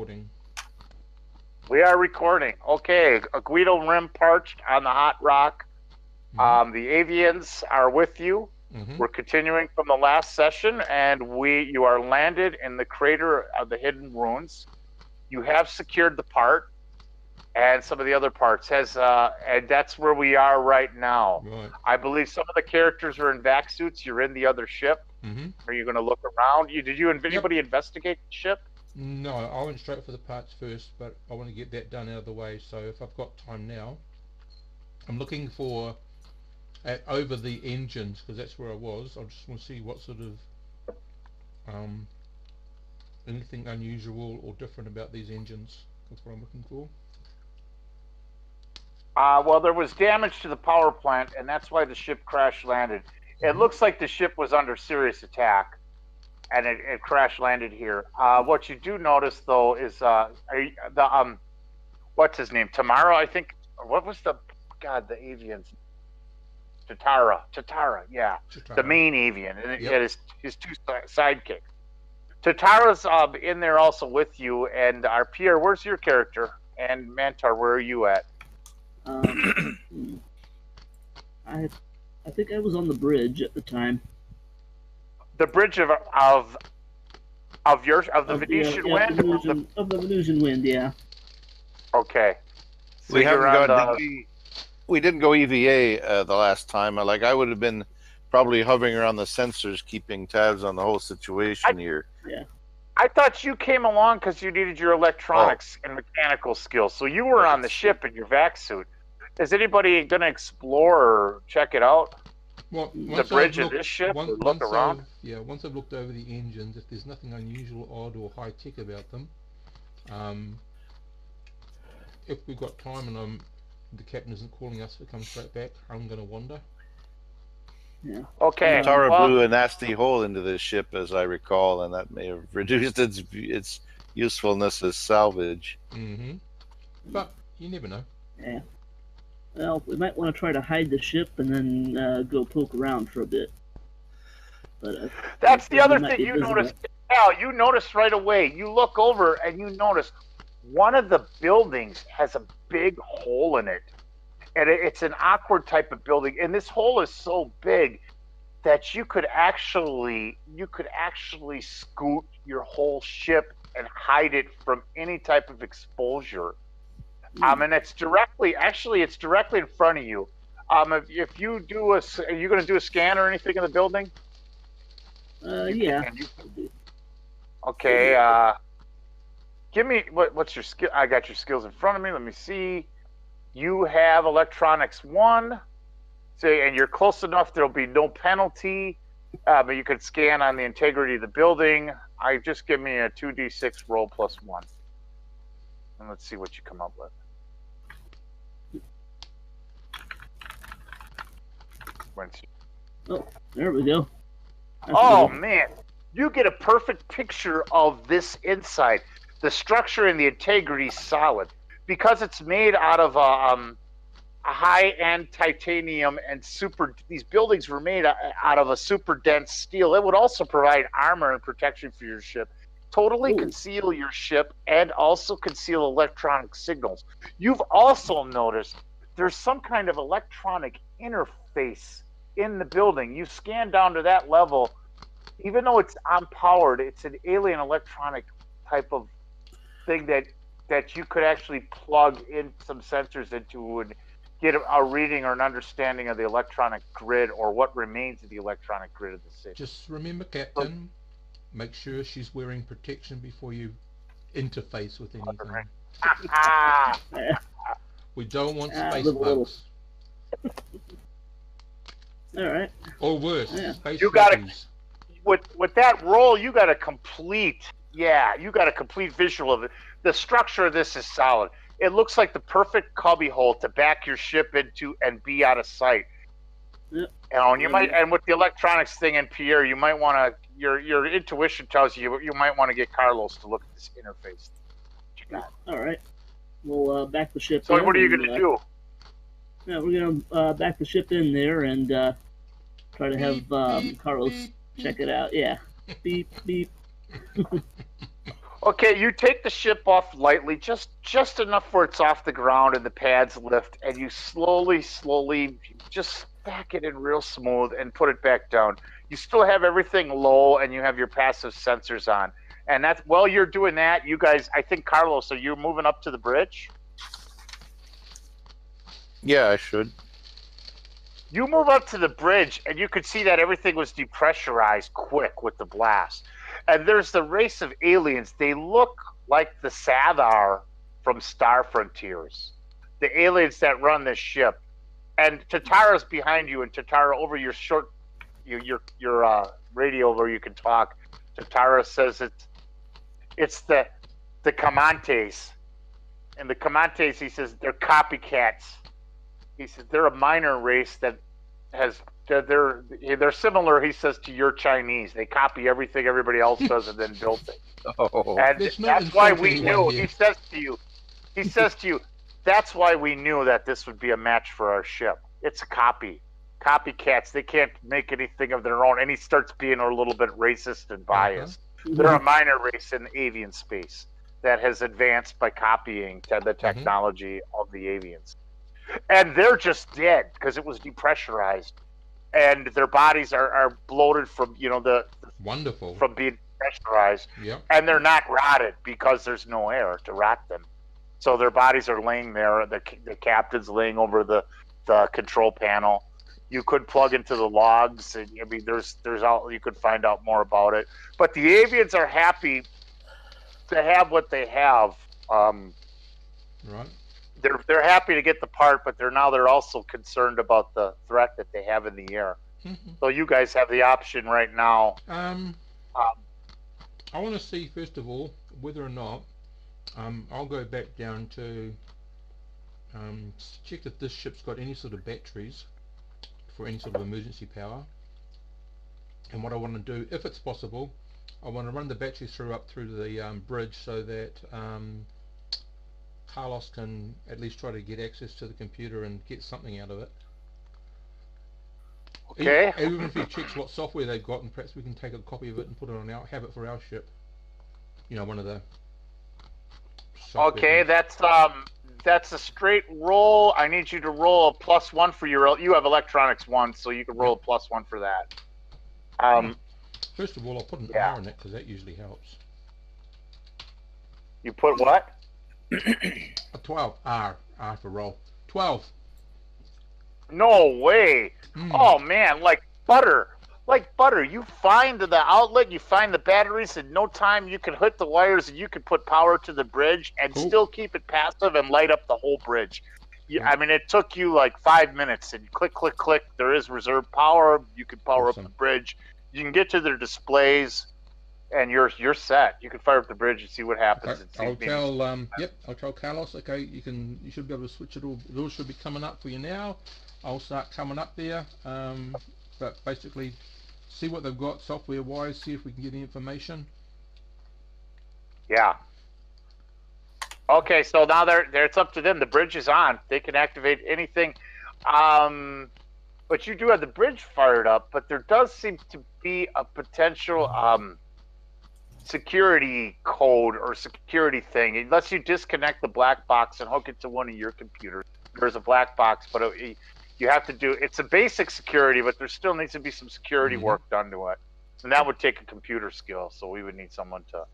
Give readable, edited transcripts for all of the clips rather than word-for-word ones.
recording. We are recording. Okay, Agweedo Rim parched on the hot rock. The avians are with you. We're continuing from the last session, and you are landed in the crater of the hidden ruins. You have secured the part and some of the other parts, and that's where we are right now. Right. I believe some of the characters are in vac suits. You're in the other ship. Are you going to look around? Did anybody investigate the ship? No, I went straight for the parts first, but I want to get that done out of the way. So if I've got time now, I'm looking for over the engines, because that's where I was. I just want to see what sort of anything unusual or different about these engines. That's what I'm looking for. Well, there was damage to the power plant, and that's why the ship crash landed. It looks like the ship was under serious attack, and it crash landed here. What you do notice, though, is what's his name? Tamara, I think. What was the avian's? Tatara, yeah. Chitara. The main avian, and his two sidekicks. Tatara's in there also with you, and our Pierre, where's your character? And Mantar, where are you at? I think I was on the bridge at the time. The bridge of the Venetian Wind? Of the Venetian Wind, yeah. Okay. So we didn't go EVA the last time. I would have been probably hovering around the sensors, keeping tabs on the whole situation here. Yeah. I thought you came along because you needed your electronics and mechanical skills. So you were on the ship in your vac suit. Is anybody going to explore or check it out? Well, the bridge of this ship? Look around? Once I've looked over the engines, if there's nothing unusual, odd, or high-tech about them, if we've got time and the captain isn't calling us to come straight back, I'm going to wander. Yeah. Okay. Tara blew a nasty hole into this ship, as I recall, and that may have reduced its usefulness as salvage. But you never know. Yeah. Well, we might want to try to hide the ship and then go poke around for a bit. But that's the other thing you noticed. Al, you noticed right away. You look over and you notice one of the buildings has a big hole in it. And it's an awkward type of building. And this hole is so big that you could actually scoot your whole ship and hide it from any type of exposure. And it's directly in front of you. If you do are you going to do a scan or anything in the building? Yeah. Okay. Give me what's your skill? I got your skills in front of me. Let me see. You have electronics 1. And you're close enough. There'll be no penalty. But you could scan on the integrity of the building. Just give me a 2d6 roll plus 1. And let's see what you come up with. Oh, there we go. Man, you get a perfect picture of this inside. The structure and the integrity is solid because it's made out of a high-end titanium and these buildings were made out of a super dense steel. It would also provide armor and protection for your ship. Totally conceal your ship and also conceal electronic signals. You've also noticed there's some kind of electronic interface in the building. You scan down to that level, even though it's unpowered, it's an alien electronic type of thing that you could actually plug in some sensors into and get a reading or an understanding of the electronic grid or what remains of the electronic grid of the city. Just remember, Captain, make sure she's wearing protection before you interface with anything. We don't want space bugs. All right. Or worse, space with that roll, you got a complete visual of it. The structure of this is solid. It looks like the perfect cubby hole to back your ship into and be out of sight. Yep. And and with the electronics thing in Pierre, you might want to. Your intuition tells you might want to get Carlos to look at this interface. All right. We'll back the ship. So what are you going to do? Yeah, we're going to back the ship in there and try to have Carlos check it out. Yeah. Beep beep. Okay, you take the ship off lightly, just enough where it's off the ground and the pads lift, and you slowly just back it in real smooth and put it back down. You still have everything low, and you have your passive sensors on. And that's while you're doing that, you guys. I think Carlos, are you moving up to the bridge? Yeah, I should. You move up to the bridge, and you could see that everything was depressurized quick with the blast. And there's the race of aliens. They look like the Sathar from Star Frontiers, the aliens that run this ship. And Tatara's behind you, and Tatara over your radio where you can talk. Tatara says it's the Comantes, and the Comantes, he says, they're copycats. He says they're a minor race that has they're similar. He says to your Chinese, they copy everything everybody else does and then build it. Oh, And Let's not that's why insult we anyone knew. here. He says to you, that's why we knew that this would be a match for our ship. It's a copycats. They can't make anything of their own. And he starts being a little bit racist and biased. They're a minor race in avian space that has advanced by copying the technology of the avians. And they're just dead because it was depressurized, and their bodies are bloated from Wonderful. from being pressurized, Yep. and they're not rotted because there's no air to rot them. So their bodies are laying there. The captain's laying over the control panel. You could plug into the logs, and I mean, there's all you could find out more about it. But the avians are happy to have what they have. Right. They're happy to get the part, but they're also concerned about the threat that they have in the air. So you guys have the option right now. I want to see first of all whether or not I'll go back down to check if this ship's got any sort of batteries for any sort of emergency power. And what I want to do, if it's possible, I want to run the batteries up through the bridge so that Carlos can at least try to get access to the computer and get something out of it. Okay. Even if he checks what software they've got, and perhaps we can take a copy of it and put it on have it for our ship. One of the. Okay, that's a straight roll. I need you to roll a +1 for your. You have electronics 1, so you can roll a +1 for that. First of all, I'll put an R in it because that usually helps. You put what? A 12. R for roll. 12. No way. Oh man, like butter. You find the outlet, you find the batteries in no time. You can hit the wires and you can put power to the bridge and still keep it passive and light up the whole bridge. I mean, it took you like 5 minutes, and click, click, click. There is reserve power. You can power up the bridge. You can get to their displays, and you're set. You can fire up the bridge and see what happens. Okay. I'll tell Carlos. Okay, you should be able to switch it all. It all should be coming up for you now. I'll start coming up there. But basically, see what they've got software wise. See if we can get the information. Yeah. Okay, so now it's up to them. The bridge is on. They can activate anything. But you do have the bridge fired up, but there does seem to be a potential security code or security thing. Unless you disconnect the black box and hook it to one of your computers. There's a black box, but you have to do it's a basic security, but there still needs to be some security work done to it. And that would take a computer skill, so we would need someone to.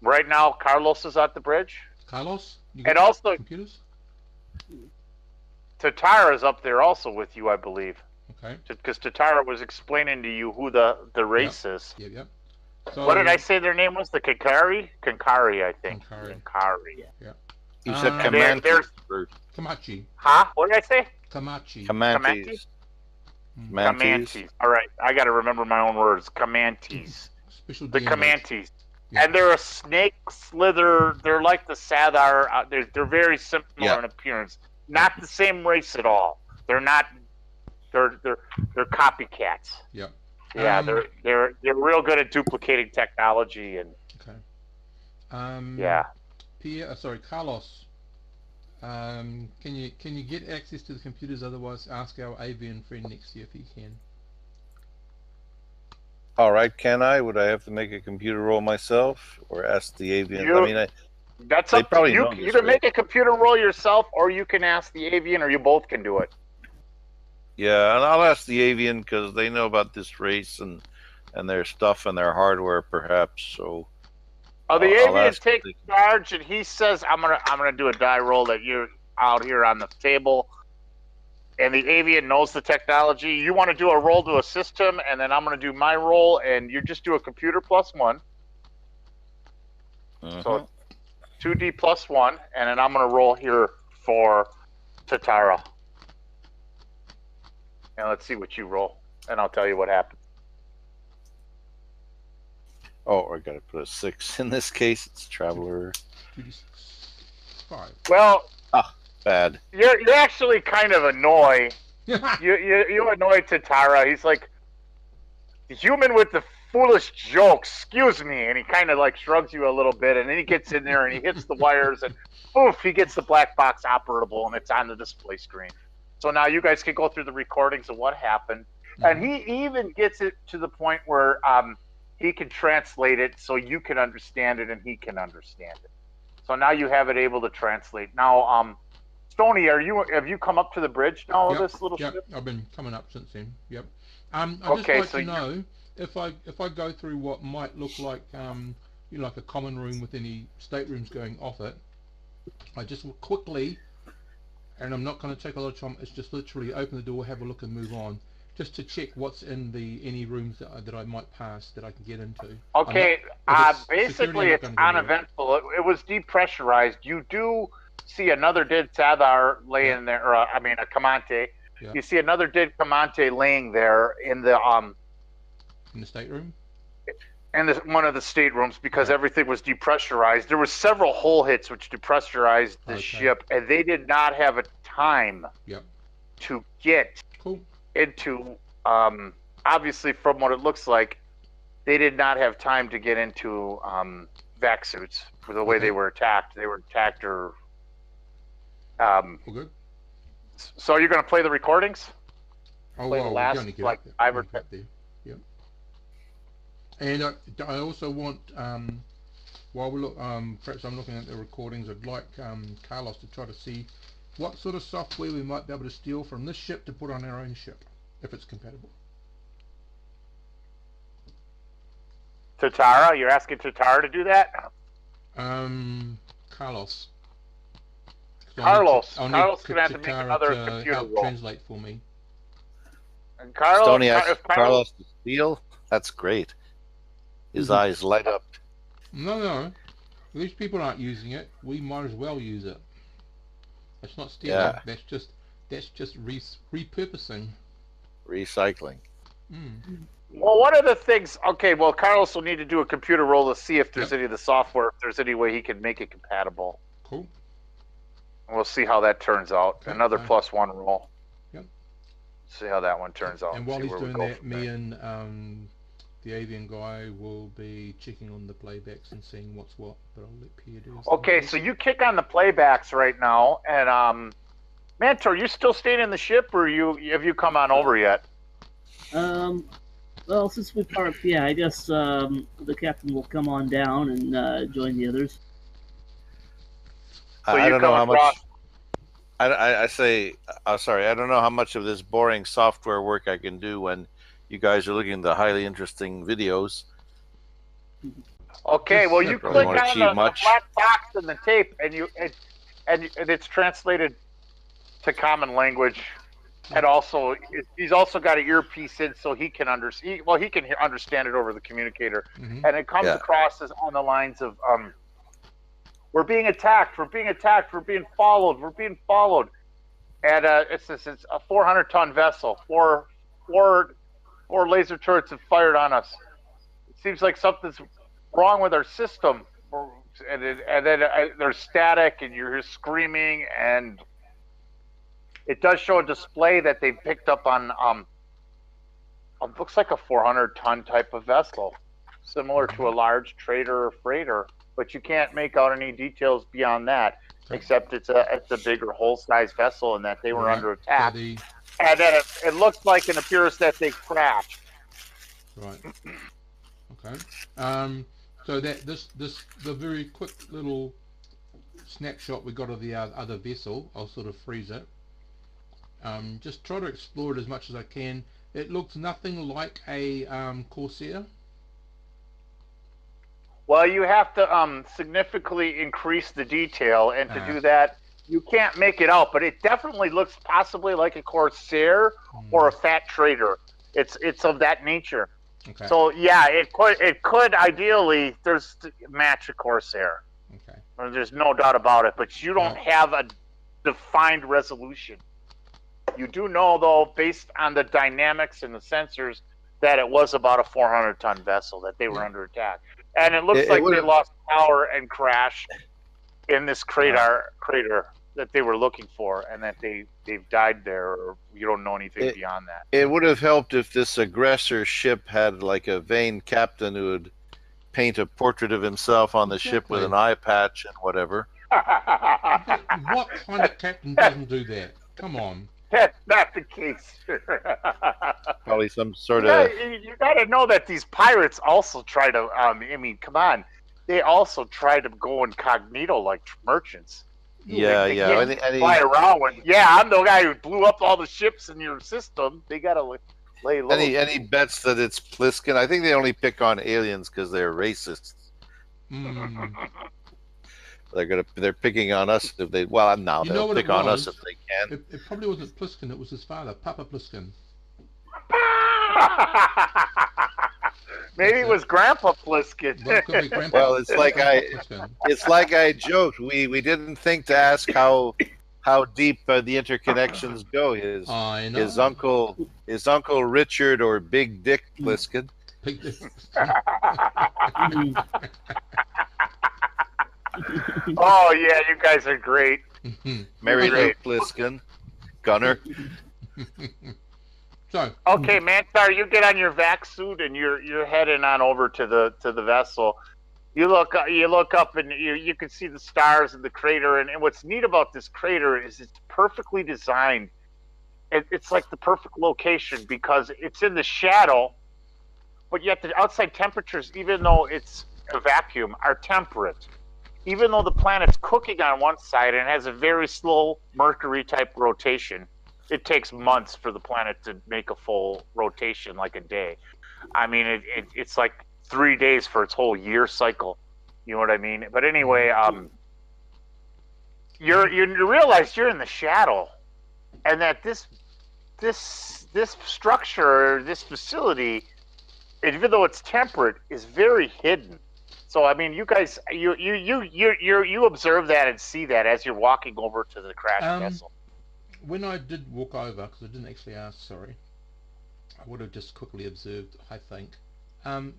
Right now, Carlos is at the bridge. Carlos? And also, computers? Tatara is up there also with you, I believe. Okay. Because Tatara was explaining to you who the race is. Yep. So, what did I say their name was? The Kankari? Kankari, I think. Kankari. Yeah. You said Comanches first. Kamachi. Huh? What did I say? Kamachi. Comanches. Comanches. All right, I got to remember my own words. Comanches. Special the DNA. Comanches. Yeah. And they're a snake slither. They're like the Sathar. They're very similar in appearance. Not the same race at all. They're not. They're copycats. Yep. Yeah, they're real good at duplicating technology and. Okay. Yeah. Carlos. Can you get access to the computers? Otherwise, ask our avian friend next year if he can. All right, can I? Would I have to make a computer roll myself, or ask the avian? You- I mean, That's they up to probably you. know You this, can right? make a computer roll yourself, or you can ask the avian, or you both can do it. Yeah, and I'll ask the avian because they know about this race and their stuff and their hardware, perhaps. So Oh, the I'll avian ask if takes they can. charge, and he says, "I'm gonna do a die roll that you're out here on the table." And the avian knows the technology. You want to do a roll to assist him, and then I'm going to do my roll, and you just do a computer +1. So 2D +1, and then I'm going to roll here for Tatara. And let's see what you roll, and I'll tell you what happened. Oh, I got to put a 6 in this case. It's Traveler. 5. Well, Bad. you're actually kind of annoyed. You annoy Tatara. He's like, the human with the foolish jokes, excuse me, and he kind of like shrugs you a little bit, and then he gets in there and he hits the wires, and poof, he gets the black box operable, and it's on the display screen. So now you guys can go through the recordings of what happened, and he even gets it to the point where he can translate it so you can understand it and he can understand it. So now you have it able to translate. Now, Stony, have you come up to the bridge now of this little ship? I've been coming up since then. Yep. I'd just Okay, like so to know if I go through what might look like like a common room with any staterooms going off it. I just will quickly, and I'm not going to take a lot of time. It's just literally open the door, have a look, and move on, just to check what's in any rooms that I might pass that I can get into. Okay, basically it's uneventful. It was depressurized. You do see another dead Sadar laying there, or a Kamante. Yeah. You see another dead Kamante laying there in the stateroom. In one of the staterooms, because everything was depressurized. There was several hull hits which depressurized the ship, and they did not have a time to get into. Obviously, from what it looks like, they did not have time to get into vac suits for the way they were attacked. They were attacked or. Good. So you're going to play the recordings? Play the last 5 or 10. Yep. And I also want, while we look, perhaps I'm looking at the recordings, I'd like Carlos to try to see what sort of software we might be able to steal from this ship to put on our own ship, if it's compatible. Tatara? You're asking Tatara to do that? Carlos. Carlos going to have to make another computer roll. Translate for me. And Carlos, Stoney asked Carlos to steal? That's great. His eyes light up. No. These people aren't using it. We might as well use it. That's not stealing. Yeah. That's just repurposing. Recycling. Well, one of the things. Okay, well, Carlos will need to do a computer roll to see if there's any of the software, if there's any way he can make it compatible. Cool. We'll see how that turns out. Another +1 roll. Yep. See how that one turns out. And while he's doing that, me and the avian guy will be checking on the playbacks and seeing what's what. But I'll let Pierre do this. Okay, so you kick on the playbacks right now, and Mantor, you still staying in the ship, or have you come on over yet? Well, since we parked, I guess the captain will come on down and join the others. So I don't know how much. I say, sorry, I don't know how much of this boring software work I can do when you guys are looking at the highly interesting videos. Okay, well, you click on the black box and the tape, and it's translated to common language, and also he's also got an earpiece in, so he can understand. Well, he can understand it over the communicator, and it comes across as on the lines of we're being attacked. We're being attacked. We're being followed. We're being followed. And it's a 400-ton vessel. Four laser turrets have fired on us. It seems like something's wrong with our system. And then there's static, and you're screaming. And it does show a display that they picked up on. It looks like a 400-ton type of vessel, similar to a large trader or freighter. But you can't make out any details beyond that, except it's a bigger hull-size vessel, and that they were under attack. And then it looks like and appears that they crashed. Right. Okay. So the very quick little snapshot we got of the other vessel, I'll sort of freeze it. Just try to explore it as much as I can. It looks nothing like a Corsair. Well, you have to significantly increase the detail, and to do that, you can't make it out. But it definitely looks possibly like a Corsair or a Fat Trader. It's of that nature. Okay. So yeah, it could ideally match a Corsair. Okay. There's no doubt about it. But you don't have a defined resolution. You do know, though, based on the dynamics and the sensors, that it was about a 400-ton vessel that they were under attack. And it looks like they lost power and crashed in this crater that they were looking for, and that they've died there, or you don't know anything beyond that. It would have helped if this aggressor ship had like a vain captain who would paint a portrait of himself on the ship with an eye patch and whatever. What kind of captain doesn't do that? Come on. That's not the case. Probably some sort of... You got to know that these pirates also try to, I mean, come on. They also try to go incognito like merchants. Yeah. Fly around with, I'm the guy who blew up all the ships in your system. They got to lay low. Any bets that it's Pliskin? I think they only pick on aliens because they're racists. They're picking on us if they. Well, now they'll pick on us if they can. It probably wasn't Pliskin. It was his father, Papa Pliskin. Maybe it was Grandpa Pliskin. Well, it's like I joked. We didn't think to ask how deep the interconnections go. His uncle Richard or Big Dick Pliskin. Big Dick. Oh yeah, you guys are great. Mary Dick Pliskin, Gunner. So okay, Mantar, you get on your vac suit and you're heading on over to the vessel. You look up and you can see the stars in the crater. And what's neat about this crater is it's perfectly designed. It's like the perfect location because it's in the shadow, but yet the outside temperatures, even though it's a vacuum, are temperate. Even though the planet's cooking on one side and has a very slow Mercury type rotation, it takes months for the planet to make a full rotation, like a day. I mean, it's like 3 days for its whole year cycle. You know what I mean? But anyway, you realize you're in the shadow, and that this structure, this facility, even though it's temperate, is very hidden. So I mean, you guys, you observe that and see that as you're walking over to the crash vessel. When I did walk over, because I didn't actually ask, sorry, I would have just quickly observed, I think.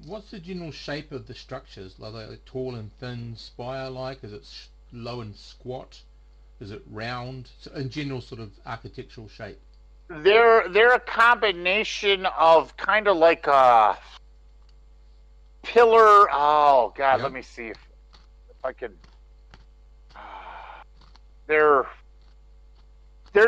What's the general shape of the structures? Are they tall and thin, spire-like? Is it low and squat? Is it round? So in general, sort of architectural shape. They're a combination of kind of like a pillar. Oh God, let me see if I can. They're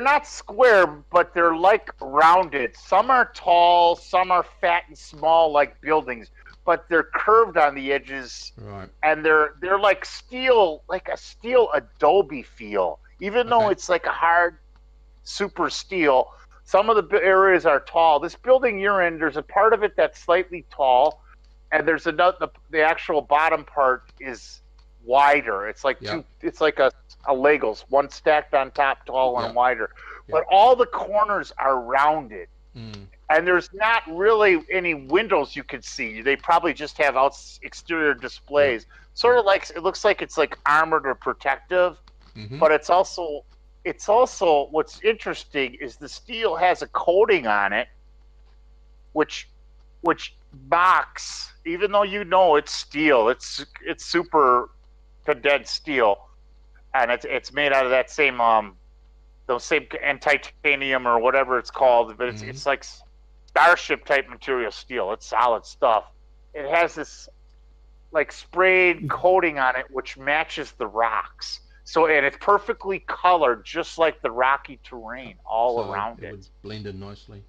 not square, but they're like rounded. Some are tall, some are fat and small, like buildings, but they're curved on the edges. Right. And they're like steel, like a steel adobe feel. Even though it's like a hard, super steel, some of the areas are tall. This building you're in, there's a part of it that's slightly tall, and there's another. The actual bottom part is wider. It's like it's like a Legos, one stacked on top, tall and wider. But all the corners are rounded, and there's not really any windows you can see. They probably just have exterior displays. Sort of like it looks like it's like armored or protective, but it's also what's interesting is the steel has a coating on it, which mocks, even though you know it's steel, it's super condensed steel, and it's made out of that same those same titanium or whatever it's called, but it's like starship type material steel. It's solid stuff. It has this like sprayed coating on it which matches the rocks. So, and it's perfectly colored, just like the rocky terrain all around it. Would blend in nicely.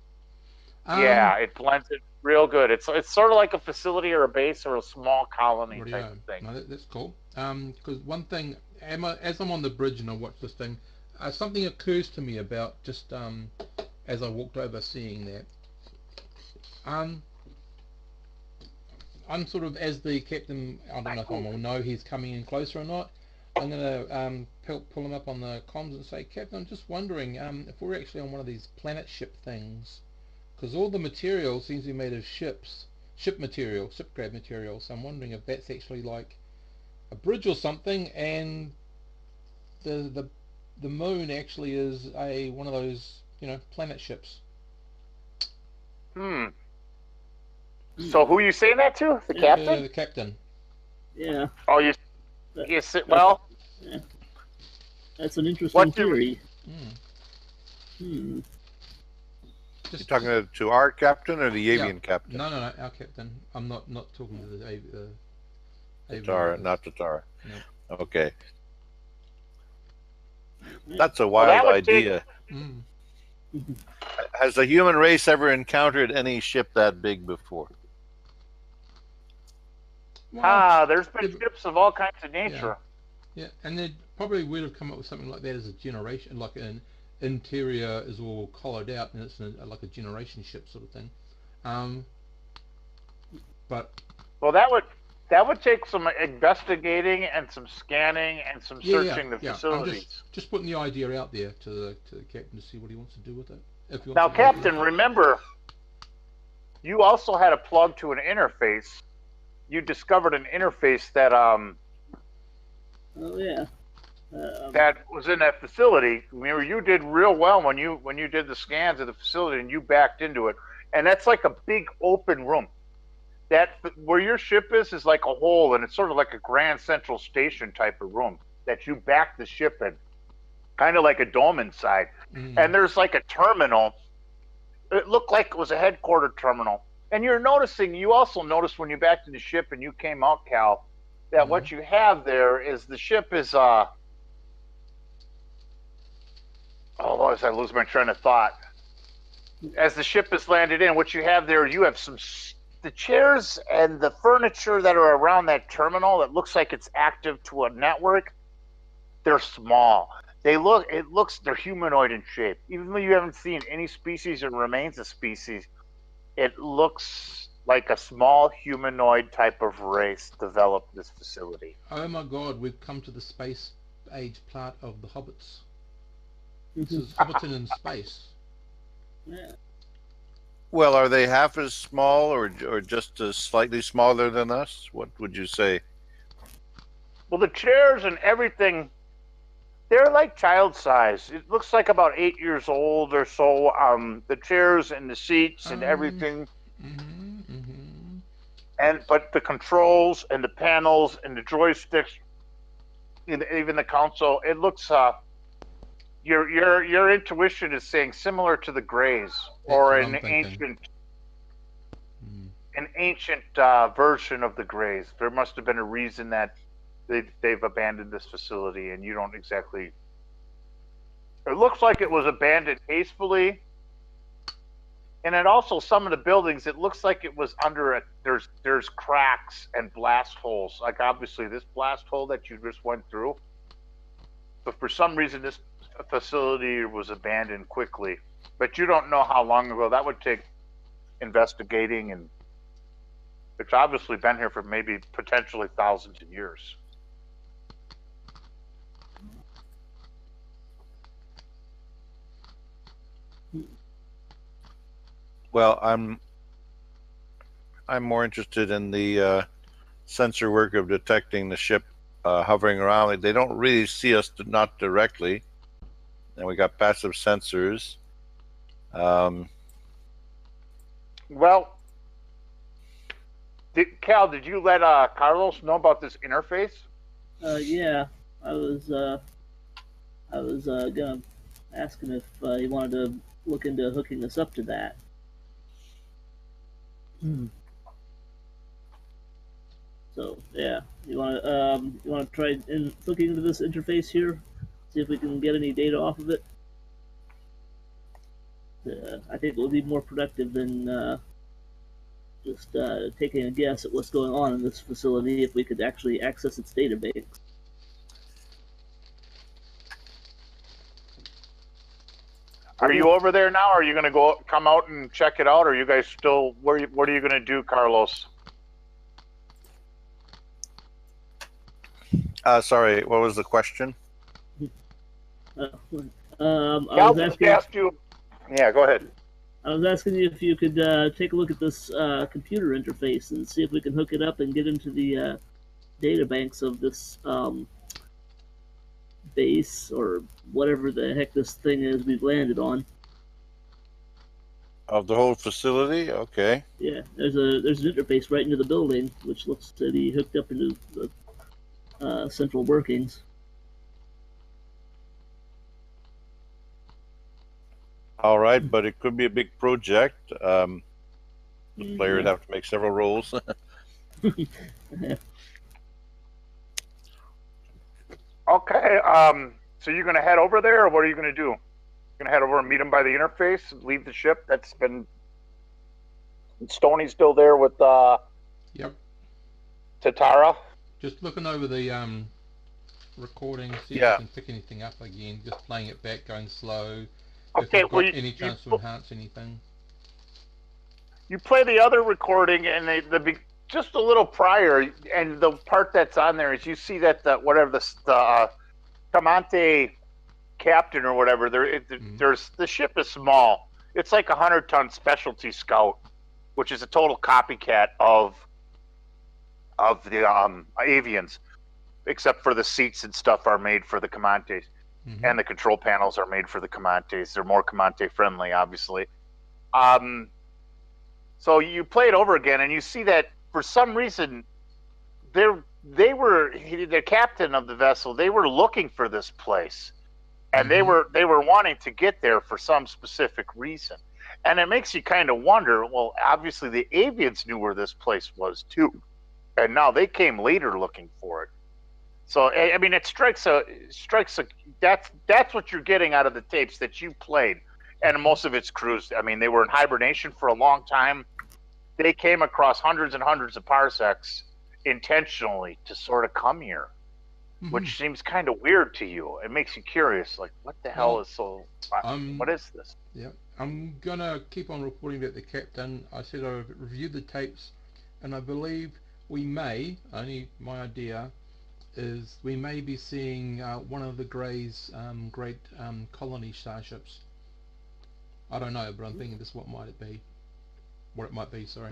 Yeah, it blends it real good. It's sort of like a facility or a base or a small colony type Radio. of thing. No, that's cool. Because one thing, as I'm on the bridge and I watch this thing, something occurs to me about just as I walked over seeing that. I'm sort of, as the captain, I don't know if I will know he's coming in closer or not. I'm going to pull him up on the comms and say, Captain, I'm just wondering if we're actually on one of these planet ship things, because all the material seems to be made of ship crab material. So I'm wondering if that's actually like a bridge or something, and the moon actually is one of those planet ships. So who are you saying that to? The captain? The captain. Yeah. Oh, you sit well. Yeah. That's an interesting theory. You talking to our captain or the avian captain? No, our captain. I'm not talking to the avian. Not Tatara. No. Okay. That's a wild idea. Has the human race ever encountered any ship that big before? Well, there's been ships of all kinds of nature. Yeah, and they probably would have come up with something like that as a generation, like an interior is all hollowed out and it's like a generation ship sort of thing. But well, that would take some investigating and some scanning and some searching the facilities. I'm just putting the idea out there to the captain to see what he wants to do with it. Now, Captain, remember, you also had a plug to an interface. You discovered an interface that that was in that facility. Remember, you did real well when you did the scans of the facility and you backed into it. And that's like a big open room. That where your ship is like a hole, and it's sort of like a Grand Central Station type of room that you back the ship in, kind of like a dome inside. And there's like a terminal. It looked like it was a headquarter terminal. And you also noticed when you backed in the ship and you came out, Cal, that what you have there is the ship is as I lose my train of thought. As the ship is landed in, what you have there, you have the chairs and the furniture that are around that terminal that looks like it's active to a network. They're small. They're humanoid in shape. Even though you haven't seen any species or remains of species, it looks like a small humanoid type of race developed this facility. Oh my God, we've come to the space age part of the Hobbits. This is Hobbiton in space. Yeah. Well, are they half as small or just slightly smaller than us? What would you say? Well, the chairs and everything, they're like child size. It looks like about 8 years old or so. The chairs and the seats and everything. But the controls and the panels and the joysticks, and even the console, it looks. Your intuition is saying similar to the Greys or an ancient version of the Greys. There must have been a reason that they've abandoned this facility, and you don't exactly. It looks like it was abandoned hastily, and it also some of the buildings. It looks like it was under it. There's cracks and blast holes. Like obviously this blast hole that you just went through, but for some reason this facility was abandoned quickly. But you don't know how long ago. That would take investigating, and it's obviously been here for maybe potentially thousands of years. Well, I'm more interested in the sensor work of detecting the ship hovering around. Like, they don't really see us, not directly, and we got passive sensors. Well, Cal, did you let Carlos know about this interface? Yeah, I was gonna ask him if he wanted to look into hooking us up to that. So yeah, you want to try looking into this interface here, see if we can get any data off of it. I think it will be more productive than Just taking a guess at what's going on in this facility, if we could actually access its database. Are you over there now? Or are you going to come out and check it out? Or are you guys still? What are you going to do, Carlos? Sorry, what was the question? I was asking. Asked you. Yeah, go ahead. I was asking you if you could take a look at this computer interface and see if we can hook it up and get into the data banks of this base or whatever the heck this thing is we've landed on. Of the whole facility? Okay. Yeah, there's an interface right into the building, which looks to be hooked up into the central workings. All right, but it could be a big project. The player would have to make several rolls. Okay. So you're going to head over there, or what are you going to do? You're going to head over and meet him by the interface, leave the ship. That's been. Stoney's still there with Yep. Tatara. Just looking over the recording, see if Yeah. I can pick anything up again. Just playing it back, going slow. Okay, If I've well, got any chance to enhance anything. You play the other recording, and just a little prior, and the part that's on there is you see that the Comante captain or whatever. There's the ship is small. It's like a 100-ton specialty scout, which is a total copycat of the avians, except for the seats and stuff are made for the Comantes. Mm-hmm. And the control panels are made for the Comantes. They're more Comante friendly, obviously. So you play it over again, and you see that for some reason, the captain of the vessel. They were looking for this place, and Mm-hmm. they were wanting to get there for some specific reason. And it makes you kind of wonder. Well, obviously the avians knew where this place was too, and now they came later looking for it. So I mean, it strikes a that's what you're getting out of the tapes that you played, and most of it's crews. I mean, they were in hibernation for a long time. They came across hundreds and hundreds of parsecs intentionally to sort of come here, Mm-hmm. which seems kind of weird to you. It makes you curious, like what the hell is so? What is this? Yeah, I'm gonna keep on reporting that the captain. I said I reviewed the tapes, and I believe we may. Only my idea is we may be seeing one of the Grey's great colony starships. I don't know, but I'm thinking this is what it might be. Sorry,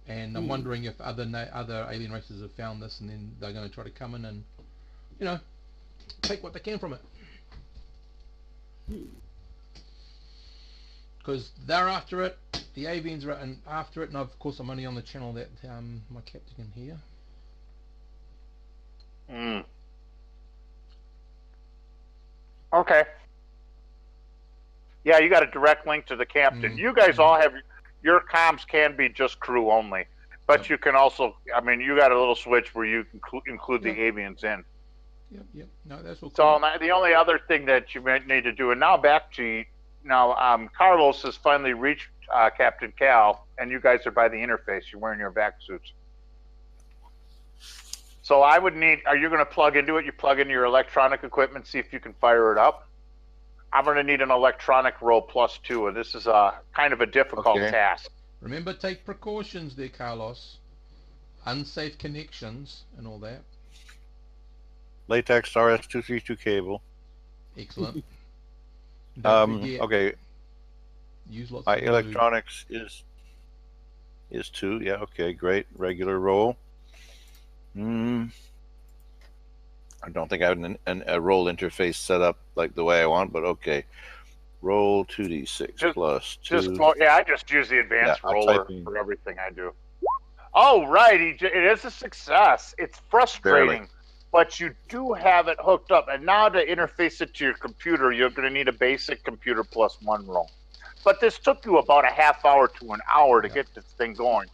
and I'm wondering if other alien races have found this, and then they're going to try to come in and, take what they can from it. Because they're after it, the avians are after it, and of course I'm only on the channel that my captain can hear. Okay. Yeah, you got a direct link to the captain. You guys all have your comms can be just crew only, but you can also. I mean, you got a little switch where you can include the avians in. Yep. No, that's all. So the only other thing that you might need to do, and now back to Carlos has finally reached Captain Cal, and you guys are by the interface. You're wearing your vac suits. So I would need. Are you going to plug into it? You plug into your electronic equipment, see if you can fire it up. I'm going to need an electronic roll +2, and this is a kind of a difficult task. Remember, take precautions there, Carlos. Unsafe connections and all that. Latex RS-232 cable. Excellent. Okay. Use lots My of electronics is 2. Yeah. Okay. Great. Regular roll. I don't think I have a roll interface set up like the way I want, but okay. Roll 2d6 plus 2. I just use the advanced roller for everything I do. Oh, right. It is a success. It's frustrating, Barely. But you do have it hooked up. And now to interface it to your computer, you're going to need a basic computer +1 roll. But this took you about a half hour to an hour to get this thing going.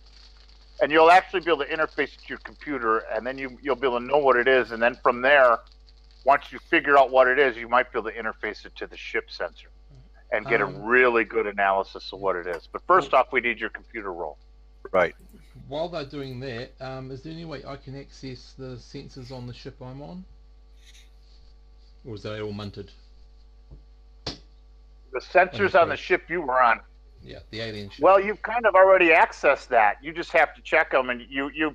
And you'll actually be able to interface it to your computer, and then you'll be able to know what it is. And then from there, once you figure out what it is, you might be able to interface it to the ship sensor and get a really good analysis of what it is. But first off, we need your computer roll. Right. While they're doing that, is there any way I can access the sensors on the ship I'm on? Or is that all munted? The sensors on the crash. ship you were on. Yeah, the alien ship. Well, you've kind of already accessed that. You just have to check them, and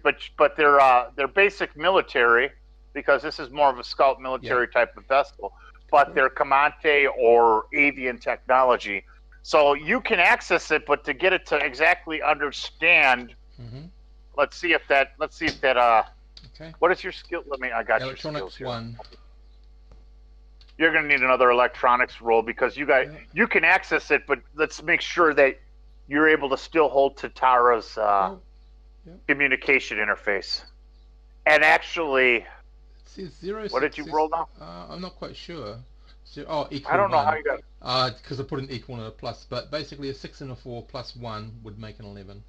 but they're basic military, because this is more of a scout military type of vessel. But they're Commante or avian technology, so you can access it. But to get it to exactly understand, let's see if that. Okay. What is your skill? I got your skills Electronics here. 1. You're going to need another electronics roll, because you can access it, but let's make sure that you're able to still hold to Tara's communication interface. And actually, It says 0, what did you roll now? I'm not quite sure. So, equal I don't know 1. how you got. Because I put an equal and a plus, but basically a 6 and a 4 plus 1 would make an 11.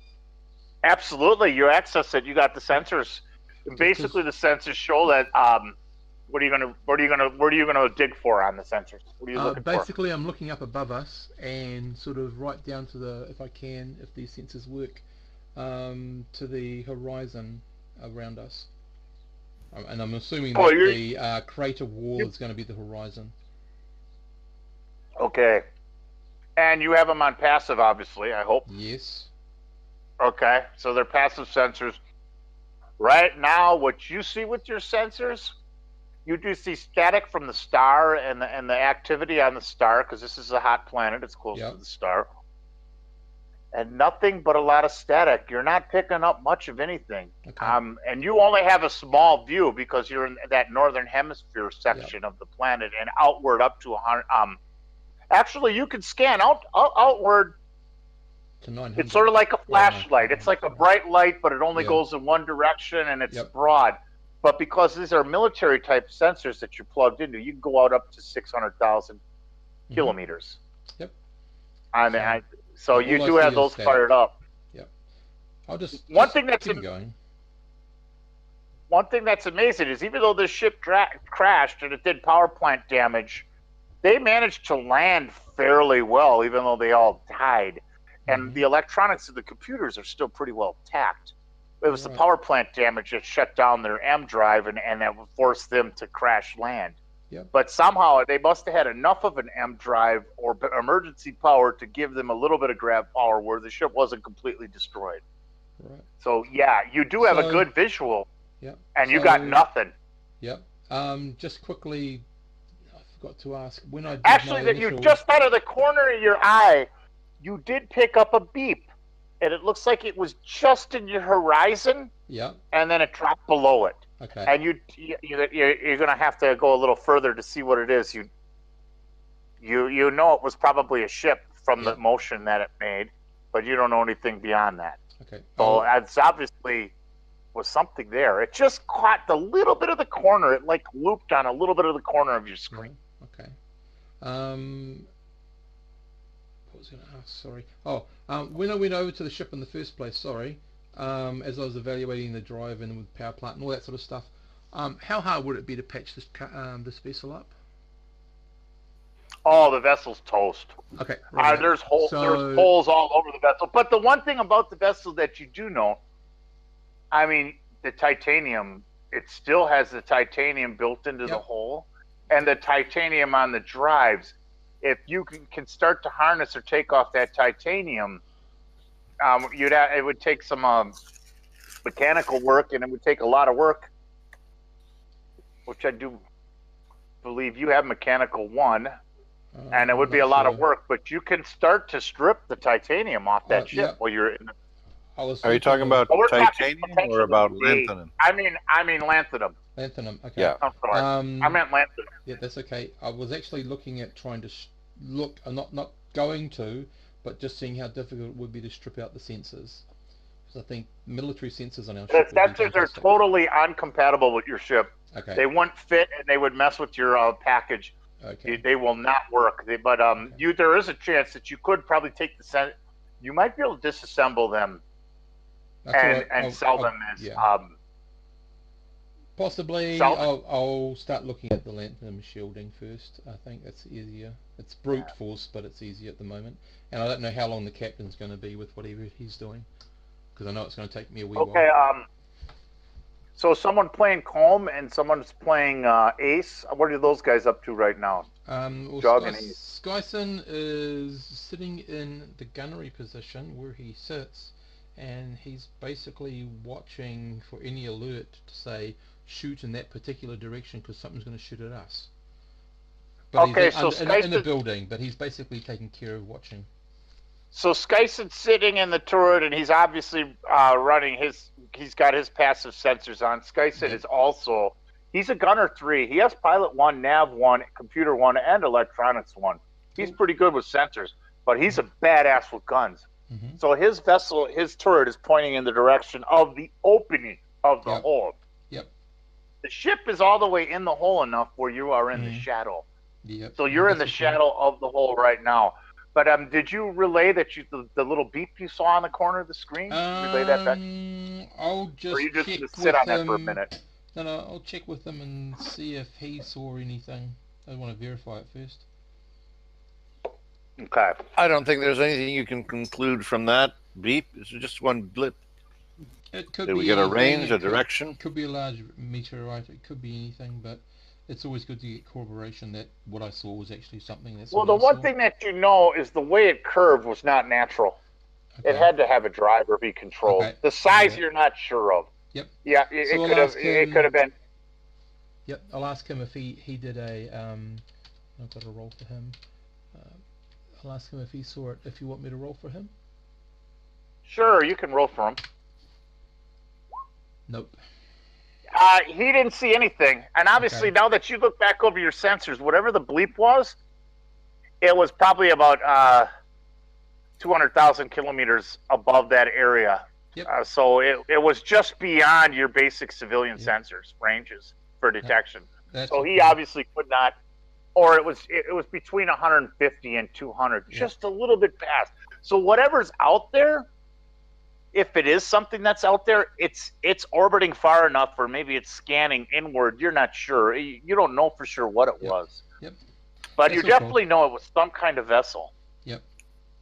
Absolutely, you access it. You got the sensors. And basically, the sensors show that. What are you gonna dig for on the sensors? What are you looking for? Basically, I'm looking up above us and sort of right down to the, if I can, if these sensors work, to the horizon around us. And I'm assuming that the crater wall is going to be the horizon. Okay. And you have them on passive, obviously, I hope. Yes. Okay, so they're passive sensors. Right now, what you see with your sensors, you do see static from the star and the activity on the star, because this is a hot planet. It's close to the star. And nothing but a lot of static. You're not picking up much of anything. Okay. And you only have a small view because you're in that northern hemisphere section of the planet, and outward up to 100. Actually, you can scan outward. To 900. It's sort of like a flashlight. It's like a bright light, but it only goes in one direction, and it's broad. But because these are military type sensors that you're plugged into, you can go out up to 600,000 kilometers. Yep. So you do have those fired up. Yep. I'll just one thing that's going. One thing that's amazing is, even though this ship crashed and it did power plant damage, they managed to land fairly well, even though they all died. And the electronics of the computers are still pretty well intact. It was the power plant damage that shut down their M drive, and that would force them to crash land. Yep. But somehow they must have had enough of an M drive or emergency power to give them a little bit of grav power where the ship wasn't completely destroyed. Right. So yeah, you do have a good visual. Yep. And you got nothing. Yep. Just quickly, I forgot to ask, when I did actually, that you just out of the corner of your eye, you did pick up a beep. And it looks like it was just in your horizon. Yeah. And then it dropped below it. Okay. And you're going to have to go a little further to see what it is. You know it was probably a ship from the motion that it made, but you don't know anything beyond that. Okay. So it's obviously was something there. It just caught the little bit of the corner. It like looped on a little bit of the corner of your screen. Okay. What was I going to ask? Sorry. When I went over to the ship in the first place, as I was evaluating the drive and with power plant and all that sort of stuff, how hard would it be to patch this vessel up? Oh, the vessel's toast. Okay. Right. There's holes all over the vessel. But the one thing about the vessel that you do know, I mean, the titanium, it still has the titanium built into the hull, and the titanium on the drives. If you can start to harness or take off that titanium, it would take some mechanical work, and it would take a lot of work, which I do believe you have mechanical 1, and it would be a lot of work. But you can start to strip the titanium off that ship while you're in. Are you talking about titanium or about lanthanum? I mean lanthanum. Lanthanum. Okay. Yeah. I'm sorry. I meant lanthanum. Yeah, that's okay. I was actually looking at trying to look. I'm not going to, but just seeing how difficult it would be to strip out the sensors. Because I think military sensors on our ship. The sensors are totally incompatible with your ship. Okay. They wouldn't fit, and they would mess with your package. Okay. They will not work. There is a chance that you could probably take the you might be able to disassemble them. And sell them as possibly. I'll start looking at the lanthanum shielding first. I think that's easier. It's brute force, but it's easier at the moment. And I don't know how long the captain's going to be with whatever he's doing, because I know it's going to take me a wee Okay. while. So someone playing Comb and someone's playing Ace. What are those guys up to right now? Well, Jog and Ace. Skyson is sitting in the gunnery position where he sits, and he's basically watching for any alert to say shoot in that particular direction because something's going to shoot at us. But Okay, he's so in the Skyson, building, but he's basically taking care of watching. so Skyson's sitting in the turret, and he's obviously running his. He's got his passive sensors on. Skyson is also. He's a gunner 3. He has pilot 1, nav 1, computer 1, and electronics 1. He's pretty good with sensors, but he's a badass with guns. Mm-hmm. So his vessel, his turret, is pointing in the direction of the opening of the hole. Yep. The ship is all the way in the hole enough where you are in the shadow. Yep. So you're in the shadow of the hole right now. But did you relay that the little beep you saw on the corner of the screen? Relay that back? I'll just or you just check sit on with that for a him. minute? No, I'll check with him and see if he saw anything. I want to verify it first. Okay. I don't think there's anything you can conclude from that beep. It's just one blip. It could Did be we get a anything. range, It a direction? Could be a large meteorite. It could be anything, but it's always good to get corroboration that what I saw was actually something that's. Well, the one thing that you know is the way it curved was not natural. Okay. It had to have a driver be controlled. Okay. The size you're not sure of. Yep. Yeah, So it I'll could have. ask It him- could have been. Yep, I'll ask him if he did a I've got a roll for him. I'll ask him if he saw it. If you want me to roll for him. Sure, you can roll for him. Nope. He didn't see anything, and obviously now that you look back over your sensors, whatever the bleep was, it was probably about 200,000 kilometers above that area. Yep. So it was just beyond your basic civilian sensors ranges for detection. That's So he okay. obviously could not, or it was between 150 and 200, just a little bit past. So whatever's out there, if it is something that's out there, it's orbiting far enough, or maybe it's scanning inward. You're not sure. You don't know for sure what it was. Yep. But That's you no problem. definitely know it was some kind of vessel. Yep.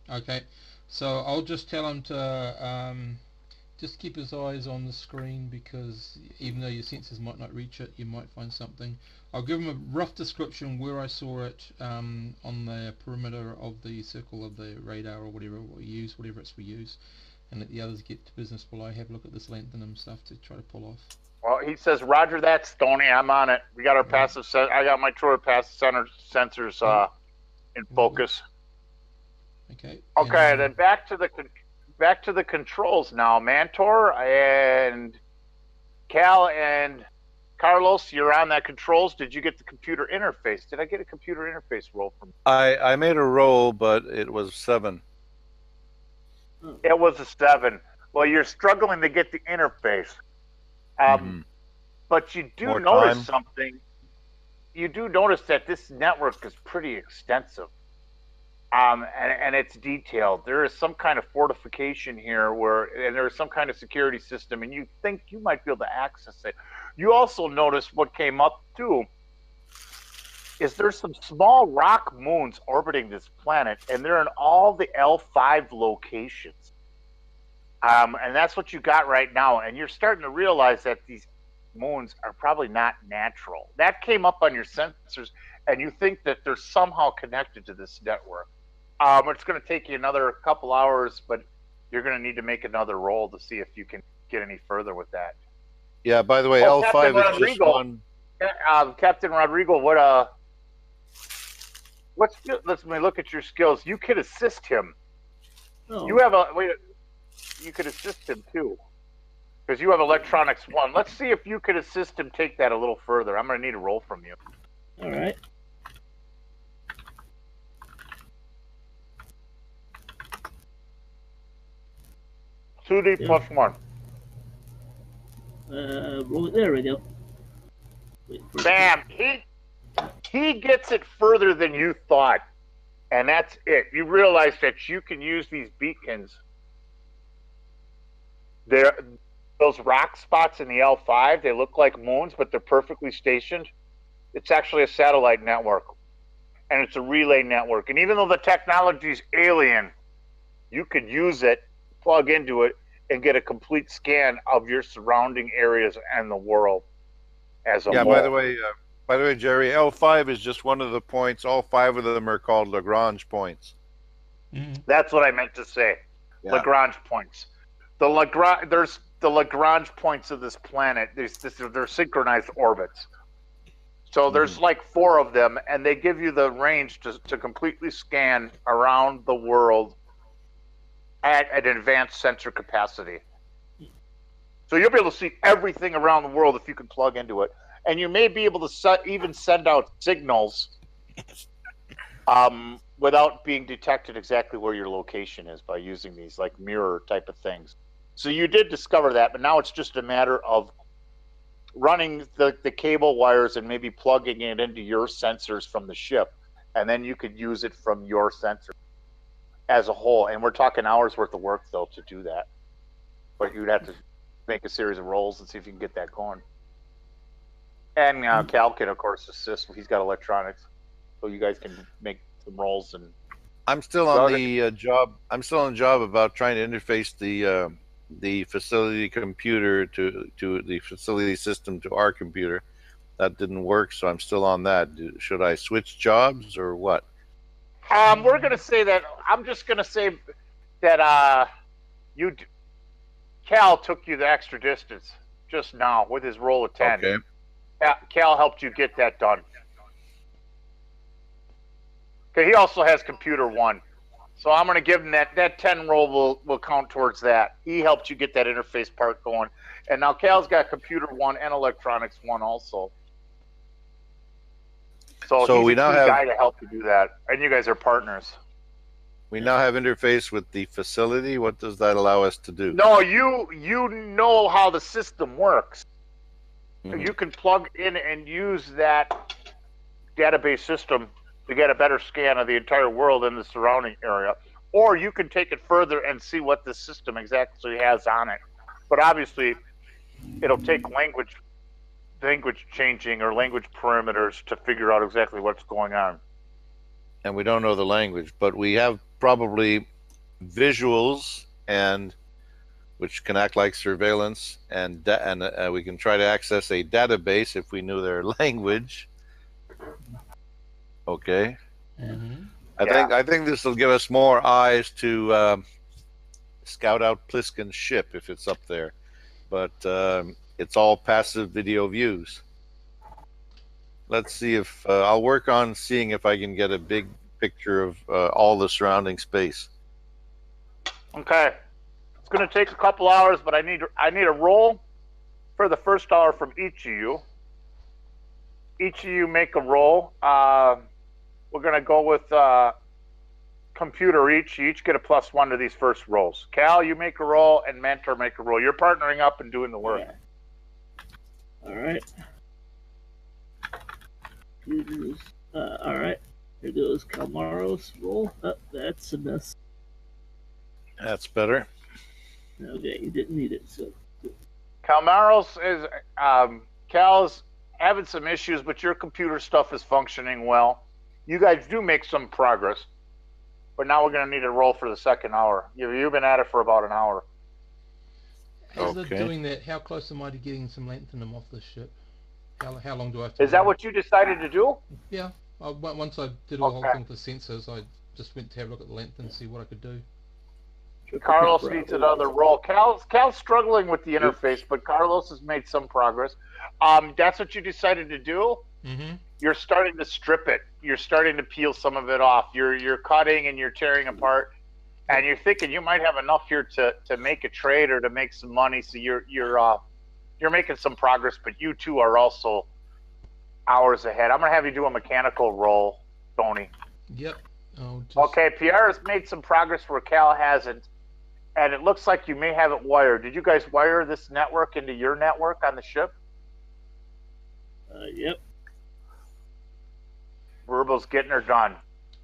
Okay. So I'll just tell him to just keep his eyes on the screen, because even though your sensors might not reach it, you might find something. I'll give him a rough description where I saw it on the perimeter of the circle of the radar, or whatever we use, and let the others get to business below. Have a look at this lantern and stuff to try to pull off. Well, he says, "Roger that, Stoney. I'm on it. We got our passive. I got my turret passive sensors in focus." Okay. Okay, And, then back to the controls now. Mantor and Cal and Carlos, you're on that controls. Did you get the computer interface? Did I get a computer interface roll from you? I made a roll, but it was 7. It was a 7. Well, you're struggling to get the interface. But you do More notice time. something. You do notice that this network is pretty extensive. And it's detailed. There is some kind of fortification here and there is some kind of security system, and you think you might be able to access it. You also notice what came up too is there's some small rock moons orbiting this planet, and they're in all the L5 locations. And that's what you got right now, and you're starting to realize that these moons are probably not natural. That came up on your sensors, and you think that they're somehow connected to this network. It's going to take you another couple hours, but you're going to need to make another roll to see if you can get any further with that. Yeah, by the way, Oh, L5 Captain is just Rodrigo. one. Captain Rodrigo, let me look at your skills. You could assist him. Oh, You could assist him too, because you have electronics 1. Let's see if you could assist him take that a little further. I'm going to need a roll from you. all right. Two D plus 1. Roll it. There we go. Wait for it. Bam! He gets it further than you thought, and that's it. You realize that you can use these beacons. Those rock spots in the L5, they look like moons, but they're perfectly stationed. It's actually a satellite network, and it's a relay network. And even though the technology's alien, you could use it, plug into it, and get a complete scan of your surrounding areas and the world as a Yeah. whole. By the way, Jerry, L5 is just one of the points. All 5 of them are called Lagrange points. That's what I meant to say. Yeah. Lagrange points. There's the Lagrange points of this planet. They're synchronized orbits. So there's like 4 of them, and they give you the range to completely scan around the world at an advanced sensor capacity. So you'll be able to see everything around the world if you can plug into it. And you may be able to even send out signals without being detected exactly where your location is by using these like mirror type of things. So you did discover that, but now it's just a matter of running the cable wires and maybe plugging it into your sensors from the ship. And then you could use it from your sensor as a whole. And we're talking hours worth of work, though, to do that. But you'd have to make a series of rolls and see if you can get that going. And Cal can, of course, assist. He's got electronics. So you guys can make some rolls. And I'm still on the job. I'm still on the job about trying to interface the facility computer to the facility system to our computer. That didn't work, so I'm still on that. Should I switch jobs or what? We're gonna say that. I'm just gonna say that Cal took you the extra distance just now with his roll of 10. Okay. Cal helped you get that done. Okay, he also has computer 1. So I'm going to give him that 10 roll will count towards that. He helped you get that interface part going. And now Cal's got computer 1 and electronics 1 also. So he's we a now key have guy to help you do that. And you guys are partners. we now have interface with the facility. What does that allow us to do? No, you know how the system works. You can plug in and use that database system to get a better scan of the entire world and the surrounding area. Or you can take it further and see what the system exactly has on it. But obviously, it'll take language changing or language parameters to figure out exactly what's going on. And we don't know the language, but we have probably visuals and which can act like surveillance, and we can try to access a database if we knew their language. Okay. I think this will give us more eyes to scout out Pliskin's ship if it's up there, but it's all passive video views. Let's see if I'll work on seeing if I can get a big picture of all the surrounding space. Okay. It's going to take a couple hours, but I need a roll for the first hour from each of you. Each of you make a roll. We're going to go with computer each. You each get a +1 to these first rolls. Cal, you make a roll, and Mentor make a roll. You're partnering up and doing the work. Yeah. All right. All right. Here goes Calmaro's roll. Oh, that's a miss. That's better. Okay, you didn't need it, so. Calmaros is Cal's having some issues, but your computer stuff is functioning well. You guys do make some progress, but now we're going to need a roll for the second hour. You've been at it for about an hour. As they're doing that, how close am I to getting some lanthanum off the ship? How long do I have to? Is that what you decided to do? Yeah. Once I did all the whole thing for sensors, I just went to have a look at the lanthanum and see what I could do. Carlos needs another roll. Cal's struggling with the interface, but Carlos has made some progress. That's what you decided to do? Mm-hmm. You're starting to strip it. You're starting to peel some of it off. You're cutting and you're tearing apart, and you're thinking you might have enough here to make a trade or to make some money. So you're making some progress, but you two are also hours ahead. I'm gonna have you do a mechanical roll, Tony. Yep. Okay, Pierre has made some progress where Cal hasn't. And it looks like you may have it wired. Did you guys wire this network into your network on the ship? Yep. Verbal's getting her done.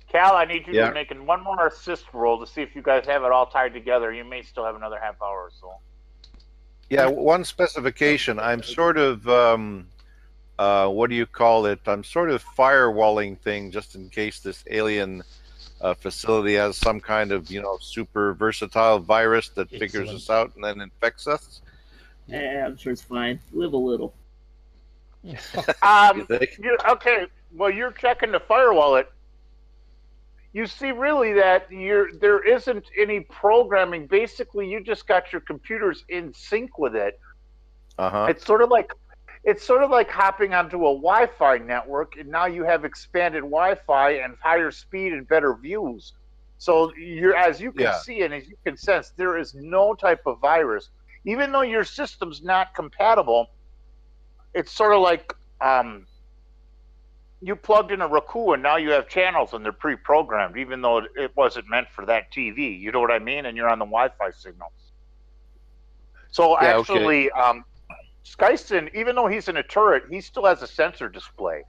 Cal, I need you to make one more assist roll to see if you guys have it all tied together. You may still have another half hour or so. Yeah, one specification. I'm sort of, what do you call it? I'm sort of firewalling thing just in case this alien facility has some kind of, super versatile virus that figures Excellent. us out and then infects us. Yeah, I'm sure it's fine. Live a little. You think? Okay, well, you're checking the firewall. You see really that there isn't any programming. Basically, you just got your computers in sync with it. Uh-huh. It's sort of like hopping onto a Wi-Fi network, and now you have expanded Wi-Fi and higher speed and better views. So as you can see and as you can sense, there is no type of virus, even though your system's not compatible. It's sort of like you plugged in a Roku and now you have channels and they're pre-programmed, even though it wasn't meant for that TV. You know what I mean? And you're on the Wi-Fi signal. So actually, Skyson, even though he's in a turret, he still has a sensor display,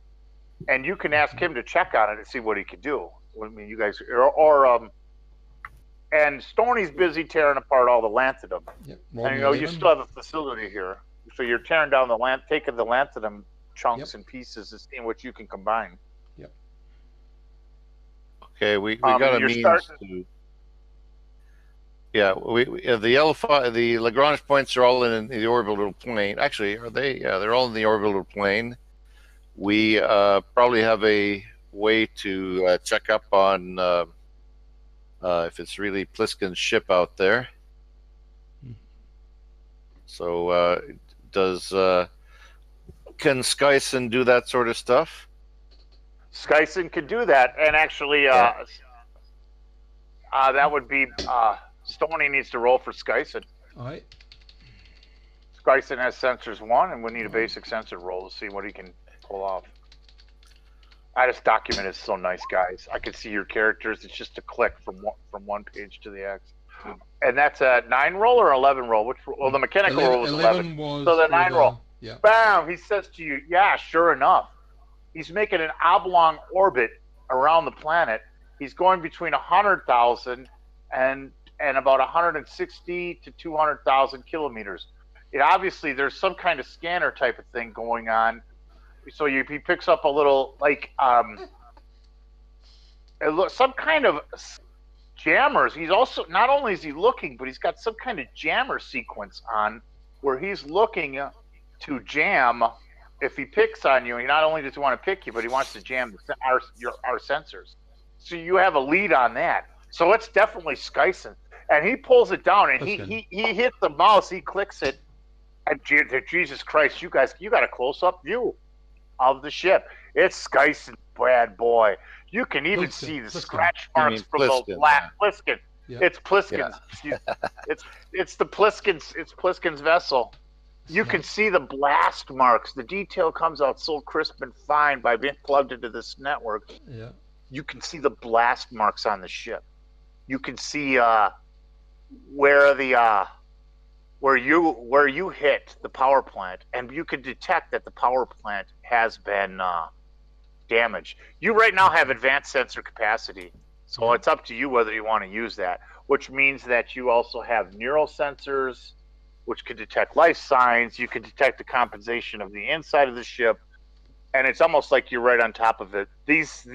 and you can ask him to check on it and see what he can do. I mean, you guys, and Stoney's busy tearing apart all the lanthanum. Yep. And you still have a facility here, so you're tearing down taking the lanthanum chunks and pieces and seeing what you can combine. Yep. Okay, we got a means to. Yeah, the Lagrange points are all in the orbital plane. Actually, are they? Yeah, they're all in the orbital plane. We probably have a way to check up on if it's really Pliskin's ship out there. So, can Skyson do that sort of stuff? Skyson could do that, and actually, that would be Stoney needs to roll for Skyson. All right. Skyson has sensors 1, and we need a basic sensor roll to see what he can pull off. This document is so nice, guys. I can see your characters. It's just a click from one page to the next. And that's a 9 roll or 11 roll? Well, the mechanical roll was 11. So the 9 roll. Yeah. Bam! He says to you, yeah, sure enough. He's making an oblong orbit around the planet. He's going between 100,000 and about 160 to 200,000 kilometers. Obviously, there's some kind of scanner type of thing going on. So he picks up a little, like, some kind of jammers. He's also, not only is he looking, but he's got some kind of jammer sequence on where he's looking to jam. If he picks on you, he not only does he want to pick you, but he wants to jam our sensors. So you have a lead on that. So it's definitely Skyson. And he pulls it down, and he hits the mouse, he clicks it, and Jesus Christ, you guys, you got a close-up view of the ship. It's Skyson, bad boy. You can even see the scratch marks from the black Pliskin. Yeah. It's Pliskin's. Yeah. It's Pliskin's vessel. You can see the blast marks. The detail comes out so crisp and fine by being plugged into this network. Yeah. You can see the blast marks on the ship. You can see where you hit the power plant, and you can detect that the power plant has been damaged. You right now have advanced sensor capacity, so it's up to you whether you want to use that, which means that you also have neural sensors, which can detect life signs. You can detect the compensation of the inside of the ship, and it's almost like you're right on top of it. These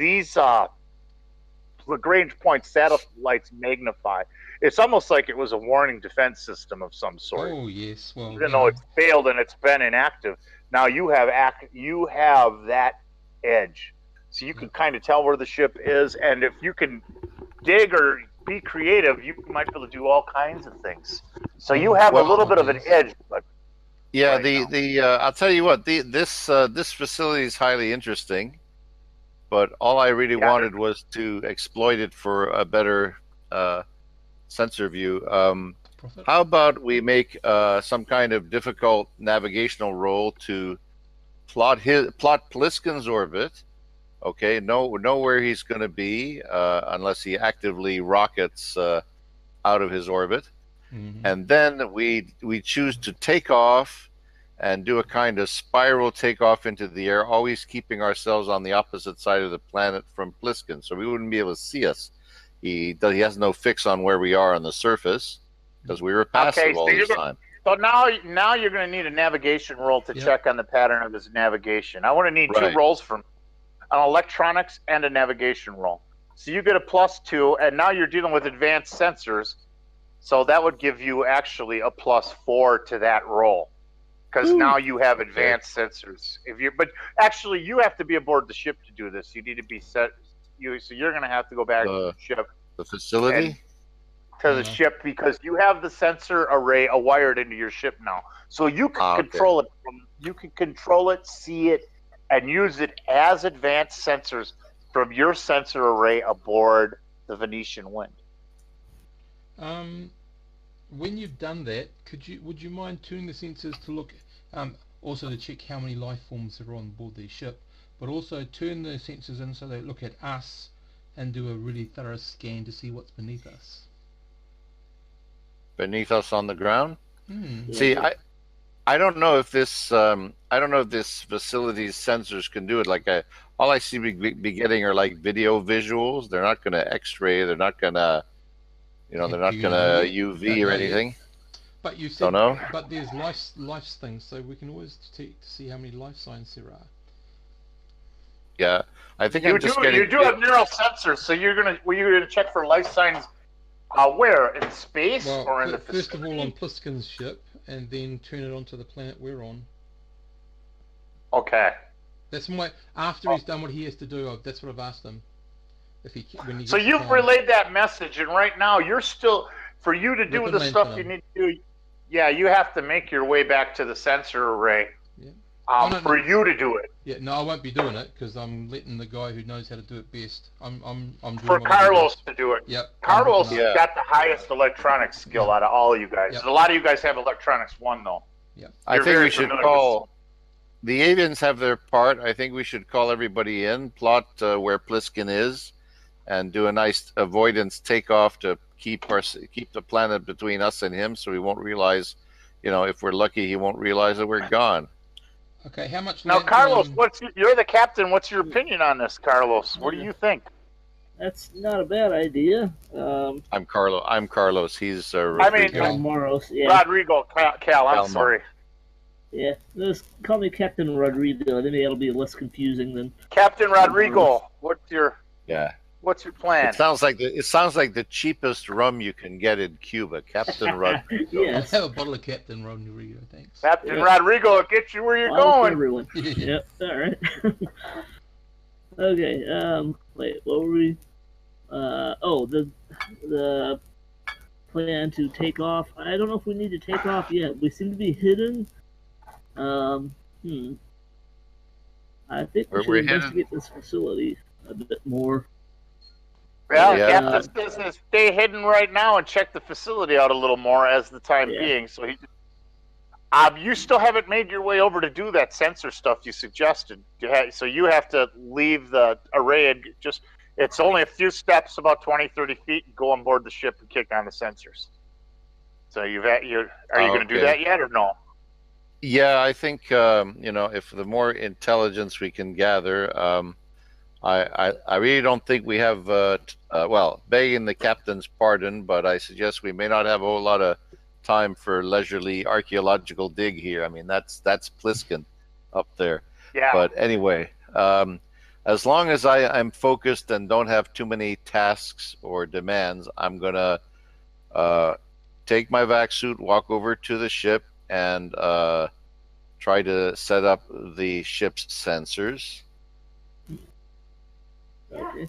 Lagrange point satellites magnify. It's almost like it was a warning defense system of some sort. Oh yes, well, even though it's failed and it's been inactive, now you have that edge, so you can kind of tell where the ship is, and if you can dig or be creative, you might be able to do all kinds of things. So you have a little bit of an edge, but yeah, I'll tell you what, this facility is highly interesting, but all I really wanted was to exploit it for a better sensor view. How about we make some kind of difficult navigational roll to plot Pliskin's orbit? Okay, know where he's going to be unless he actively rockets out of his orbit. Mm-hmm. And then we choose to take off and do a kind of spiral takeoff into the air, always keeping ourselves on the opposite side of the planet from Pliskin, so we wouldn't be able to see us. He has no fix on where we are on the surface because we were passive all this time. So now you're going to need a navigation roll to check on the pattern of his navigation. I want to need 2 rolls from an electronics and a navigation roll. So you get a +2, and now you're dealing with advanced sensors. So that would give you actually a +4 to that roll, because now you have advanced sensors. But actually, you have to be aboard the ship to do this. You need to be set. So you're going to have to go back to the ship. The facility? To the ship, because you have the sensor array wired into your ship now, so you can control it. You can control it, see it, and use it as advanced sensors from your sensor array aboard the Venetian Wind. When you've done that, would you mind tuning the sensors to look, also to check how many life forms are on board the ship, but also turn the sensors in so they look at us and do a really thorough scan to see what's beneath us. Beneath us on the ground? See, I don't know if this facility's sensors can do it. Like all I see be getting are like video visuals. They're not going to X-ray. They're not going to, they're not going to UV or anything. But you said, don't know. But there's life things, so we can always check to see how many life signs there are. Yeah, I think you do have neural sensors, so you're gonna check for life signs. Where? In space or in the facility? First of all on Pliskin's ship, and then turn it onto the planet we're on. Okay. That's after he's done what he has to do. That's what I've asked him. So you've relayed that message, and right now you're still, for you to do the stuff you need to do, you have to make your way back to the sensor array. Yeah. For you to do it. Yeah, no, I won't be doing it because I'm letting the guy who knows how to do it best. I'm doing for Carlos to do it. Yep. Carlos got the highest electronics skill out of all of you guys. Yep. A lot of you guys have electronics 1 though. Yeah. I think we should call. The aliens have their part. I think we should call everybody in, plot where Pliskin is, and do a nice avoidance takeoff to keep the planet between us and him, so he won't realize. If we're lucky, he won't realize that we're gone. Okay, how much? Now, Carlos, you're the captain. What's your opinion on this, Carlos? What do you think? That's not a bad idea. I'm Carlos. He's Moros. Yeah. Rodrigo. Cal. I'm sorry. Yeah, just call me Captain Rodrigo. Maybe it'll be less confusing than Captain Rodrigo. What's your plan? It sounds like the cheapest rum you can get in Cuba, Captain Rodrigo. Yes. I'll have a bottle of Captain Rodrigo, thanks. Captain Rodrigo will get you where you're going. Everyone. Yep. All right. Okay. Wait. What were we? The plan to take off. I don't know if we need to take off yet. We seem to be hidden. I think we should investigate this facility a bit more. Well, Captain says stay hidden right now and check the facility out a little more as the time being. So you still haven't made your way over to do that sensor stuff you suggested. So you have to leave the array and it's only a few steps, about 20, 30 feet, and go on board the ship and kick on the sensors. So are you going to do that yet or no? Yeah, I think if the more intelligence we can gather, I really don't think we have begging the captain's pardon, but I suggest we may not have a whole lot of time for leisurely archaeological dig here. I mean, that's Pliskin up there. Yeah. But anyway, as long as I'm focused and don't have too many tasks or demands, I'm gonna take my vac suit, walk over to the ship, and try to set up the ship's sensors. Okay.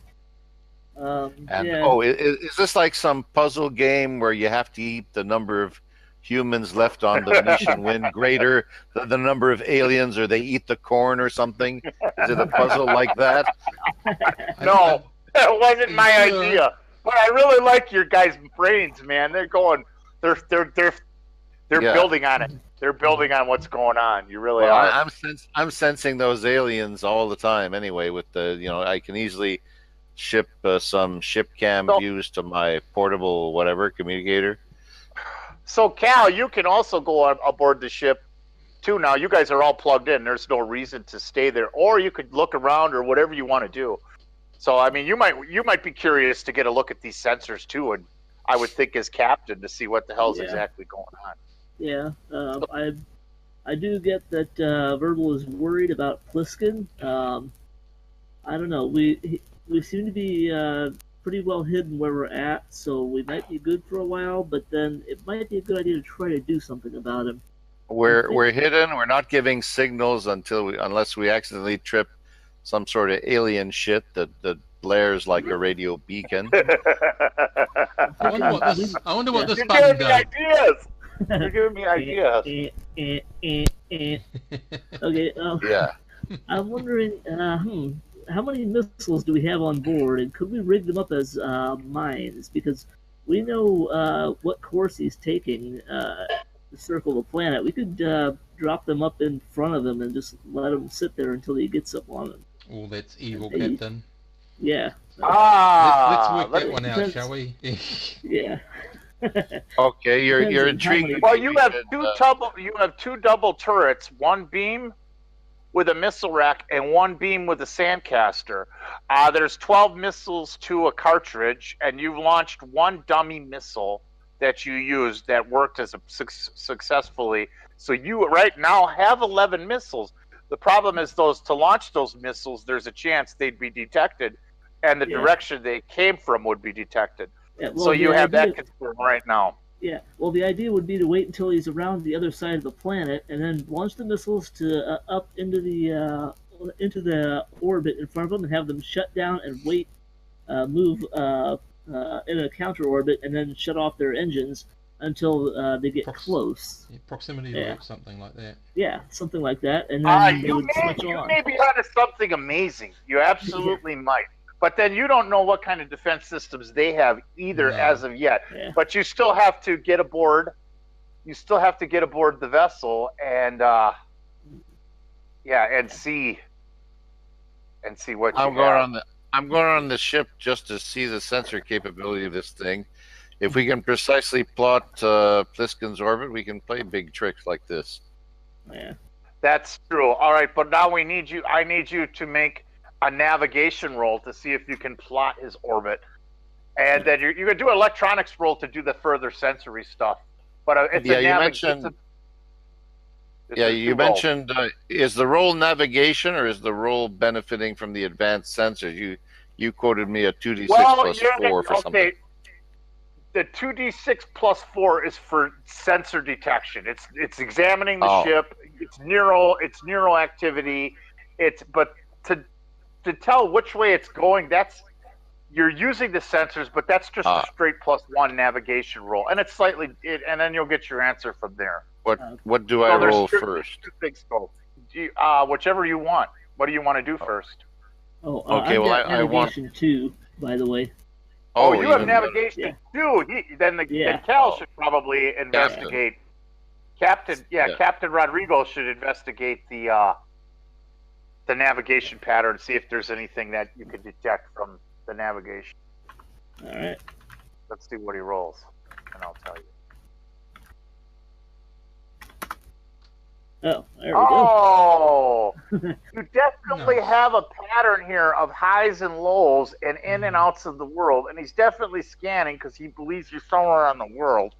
Is this like some puzzle game where you have to keep the number of humans left on the Venetian Wind greater than the number of aliens, or they eat the corn or something? Is it a puzzle like that? No, that wasn't my idea. But I really like your guys' brains, man. They're building on it. They're building on what's going on. You really are. I'm sensing those aliens all the time. Anyway, with I can easily ship some ship cam views to my portable communicator. So Cal, you can also go aboard the ship too. Now you guys are all plugged in. There's no reason to stay there, or you could look around or whatever you want to do. So I mean, you might be curious to get a look at these sensors too, and I would think as captain to see what the hell's exactly going on. Yeah, I do get that Verbal is worried about Pliskin. I don't know. we seem to be pretty well hidden where we're at, so we might be good for a while. But then it might be a good idea to try to do something about him. We're hidden. We're not giving signals unless we accidentally trip some sort of alien shit that blares like a radio beacon. I wonder what this You're button giving me does. ideas. You're giving me ideas. Okay. Yeah. I'm wondering, how many missiles do we have on board, and could we rig them up as mines? Because we know what course he's taking to circle the planet. We could drop them up in front of him and just let him sit there until he gets up on them. Oh, that's evil, Captain. Yeah. Let's work that one out, shall we? Yeah. Okay, you're intrigued. Well, you have two double turrets, one beam with a missile rack and one beam with a sandcaster. There's 12 missiles to a cartridge, and you've launched one dummy missile that you used that worked as successfully. So you right now have 11 missiles. The problem is to launch those missiles, there's a chance they'd be detected, and the direction they came from would be detected. Yeah, well, so you have that concern right now. Yeah, well, the idea would be to wait until he's around the other side of the planet, and then launch the missiles to up into the orbit in front of them, and have them shut down and wait, move in a counter orbit, and then shut off their engines until they get close. Proximity lock, something like that. Yeah, something like that, and then you may be onto something amazing. You absolutely might. But then you don't know what kind of defense systems they have either as of yet. Yeah. But you still have to get aboard. You still have to get aboard the vessel and see what I'm going on the ship just to see the sensor capability of this thing. If we can precisely plot Pliskin's orbit, we can play big tricks like this. Yeah, that's true. All right, but now I need you to make a navigation roll to see if you can plot his orbit, and then you're gonna do an electronics roll to do the further sensory stuff. But you mentioned is the roll navigation or is the roll benefiting from the advanced sensors? You quoted me a 2d6 plus 4 for something. The 2d6 plus 4 is for sensor detection. It's examining the ship. It's neural activity. But to tell which way it's going, you're using the sensors, but that's just a straight +1 navigation roll, and it's and then you'll get your answer from there. What do I roll first? Big scope. Whichever you want. What do you want to do first? Okay. I want navigation 2, by the way. Oh, you have navigation 2. Then Cal should probably investigate. Captain Rodrigo should investigate the navigation pattern, see if there's anything that you can detect from the navigation. All right. Let's see what he rolls, and I'll tell you. Oh, there we go. You definitely have a pattern here of highs and lows and in and outs of the world, and he's definitely scanning because he believes you're somewhere on the world.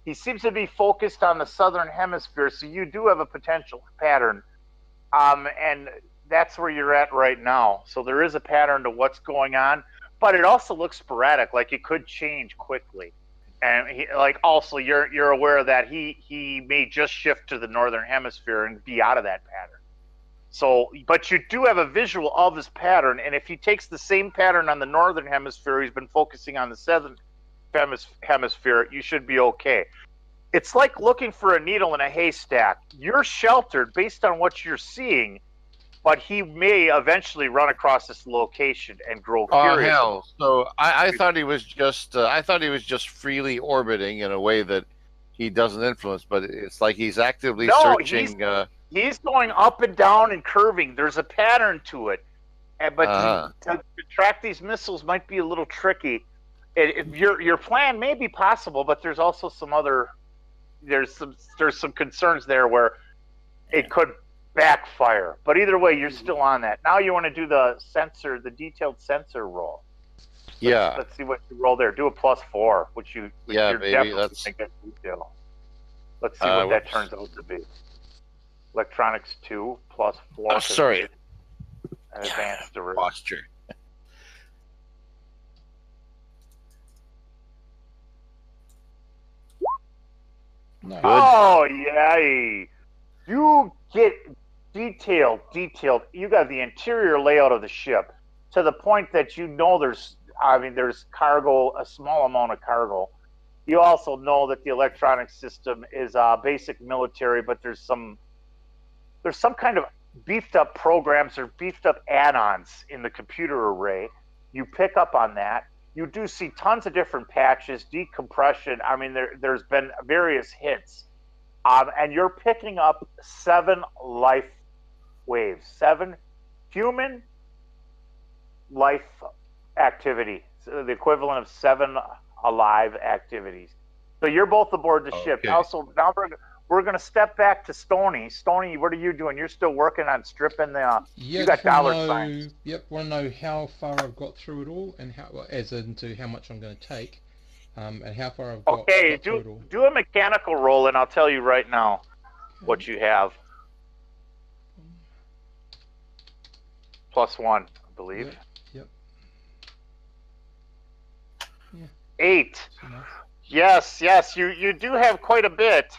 He seems to be focused on the southern hemisphere, so you do have a potential pattern. And that's where you're at right now. So there is a pattern to what's going on, but it also looks sporadic, like it could change quickly. And you're aware that he may just shift to the northern hemisphere and be out of that pattern. So, but you do have a visual of his pattern, and if he takes the same pattern on the northern hemisphere, he's been focusing on the southern hemisphere, you should be okay. It's like looking for a needle in a haystack. You're sheltered based on what you're seeing, but he may eventually run across this location and grow curious. Oh hell! So I thought he was just freely orbiting in a way that he doesn't influence, but it's like he's actively searching. He's going up and down and curving. There's a pattern to it, but to track these missiles might be a little tricky. Your plan may be possible, but there's also some other. There's some concerns there where it could backfire. But either way, you're still on that. Now you want to do the detailed sensor roll. Let's see what you roll there. Do a +4, which you're definitely going to get detail. Let's see what that turns out to be. Electronics 2 +4. Oh, sorry. Advanced posture. No. Oh yeah, you get detailed. You got the interior layout of the ship to the point that you know there's cargo, a small amount of cargo. You also know that the electronic system is basic military, but there's some kind of beefed up programs or beefed up add-ons in the computer array. You pick up on that. You do see tons of different patches, decompression. I mean, there's been various hits. And you're picking up 7 life waves, 7 human life activity, so the equivalent of 7 alive activities. So you're both aboard the ship. Also, now we're going to step back to Stony. Stony, what are you doing? You're still working on stripping the. You got dollar signs. Yep, want to know how far I've got through it all, and as into how much I'm going to take, and how far I've got. Okay, do a mechanical roll, and I'll tell you right now what you have. +1, I believe. Yep. Yeah. 8. Yes, you do have quite a bit.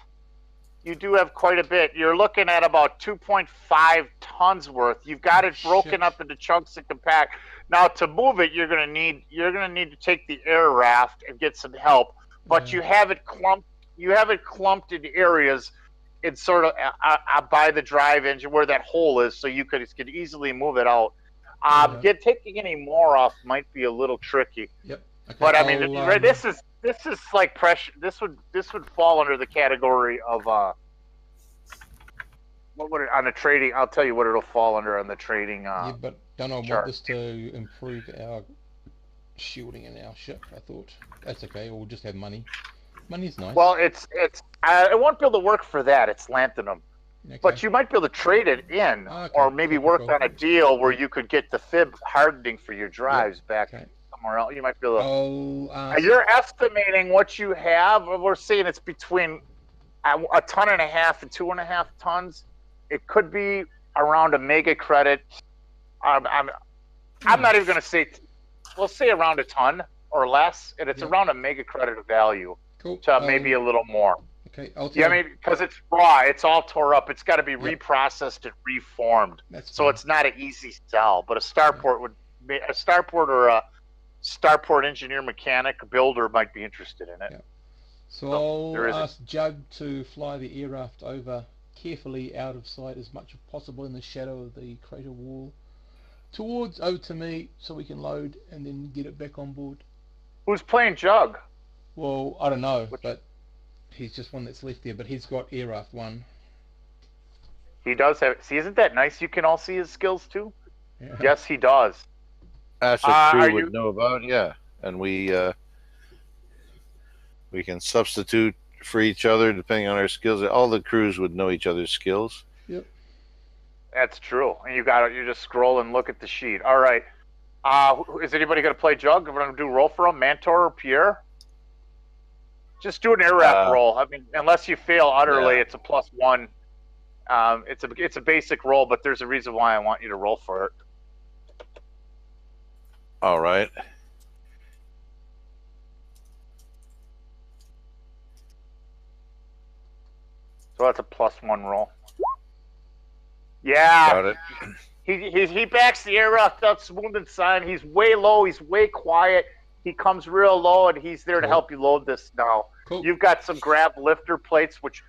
You're looking at about 2.5 tons worth. You've got it broken up into chunks and compact. Now to move it, you're gonna need to take the air raft and get some help. But you have it clumped. You have it clumped in areas, in sort of by the drive engine where that hole is, so you could easily move it out. Taking any more off might be a little tricky. Yep. Okay, but I mean, this is like pressure. This would fall under the category of what would it on the trading? I'll tell you what it'll fall under on the trading. Yeah, but don't I want this to improve our shielding in our ship? I thought that's okay. We'll just have money. Money's nice. Well, it won't be able to work for that. It's lanthanum. Okay. But you might be able to trade it in, or maybe work on a deal where you could get the fib hardening for your drives back somewhere else. You might be able to. You're estimating what you have. We're saying it's between 1.5 tons and 2.5 tons. It could be around a mega credit. I'm not even going to say. We'll say around a ton or less, and it's around a mega credit of value. Cool. To maybe a little more. Okay. I mean, because it's raw, it's all tore up. It's got to be reprocessed and reformed. So it's not an easy sell. But a starport or a starport engineer, mechanic, builder might be interested in it. Yeah. So I'll ask Jug to fly the air raft over carefully out of sight as much as possible in the shadow of the crater wall over to me, so we can load and then get it back on board. Who's playing Jug? Well, I don't know, but he's just one that's left there. But he's got air raft 1. He does have. See, isn't that nice? You can all see his skills too. Yeah. Yes, he does. That's what crew would know about, and we can substitute for each other depending on our skills. All the crews would know each other's skills. Yep. That's true. And you just scroll and look at the sheet. All right. Is anybody going to play Jug? We're going to do roll for him, Mantor or Pierre? Just do an air raft roll. I mean, unless you fail utterly, it's a +1. It's a basic roll, but there's a reason why I want you to roll for it. All right. So that's a +1 roll. Yeah. Got it. He backs the air raft up smooth and silent. He's way low. He's way quiet. He comes real low, and he's there to help you load this now. Cool. You've got some grab lifter plates, which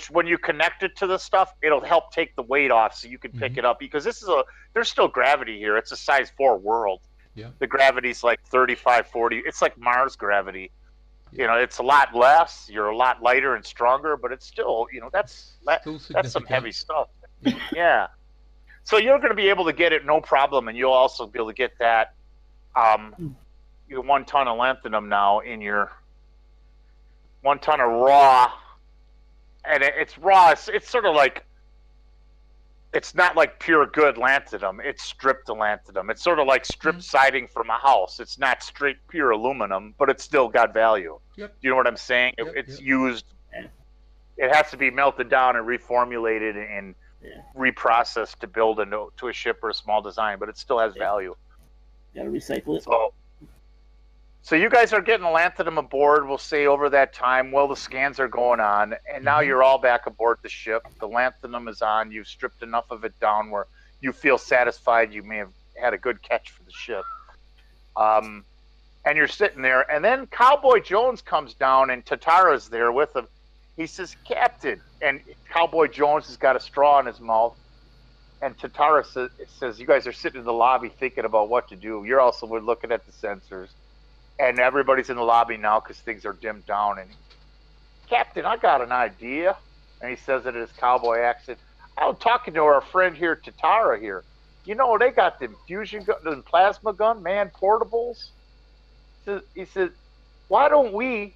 when you connect it to the stuff, it'll help take the weight off, so you can pick it up. Because there's still gravity here. It's a size 4 world. Yeah. The gravity's like 35, 40. It's like Mars gravity. Yeah. You know, it's a lot less. You're a lot lighter and stronger, but it's still, that's some heavy stuff. Yeah. So you're going to be able to get it no problem, and you'll also be able to get that 1 ton of lanthanum now in your 1 ton of raw, and it's raw. It's sort of like, it's not like pure good lanthanum. It's stripped lanthanum. It's sort of like stripped siding from a house. It's not straight pure aluminum, but it's still got value. Yep. You know what I'm saying? It's used. It has to be melted down and reformulated and reprocessed to build to a ship or a small design, but it still has value. Got to recycle it. So, So you guys are getting the lanthanum aboard, we'll say, over that time while the scans are going on, and now you're all back aboard the ship. The lanthanum is on. You've stripped enough of it down where you feel satisfied you may have had a good catch for the ship. And you're sitting there, and then Cowboy Jones comes down, and Tatara's there with him. He says, Captain, and Cowboy Jones has got a straw in his mouth, and Tatara says, you guys are sitting in the lobby thinking about what to do. You're also looking at the sensors. And everybody's in the lobby now because things are dimmed down. And Captain, I got an idea. And he says it in his cowboy accent. I was talking to our friend here, Tatara here. You know, they got them fusion gun, them plasma gun, man, portables. He said, why don't we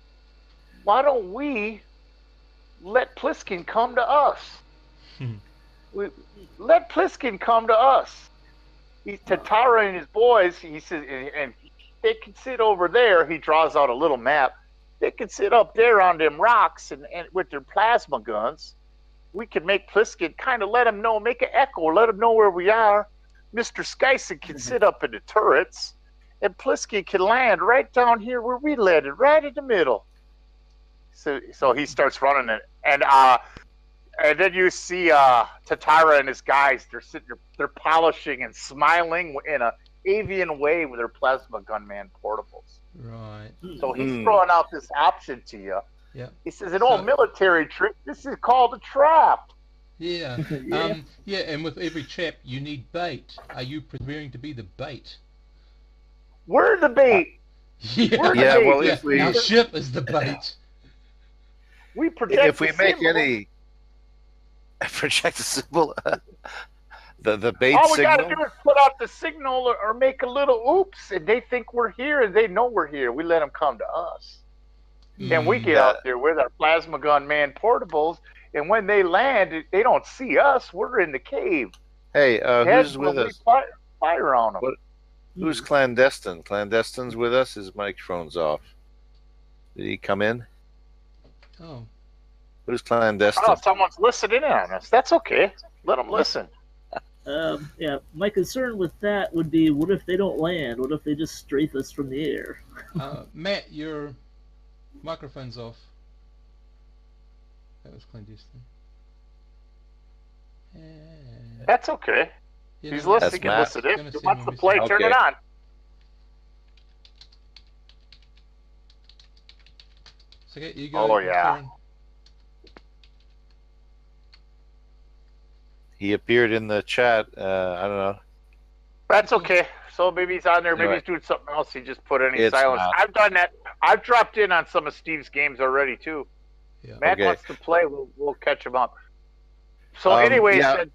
let Pliskin come to us? Let Pliskin come to us. Tatara and his boys, he says, and they can sit over there. He draws out a little map. They can sit up there on them rocks and with their plasma guns. We can make Pliskin kind of let him know, make an echo, let him know where we are. Mr. Skyson can sit up in the turrets, and Pliskin can land right down here where we landed, right in the middle. So he starts running it, and then you see Tatara and his guys. They're sitting there, they're polishing and smiling in a avian way with their plasma gunman portables. Right. So he's throwing out this option to you. Yeah. He says, an old military trick. This is called a trap. Yeah. Yeah, and with every trap, you need bait. Are you preparing to be the bait? We're the bait. Yeah. We're the Yeah, bait. well, Our ship is the bait. We project if we the make symbol. any project the symbol, the bait all we signal. got to do is put out the signal or make a little oops, and they think we're here, and they know we're here. We let them come to us. And we get out there with our plasma gun man portables, and when they land, they don't see us. We're in the cave. Hey, That's who's with when us? we fire on them. What? Who's clandestine? Clandestine's with us. His microphone's off. Did he come in? Oh. Who's clandestine? Oh, someone's listening in on us. That's okay. Let them listen. Yeah, my concern with that would be, what if they don't land? What if they just strafe us from the air? Matt, your microphone's off. That was clandestine. That's okay. Yeah, He's no, listening. That's He Matt. listen in. Gonna He send wants him to a play. message. Turn it Okay. on. It's okay, you go. Oh, yeah. Karen. He appeared in the chat. I don't know. That's okay. So maybe he's on there. Maybe Anyway. he's doing something else. He just put any It's silence. Matt. I've done that. I've dropped in on some of Steve's games already too. Yeah. Matt Okay. wants to play. We'll catch him up. So anyway, yeah. said,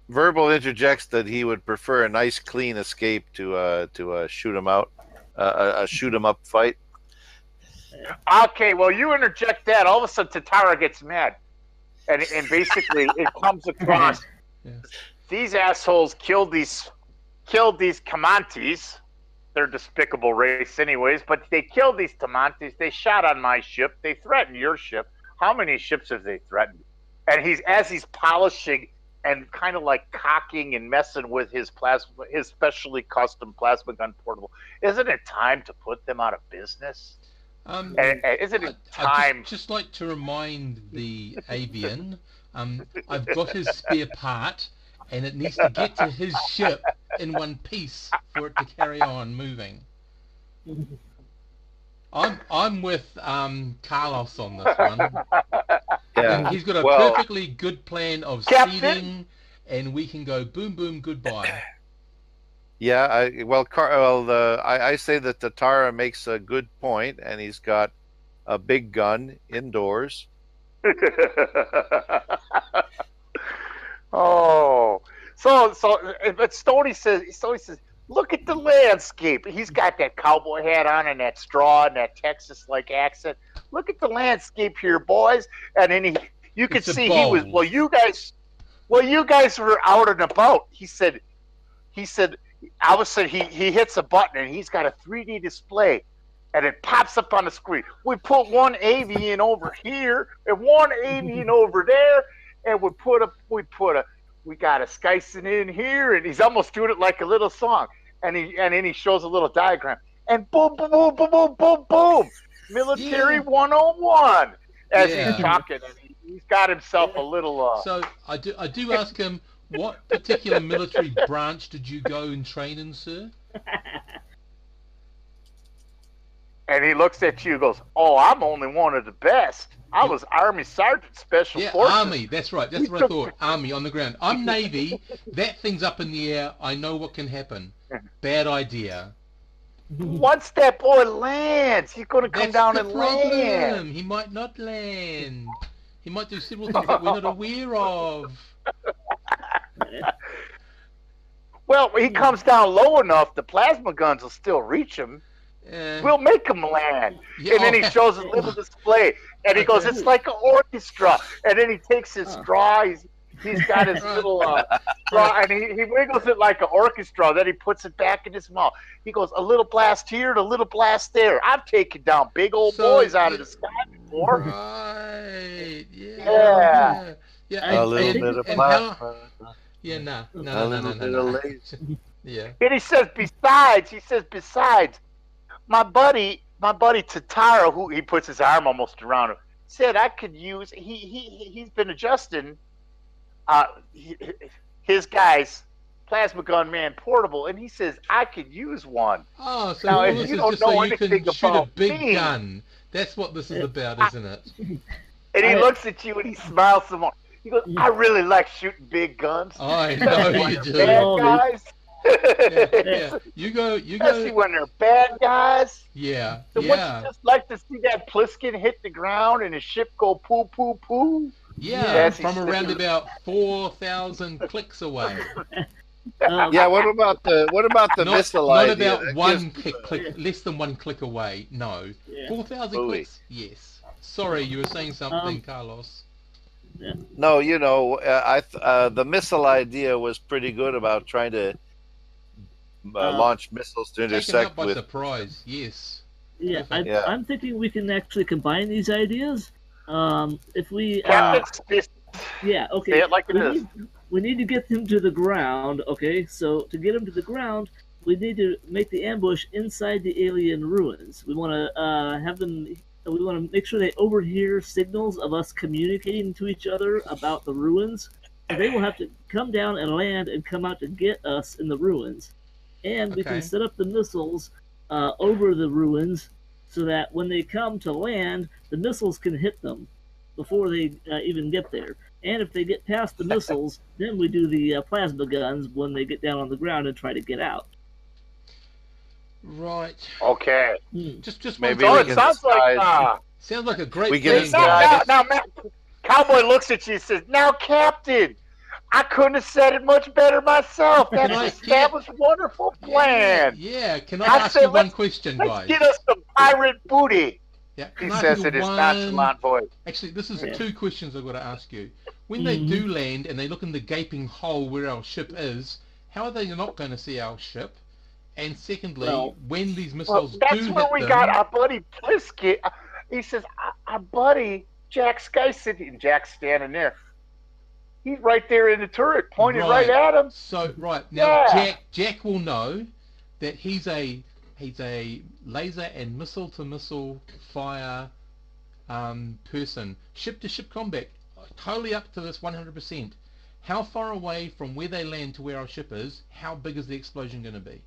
Verbal interjects that he would prefer a nice, clean escape to shoot him out, a shoot him up fight. okay, well you interject that. All of a sudden, Tatara gets mad, and basically it comes across. Yeah. These assholes killed these Comanches. They're a despicable race anyways, but they killed these Comanches. They shot on my ship. They threatened your ship. How many ships have they threatened? And as he's polishing and kind of like cocking and messing with his specially custom plasma gun portable, isn't it time to put them out of business? And isn't it time? I'd just like to remind the avian, I've got his spare part, and it needs to get to his ship in one piece for it to carry on moving. I'm with Carlos on this one. Yeah. He's got a Well- perfectly good plan of Captain? seeding, and we can go boom boom goodbye. Yeah, I say that Tatara makes a good point, and he's got a big gun indoors. Oh, so but Stoney says, look at the landscape. He's got that cowboy hat on and that straw and that Texas-like accent. Look at the landscape here, boys. And then you could It's a see he was, bowl. you guys were out and about. He said, all of a sudden he hits a button and he's got a 3D display. And it pops up on the screen. We put one avian over here and one avian over there, and we got a Skyson in here, and he's almost doing it like a little song. And then he shows a little diagram. and boom, boom, boom, boom, boom, boom, boom. Military 101 as he's talking, and he's got himself a little. So I do ask him, what particular military branch did you go and train in, sir? And he looks at you and goes, "Oh, I'm only one of the best. I was Army Sergeant Special Forces." Army. That's right. That's what I thought. Army on the ground. I'm Navy. That thing's up in the air. I know what can happen. Bad idea. Once that boy lands, he's going to come down and land. He might not land. He might do several things that we're not aware of. Well, he comes down low enough, the plasma guns will still reach him. We'll make him land. And then he shows his little display. And he goes, "It's like an orchestra." And then he takes his straw. He's got his little straw, and he wiggles it like an orchestra. Then he puts it back in his mouth. He goes, "A little blast here and a little blast there. I've taken down big old boys out of the sky before." Right. Yeah. A little bit of plasma. No. Yeah. And he says, besides, my buddy Tatara, who he puts his arm almost around him, said I could use. He's been adjusting his guy's plasma gun man portable, and he says I could use one. Oh, so now, all if this you is don't just know so you can anything shoot a about big me, gun. That's what this is about, isn't it? And he looks at you and he smiles some more. He goes, "I really like shooting big guns." I know you do. Bad guys. Yeah. You go. Especially when they're bad guys. Yeah. So wouldn't you just like to see that Pliskin hit the ground and his ship go poo poo poo? Yeah, from around about 4,000 clicks away. Yeah. What about the missile idea? Not about one click, less than 1 click away. No. 4,000 clicks. Yes. Sorry, you were saying something, Carlos. Yeah. No, the missile idea was pretty good about trying to launch missiles to intersect by with. Surprise, yes. Yeah, I'm thinking we can actually combine these ideas. If we, okay. Say it like it is. We need to get them to the ground. Okay, so to get them to the ground, we need to make the ambush inside the alien ruins. We want to have them. We want to make sure they overhear signals of us communicating to each other about the ruins. And they will have to come down and land and come out to get us in the ruins. And we can set up the missiles over the ruins so that when they come to land, the missiles can hit them before they even get there. And if they get past the missiles, then we do the plasma guns when they get down on the ground and try to get out. Right. Okay. Just maybe so it sounds like a great plan. Now, Cowboy looks at you and says, "Now, Captain, I couldn't have said it much better myself. That was a wonderful plan." Yeah. Can I ask you one question, guys? Let's get us some pirate booty. Yeah. He says in his nonchalant voice. Actually, this is 2 questions I've got to ask you. When they do land and they look in the gaping hole where our ship is, how are they not going to see our ship? And secondly, when these missiles that's where we got our buddy Pliskin. He says, "Our buddy Jack Skyson," and Jack's standing there. He's right there in the turret, pointed right at him. So now, Jack will know that he's a laser and missile to missile fire person, ship to ship combat, totally up to this 100%. How far away from where they land to where our ship is? How big is the explosion going to be?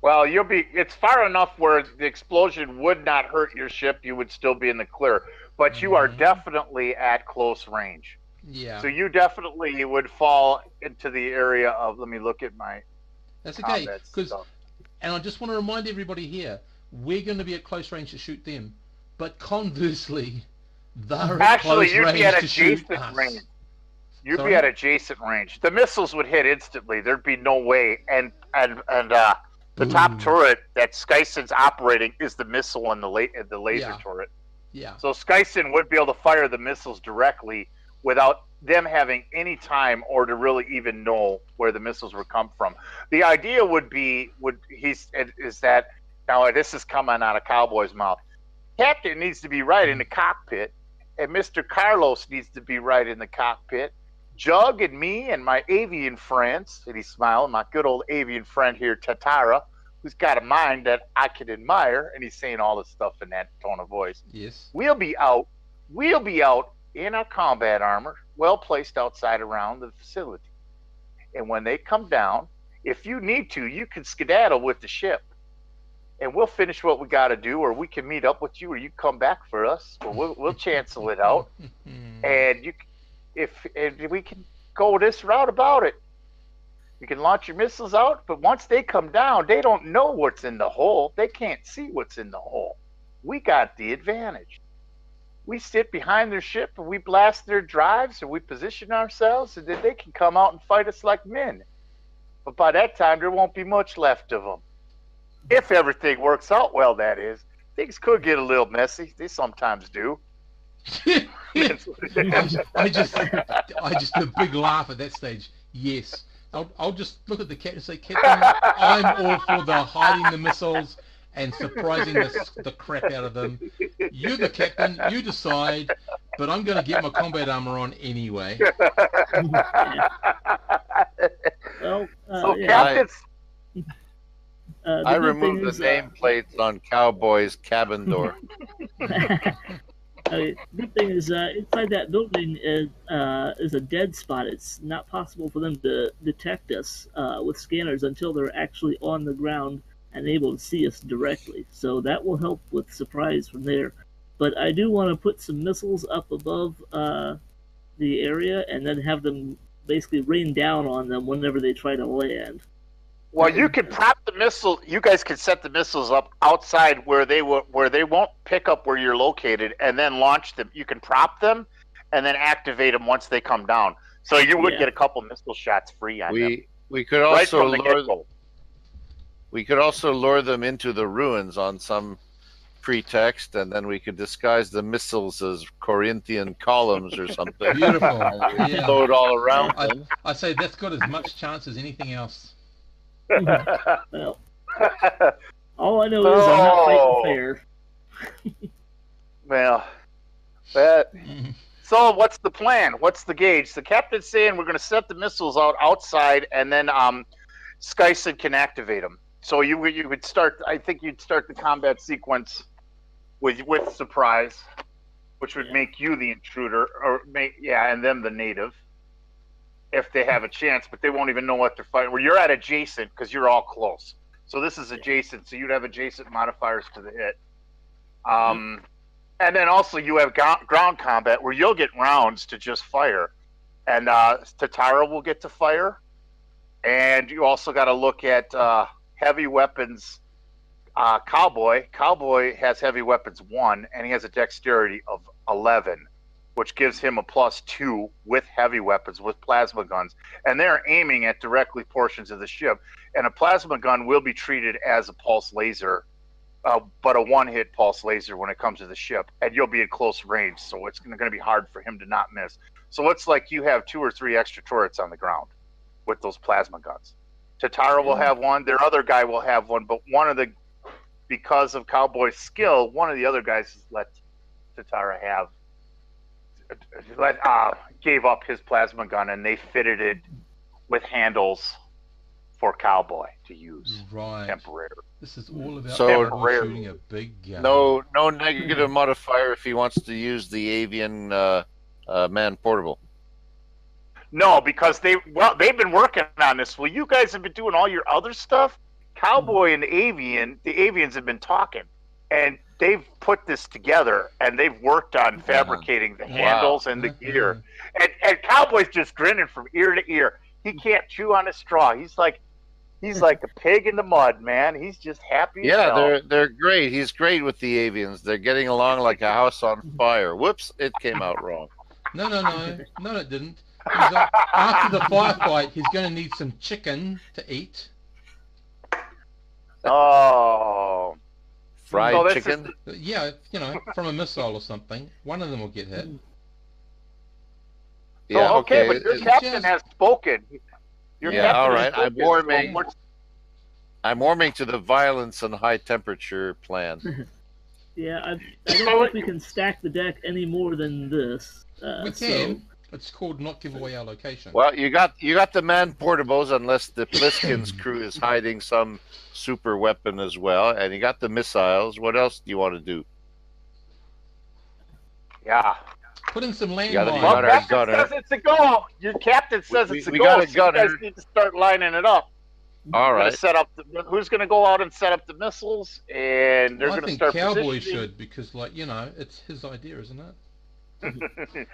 Well, it's far enough where the explosion would not hurt your ship. You would still be in the clear, but you are definitely at close range. Yeah. So you definitely would fall into the area of, let me look at my That's okay, and I just want to remind everybody here, we're going to be at close range to shoot them, but conversely, they're at close range to shoot us. You'd be at adjacent range. The missiles would hit instantly. There'd be no way. And the top turret that Skyson's operating is the missile and the laser turret. Yeah. So Skyson would be able to fire the missiles directly without them having any time or to really even know where the missiles would come from. The idea is that now this is coming out of Cowboy's mouth. Captain needs to be right in the cockpit, and Mr. Carlos needs to be right in the cockpit. Jug and me and my avian friends, and he's smiling, my good old avian friend here, Tatara, who's got a mind that I can admire, and he's saying all this stuff in that tone of voice. Yes. We'll be out in our combat armor, well placed outside around the facility. And when they come down, if you need to, you can skedaddle with the ship. And we'll finish what we got to do, or we can meet up with you, or you come back for us. Or we'll cancel it out, and if we can go this route about it. You can launch your missiles out, but once they come down, they don't know what's in the hole. They can't see what's in the hole. We got the advantage. We sit behind their ship and we blast their drives and we position ourselves so that they can come out and fight us like men. But by that time, there won't be much left of them. If everything works out well, that is. Things could get a little messy. They sometimes do. I just a big laugh at that stage. Yes. I'll just look at the captain and say, Captain, I'm all for the hiding the missiles and surprising the crap out of them. You're the captain, you decide, but I'm going to get my combat armor on anyway. Well, so captains... I removed the nameplates on Cowboy's cabin door. Good thing is inside that building is a dead spot. It's not possible for them to detect us with scanners until they're actually on the ground and able to see us directly. So that will help with surprise from there. But I do want to put some missiles up above the area and then have them basically rain down on them whenever they try to land. Well, you can prop the missile. You guys can set the missiles up outside where they won't pick up where you're located, and then launch them. You can prop them, and then activate them once they come down. So you would get a couple missile shots free on them. We could also lure them into the ruins on some pretext, and then we could disguise the missiles as Corinthian columns or something. Beautiful. Yeah. Throw it all around them. I say that's got as much chance as anything else. Well, all I know is I'm not fighting fair. Well, so what's the plan? What's the gauge? The captain's saying we're going to set the missiles out outside, and then Skyson can activate them. So you would start. I think you'd start the combat sequence with surprise, which would make you the intruder, and them the native. If they have a chance, but they won't even know what they're fighting. Well, you're at adjacent because you're all close. So this is adjacent, so you'd have adjacent modifiers to the hit. And then also you have ground combat where you'll get rounds to just fire. And Tatara will get to fire. And you also got to look at heavy weapons. Cowboy has heavy weapons 1, and he has a dexterity of 11. Which gives him a +2 with heavy weapons, with plasma guns. And they're aiming at directly portions of the ship. And a plasma gun will be treated as a pulse laser, but a one-hit pulse laser when it comes to the ship. And you'll be at close range, so it's going to be hard for him to not miss. So it's like you have 2 or 3 extra turrets on the ground with those plasma guns. Tatara will have one. Their other guy will have one. But because of Cowboy's skill, one of the other guys has let Tatara gave up his plasma gun, and they fitted it with handles for Cowboy to use temporarily. This is all about shooting a big gun. No negative modifier if he wants to use the avian man portable. No, because they've been working on this. Well, you guys have been doing all your other stuff. Cowboy and the avians have been talking, and they've put this together, and they've worked on fabricating the handles and the gear. And Cowboy's just grinning from ear to ear. He can't chew on a straw. He's like a pig in the mud, man. He's just happy. Yeah, they're great. He's great with the avians. They're getting along like a house on fire. Whoops, it came out wrong. No, it didn't. After the firefight, he's going to need some chicken to eat. Oh. Fried chicken? Yeah, from a missile or something. One of them will get hit. Yeah, okay, but your captain has spoken. All right. I'm warming to the violence and high temperature plan. Yeah, I don't think we can stack the deck any more than this. We can. It's called not give away our location. Well, you got the man portables, unless the Pliskin's crew is hiding some super weapon as well, and you got the missiles. What else do you want to do? Yeah. Put in some You got landmines. Well, our captain gunner. says it's a go. Your captain says it's a we go. got a So you guys gunner. need to start lining it up. All We're gonna right. set up who's going to go out and set up the missiles, and they're Well, I going to think start Cowboy positioning. should, because, like, you know, it's his idea, isn't it?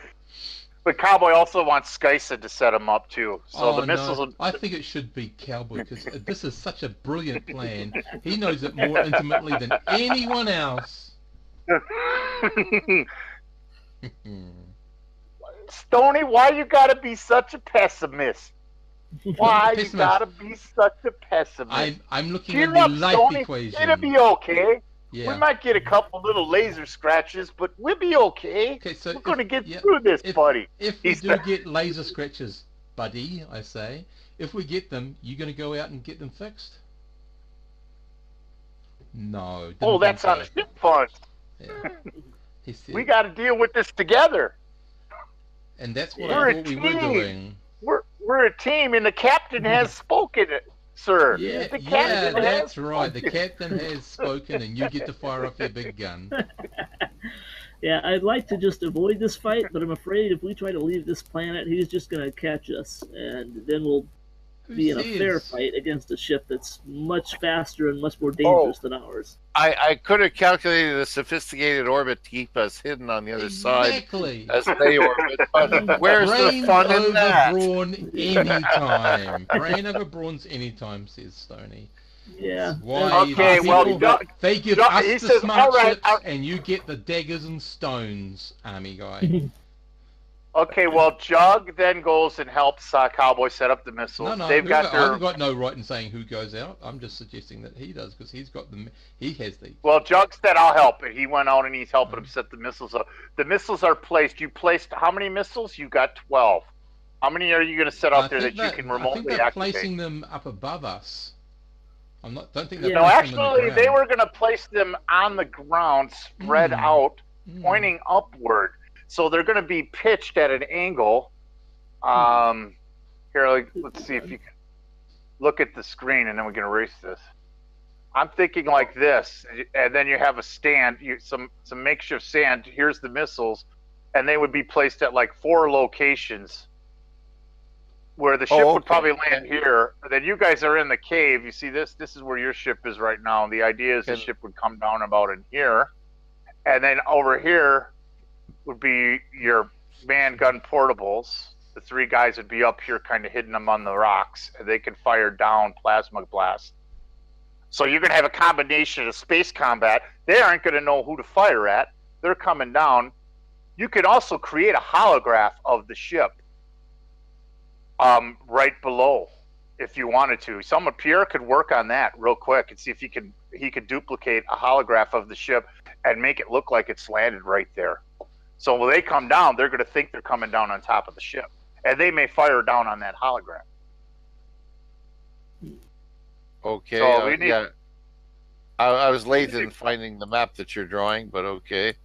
But Cowboy also wants Skyson to set him up too. So Oh, the missiles. no. I think it should be Cowboy, because this is such a brilliant plan. He knows it more intimately than anyone else. Stoney, why you gotta be such a pessimist? Why you Pessimist. gotta be such a pessimist? I'm looking Cheer at the up, life Stoney. equation. It'll be okay. Yeah. We might get a couple little laser scratches, but we'll be okay. Okay, so We're gonna get yeah, through this, buddy. If we He's do get laser scratches, buddy, I say, if we get them, you going to go out and get them fixed? No. Oh, didn't that's think on so. the ship fund. Yeah. He said, We got to deal with this together. and that's what We're I a thought we were team. doing. We're a team, and the captain has spoken, sir. Yeah, the yeah, captain has that's right. The spoken. captain has spoken, and you get to fire up your big gun. Yeah, I'd like to just avoid this fight, but I'm afraid if we try to leave this planet, he's just going to catch us, and then we'll Who be in a says? fair fight against a ship that's much faster and much more dangerous than ours. I could have calculated a sophisticated orbit to keep us hidden on the other side Exactly. as they orbit, but where's the Brain fun in over that? brawn anytime. Brain over brawns anytime, says Stoney. Yeah. Why Okay, the well, people- Doug- they give Doug- us he the says, smart "All right, ships, and you get the daggers and stones, army guy. Okay, well, Jug then goes and helps Cowboy set up the missiles. No, They've got their. I've got no right in saying who goes out. I'm just suggesting that he does, because he's got the. He has the. Well, Jug said I'll help, and he went out and he's helping him set the missiles up. The missiles are placed. You placed how many missiles? You got 12. How many are you going to set I out there think that you can I think remotely they're activate? placing them up above us. Don't think they're Yeah. No, placing them on the actually, they ground. were going to place them on the ground, spread out, pointing upward. So they're going to be pitched at an angle. Here, let's see if you can look at the screen, and then we can erase this. I'm thinking like this, and then you have a stand, some makeshift stand. Here's the missiles, and they would be placed at like 4 locations. Where the ship would probably land here. Then you guys are in the cave. You see this? This is where your ship is right now. And the idea is the ship would come down about in here, and then over here would be your man gun portables. The 3 guys would be up here, kind of hidden among the rocks, and they can fire down plasma blast. So you're going to have a combination of space combat. They aren't going to know who to fire at. They're coming down. You can also create a holograph of the ship. Right below, if you wanted to. Pierre could work on that real quick and see if he could duplicate a holograph of the ship and make it look like it's landed right there. So when they come down, they're going to think they're coming down on top of the ship, and they may fire down on that hologram. Okay. So we need- yeah. I was late in finding the map that you're drawing, but okay.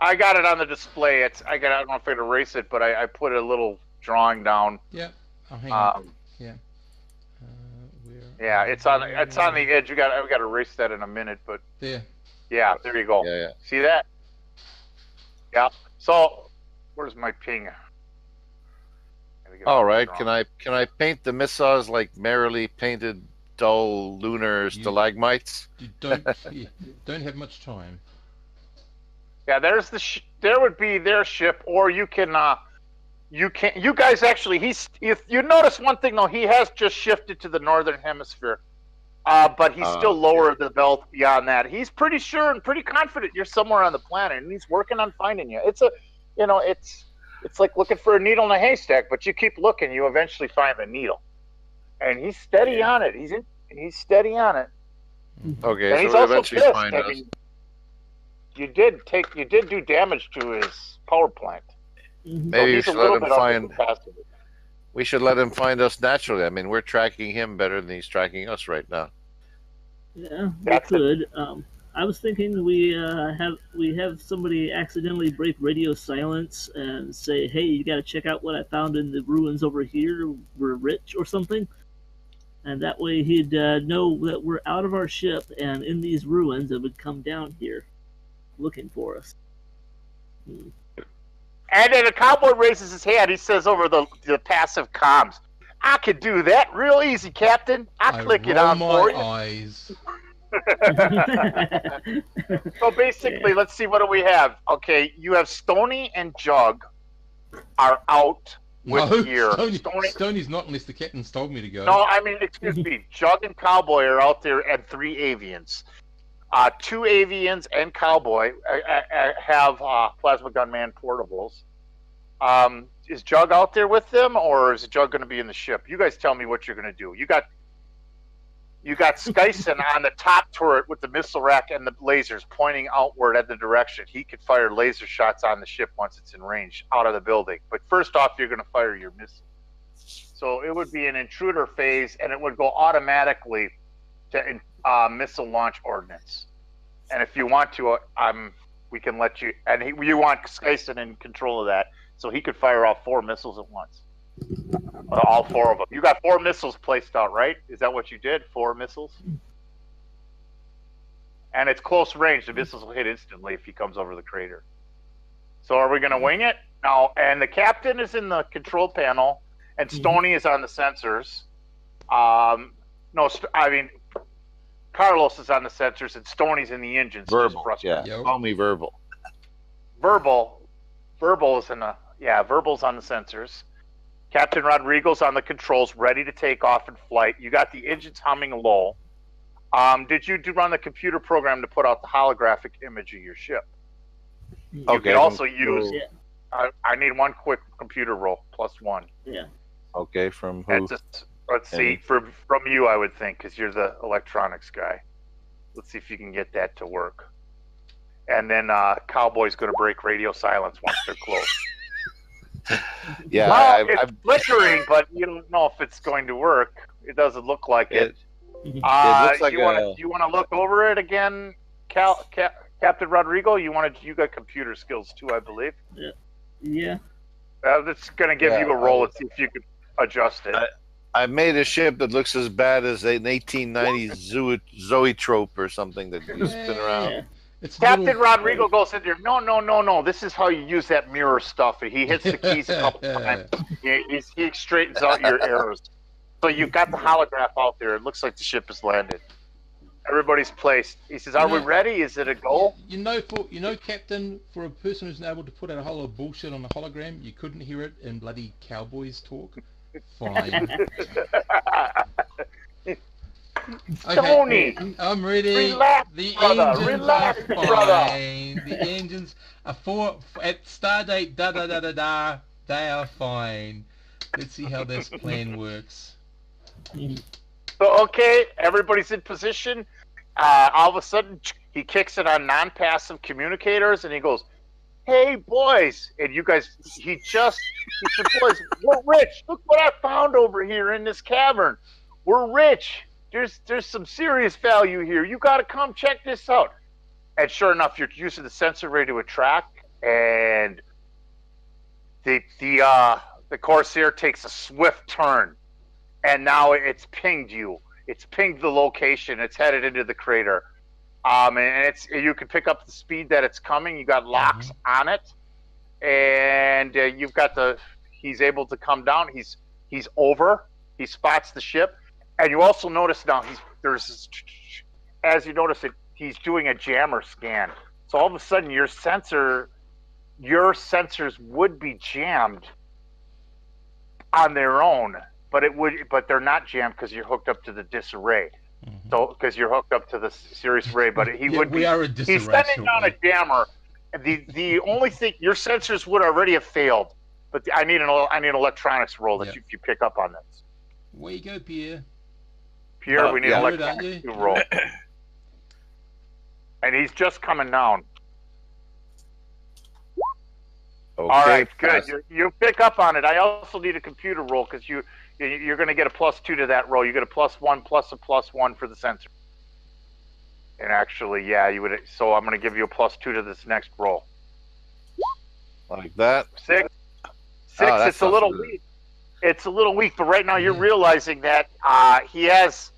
I got it on the display. I don't know if I can erase it, but I put a little drawing down. Yeah. Oh, hang on. Yeah. Yeah, it's on the edge. We got to erase that in a minute, but There. yeah, there you go. Yeah. See that? Yeah. So, where's my ping? All right. Can I paint the missiles like merrily painted dull lunar stalagmites? You don't have much time. Yeah, there's there would be their ship, or you can you guys actually if you notice one thing though, he has just shifted to the northern hemisphere. But he's still lower the belt beyond that. He's pretty sure and pretty confident you're somewhere on the planet, and he's working on finding you. It's it's like looking for a needle in a haystack, but you keep looking, you eventually find the needle. And he's steady on it. He's steady on it. Okay, And so he's we'll also eventually pissed. find I us. mean, you did do damage to his power plant. Maybe we he's a should little let him bit find. undercapacitated. We should let him find us naturally. I mean, we're tracking him better than he's tracking us right now. Yeah, we That's could. I was thinking we have somebody accidentally break radio silence and say, "Hey, you got to check out what I found in the ruins over here. We're rich," or something. And that way he'd know that we're out of our ship and in these ruins and would come down here looking for us. And then a cowboy raises his hand. He says over the passive comms, "I could do that real easy, Captain. I click it on for you." Eyes. So basically, let's see, what do we have? Okay, you have Stony and Jug are out with gear. Stoney's not, unless the captain's told me to go. No, I mean, excuse me. Jug and Cowboy are out there, and 3 avians. 2 avians and Cowboy have plasma gunman portables. Is Jug out there with them, or is Jug going to be in the ship? You guys tell me what you're going to do. You got Skyson on the top turret with the missile rack and the lasers pointing outward at the direction. He could fire laser shots on the ship once it's in range out of the building. But first off, you're going to fire your missile. So it would be an intruder phase, and it would go automatically to missile launch ordnance. And if you want to, we can let you. And you want Skyson in control of that, so he could fire off 4 missiles at once. All 4 of them. You got 4 missiles placed out, right? Is that what you did? 4 missiles? And it's close range. The missiles will hit instantly if he comes over the crater. So are we going to wing it? No. And the captain is in the control panel, and Stony is on the sensors. Carlos is on the sensors, and Stoney's in the engines. Verbal, yeah. Yep. Call me Verbal. Verbal is in the... Yeah, Verbal's on the sensors. Captain Rodrigo's on the controls, ready to take off in flight. You got the engines humming low. Did you run the computer program to put out the holographic image of your ship? You could also use... I need one quick computer roll, +1. Yeah. Okay, from who? Let's see, from you, I would think, because you're the electronics guy. Let's see if you can get that to work. And then Cowboy's going to break radio silence once they're close. Yeah, well, it's flickering, but you don't know if it's going to work. It doesn't look like it. It looks like you want to look over it again, Captain Rodrigo? You got computer skills too, I believe. Yeah. That's going to give you a roll and see if you could adjust it. I made a ship that looks as bad as an 1890s Zoetrope or something that you spin around. Yeah. Captain Rodrigo goes in there. No. This is how you use that mirror stuff. He hits the keys a couple times. He straightens out your errors. So you've got the holograph out there. It looks like the ship has landed. Everybody's placed. He says, "Are we ready? Is it a go?" Captain, for a person who's able to put out a whole lot of bullshit on a hologram, you couldn't hear it in bloody Cowboys talk. Fine. Tony, okay, I'm ready. Relax, the brother. engines Relax, are fine. brother. The engines are at stardate da. They are fine. Let's see how this plan works. So okay, everybody's in position. All of a sudden, he kicks it on non-passive communicators, and he goes, "Hey boys!" And you guys, he said, "Boys, we're rich. Look what I found over here in this cavern. We're rich. There's some serious value here. You got to come check this out." And sure enough, you're using the sensor array to attract, and the Corsair takes a swift turn, and now it's pinged you. It's pinged the location. It's headed into the crater. And you can pick up the speed that it's coming. You got locks on it, and you've got he's able to come down. He's over. He spots the ship. And you also notice now as you notice it, he's doing a jammer scan. So all of a sudden your sensors would be jammed on their own, but they're not jammed because you're hooked up to the disarray. So because you're hooked up to the Sirius array, but he's sending on a jammer. The only thing, your sensors would already have failed, but I need an electronics roll that you pick up on this. Where you go, Pierre? Pierre, we need an electronics roll. And he's just coming down. Okay, all right, good. You pick up on it. I also need a computer roll because you're going to get a +2 to that roll. You get a +1 plus a +1 for the sensor. And actually, yeah, you would. So I'm going to give you a +2 to this next roll. Like that. 6. Oh, It's a little weak. It's a little weak, but right now you're realizing that he has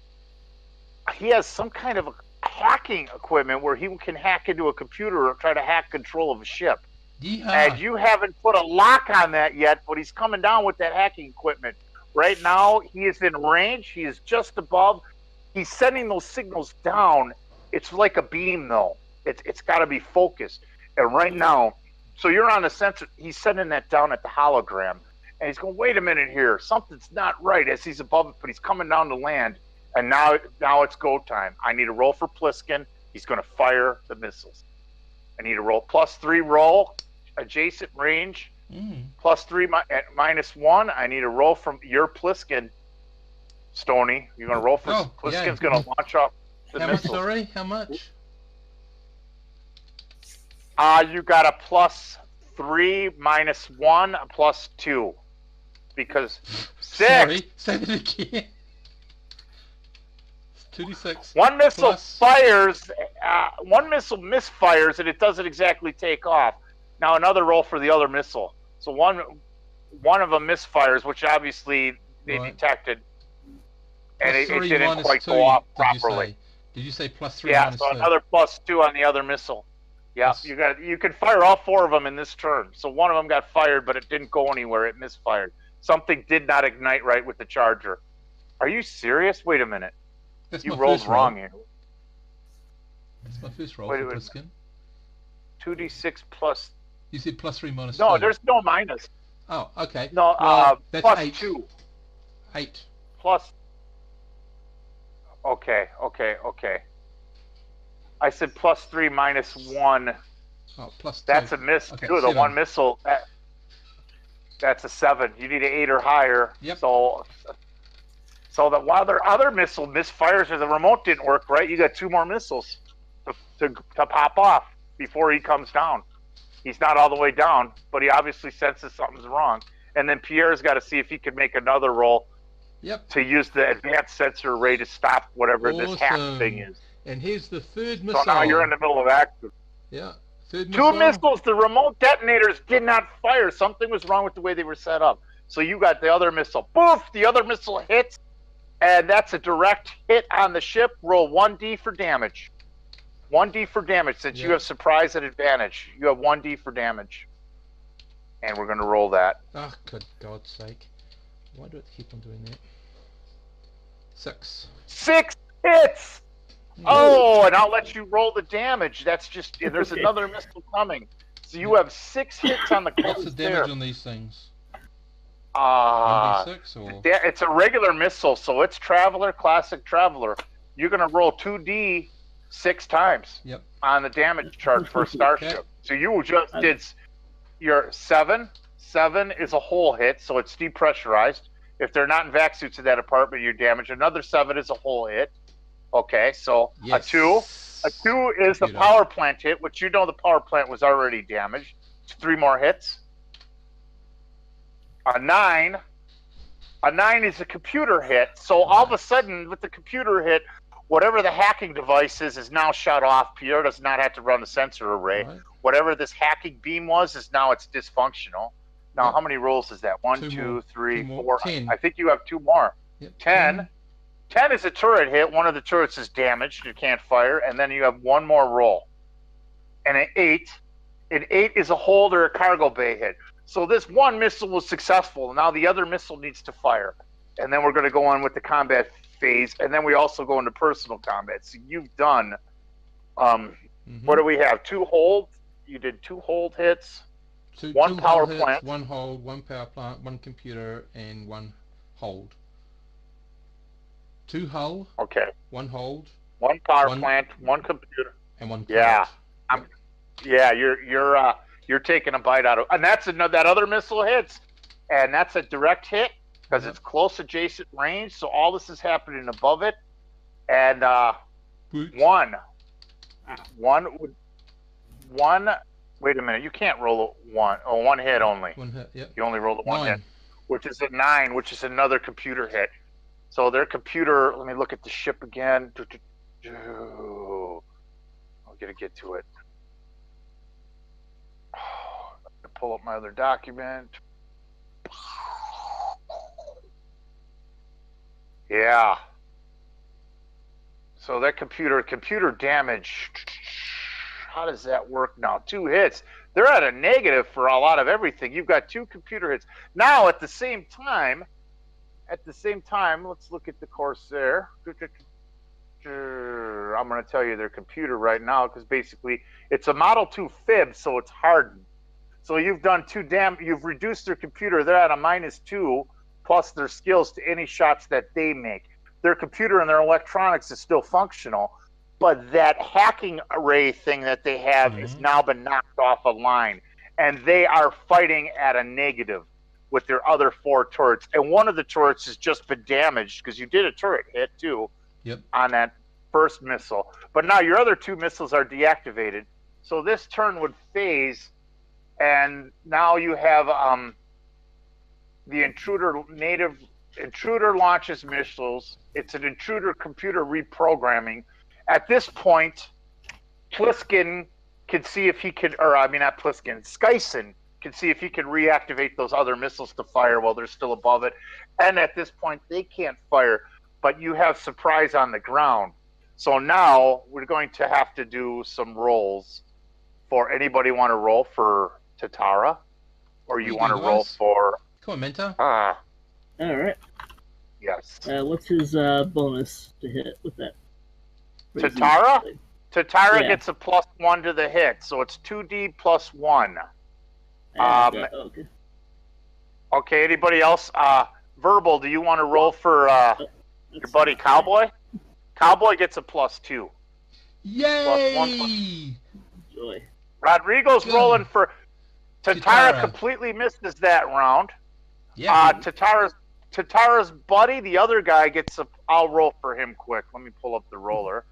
some kind of a hacking equipment where he can hack into a computer or try to hack control of a ship. Yeehaw. And you haven't put a lock on that yet, but he's coming down with that hacking equipment. Right now, he is in range. He is just above. He's sending those signals down. It's like a beam, though. It's got to be focused. And right now, so you're on the sensor. He's sending that down at the hologram. And he's going, wait a minute here. Something's not right as he's above it, but he's coming down to land. And now it's go time. I need a roll for Pliskin. He's going to fire the missiles. I need a roll +3 roll, adjacent range, +3 -1. I need a roll from your Pliskin, Stony. You're going to roll for Pliskin's going to launch off the missiles. Sorry, how much? You got a +3 -1, a +2. Because 6. Sorry, say that again. 2d6. One missile fires. One missile misfires, and it doesn't exactly take off. Now another roll for the other missile. So one of them misfires, which obviously they detected, and it didn't quite go off properly. Did you say +3? Yeah, so another +2 on the other missile. Yeah, you can fire all 4 of them in this turn. So one of them got fired, but it didn't go anywhere. It misfired. Something did not ignite right with the charger. Are you serious? Wait a minute. You rolled wrong here. That's my first roll for Pliskin. 2d6 plus. You said +3 -2. No, there's no minus. Oh, okay. No, that's +2. 8. Plus. Okay. I said +3 -1. Oh, +2. That's a miss too. The 7. One missile. That's a 7. You need an 8 or higher. Yep. So that while their other missile misfires or the remote didn't work right, you got 2 more missiles to pop off before he comes down. He's not all the way down, but he obviously senses something's wrong. And then Pierre's got to see if he can make another roll to use the advanced sensor array to stop whatever this hack thing is. And here's the third missile. So now you're in the middle of action. Yeah. Third missile. 2 missiles. The remote detonators did not fire. Something was wrong with the way they were set up. So you got the other missile. Boof! The other missile hits. And that's a direct hit on the ship. Roll 1d for damage. 1d for damage, since you have surprise and advantage. You have 1d for damage. And we're going to roll that. Oh, good God's sake. Why do I keep on doing that? 6. 6 hits! Oh, and I'll let you roll the damage. That's just, there's another missile coming. So you have 6 hits on the close. What's the damage on these things? 1d6 or? It's a regular missile, so it's Traveler, Classic Traveler. You're going to roll 2d 6 times on the damage chart for a starship. Okay. So you just did your 7. 7 is a whole hit, so it's depressurized. If they're not in vac suits in that apartment, you're damaged. Another 7 is a whole hit. Okay, so a 2. A 2 is the power plant hit, which you know the power plant was already damaged. 3 more hits. A 9. A 9 is a computer hit. So all of a sudden, with the computer hit, whatever the hacking device is now shut off. Pierre does not have to run the sensor array. Right. Whatever this hacking beam was is now it's dysfunctional. Now, how many rolls is that? 1, 2, 3, 4. 10. I think you have 2 more. 10. 10 is a turret hit. One of the turrets is damaged. You can't fire. And then you have 1 more roll. And an 8. An 8 is a hold or a cargo bay hit. So this 1 missile was successful. Now the other missile needs to fire. And then we're going to go on with the combat phase. And then we also go into personal combat. So you've done, what do we have? 2 hold. You did 2 hold hits. 1 power plant. 1 hold, 1 power plant, 1 computer, and 1 hold. 2 hull. Okay. 1 hold. 1 power plant, 1 computer, and 1. Yeah. You're taking a bite out of, and that's that other missile hits, and that's a direct hit because it's close adjacent range. So all this is happening above it, and one. Wait a minute, you can't roll a 1. Oh, 1 hit only. 1 hit. Yep. You only roll the 1 hit, which is a 9, which is another computer hit. So their computer. Let me look at the ship again. gonna get to it. Pull up my other document. Yeah. So that computer damage. How does that work now? 2 hits. They're at a negative for a lot of everything. You've got 2 computer hits. Now at the same time, let's look at the Corsair. I'm going to tell you their computer right now because basically it's a Model 2 fib, so it's hardened. So you've done you've reduced their computer. They're at a -2 plus their skills to any shots that they make. Their computer and their electronics is still functional, but that hacking array thing that they have has now been knocked off a line, and they are fighting at a negative with their other 4 turrets. And one of the turrets has just been damaged because you did a turret hit too on that first missile. But now your other 2 missiles are deactivated. So this turn would phase, and now you have the native intruder launches missiles. It's an intruder computer reprogramming. At this point, Pliskin can see if he can, or I mean not Pliskin, Skyson can see if he can reactivate those other missiles to fire while they're still above it. And at this point, they can't fire, but you have surprise on the ground. So now we're going to have to do some rolls. For anybody want to roll for Tatara, or you want to roll for? Come on, Mentor. All right. Yes. What's his bonus to hit with that? Tatara? Tatara gets a +1 to the hit, so it's 2D plus 1. Okay. Okay, anybody else? Verbal, do you want to roll for your buddy Cowboy? Cowboy gets a +2. Yay! Joy. Rodrigo's rolling for Tatara. Completely misses that round. Yeah. Tatara's buddy, the other guy, gets a. I'll roll for him quick. Let me pull up the roller.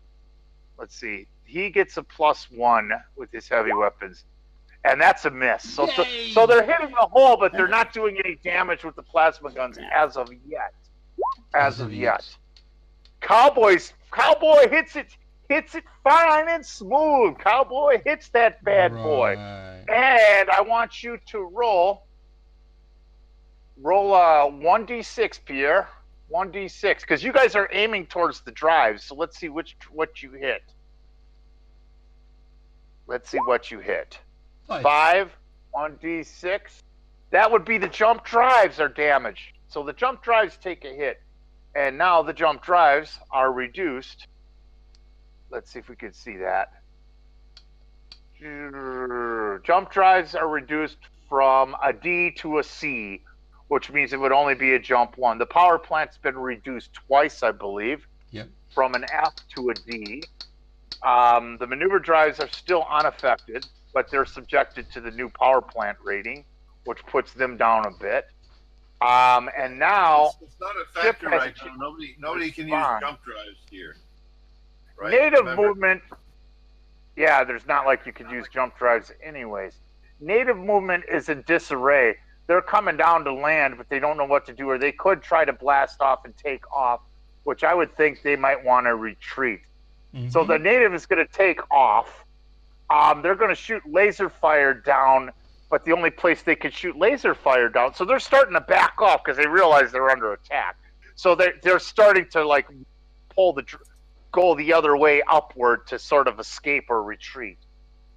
Let's see. He gets a +1 with his heavy weapons, and that's a miss. So they're hitting the hole, but they're not doing any damage with the plasma guns as of yet. As of yet. Cowboy hits it fine and smooth. Cowboy hits that bad boy. And I want you to roll 1d6, Pierre. 1d6, because you guys are aiming towards the drives. So let's see what you hit. Let's see what you hit. 5, 1d6. That would be the jump drives are damaged. So the jump drives take a hit. And now the jump drives are reduced. Let's see if we can see that. Jump drives are reduced from a D to a C, which means it would only be a jump 1. The power plant's been reduced twice, I believe, from an F to a D. The maneuver drives are still unaffected, but they're subjected to the new power plant rating, which puts them down a bit. And now it's not a factor right now. Nobody can use jump drives here. Right? Native movement. Yeah, there's not like you could use jump drives anyways. Native movement is in disarray. They're coming down to land, but they don't know what to do, or they could try to blast off and take off, which I would think they might want to retreat. So the native is going to take off. They're going to shoot laser fire down, but the only place they can shoot laser fire down, so they're starting to back off because they realize they're under attack. So they're starting to like go the other way upward to sort of escape or retreat.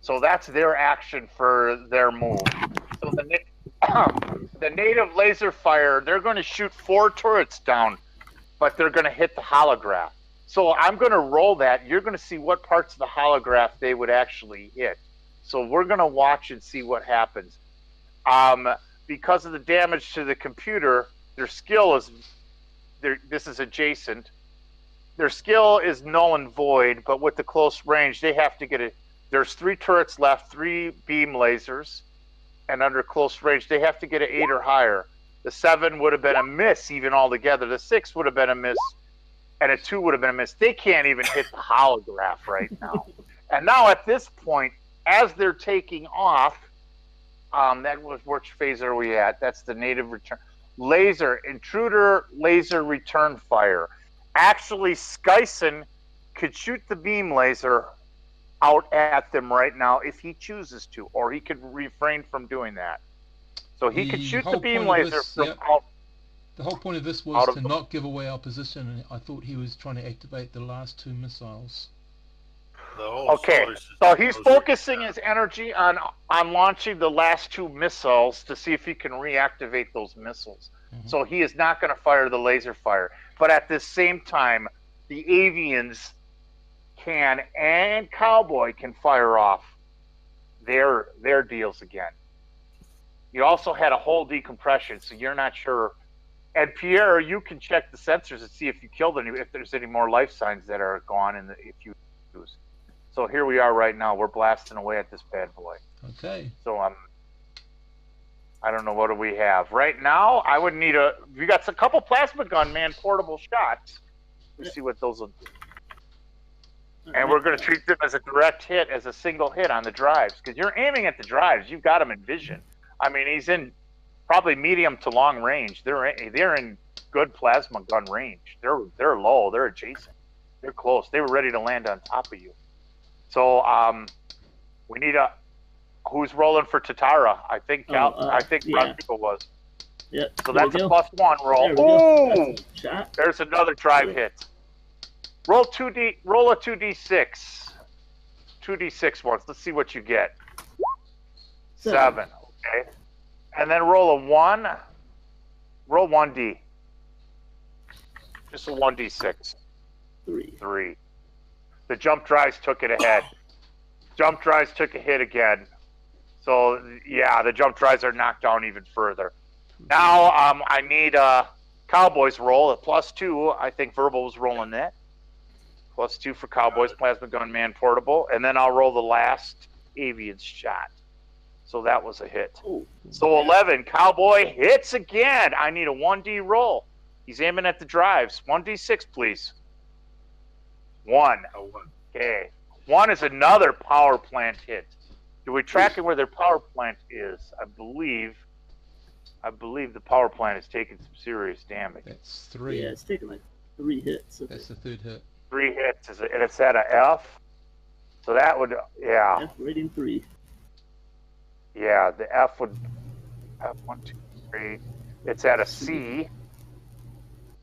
So that's their action for their move. So the native laser fire, they're going to shoot 4 turrets down, but they're going to hit the holograph. So I'm going to roll that. You're going to see what parts of the holograph they would actually hit. So we're going to watch and see what happens. Because of the damage to the computer, their skill is, this is adjacent. Their skill is null and void, but with the close range, they have to get there's 3 turrets left, 3 beam lasers, and under close range, they have to get an 8 or higher. The 7 would have been a miss even altogether. The 6 would have been a miss, and a 2 would have been a miss. They can't even hit the holograph right now. And now at this point, as they're taking off, that was which phase are we at? That's the native return. Intruder laser return fire. Actually, Skyson could shoot the beam laser out at them right now if he chooses to, or he could refrain from doing that. So he could shoot the beam laser from out. The whole point of this was to not give away our position, and I thought he was trying to activate the last 2 missiles. Okay, so he's focusing his energy on launching the last 2 missiles to see if he can reactivate those missiles. So he is not going to fire the laser fire. But at the same time, the avians can, and Cowboy can fire off their deals again. You also had a hull decompression, so you're not sure. And Pierre, you can check the sensors and see if you killed any, if there's any more life signs that are gone if you use. So here we are right now. We're blasting away at this bad boy. Okay. So I don't know, what do we have right now? I would need we got a couple plasma gun man portable shots. Let's see what those will do. And we're going to treat them as a direct hit, as a single hit on the drives, because you're aiming at the drives. You've got him in vision. I mean, he's in probably medium to long range. They're in good plasma gun range. They're low. They're adjacent. They're close. They were ready to land on top of you. So we need who's rolling for Tatara? I think Rodrigo was. Yep. So that's a +1 roll. Ooh! There's another drive hit. Roll a 2d6. 2d6 once. Let's see what you get. 7. Okay. And then roll a 1. Roll 1d. Just a 1d6. 3. The jump drives took it ahead. Jump drives took a hit again. So, yeah, the jump drives are knocked down even further. Now, I need Cowboys roll at +2. I think Verbal was rolling that. +2 for Cowboys, Plasma Gun Man Portable. And then I'll roll the last avian shot. So that was a hit. Ooh. So 11, Cowboy hits again. I need a 1D roll. He's aiming at the drives. 1d6, please. 1. Okay. 1 is another power plant hit. Do we track it where their power plant is? I believe the power plant is taking some serious damage. That's 3. Yeah, it's taking like 3 hits. That's the 3rd hit. 3 hits, and it's at a F. So that would, yeah. F rating 3. Yeah, the F would F1, 2, 3. It's at a C.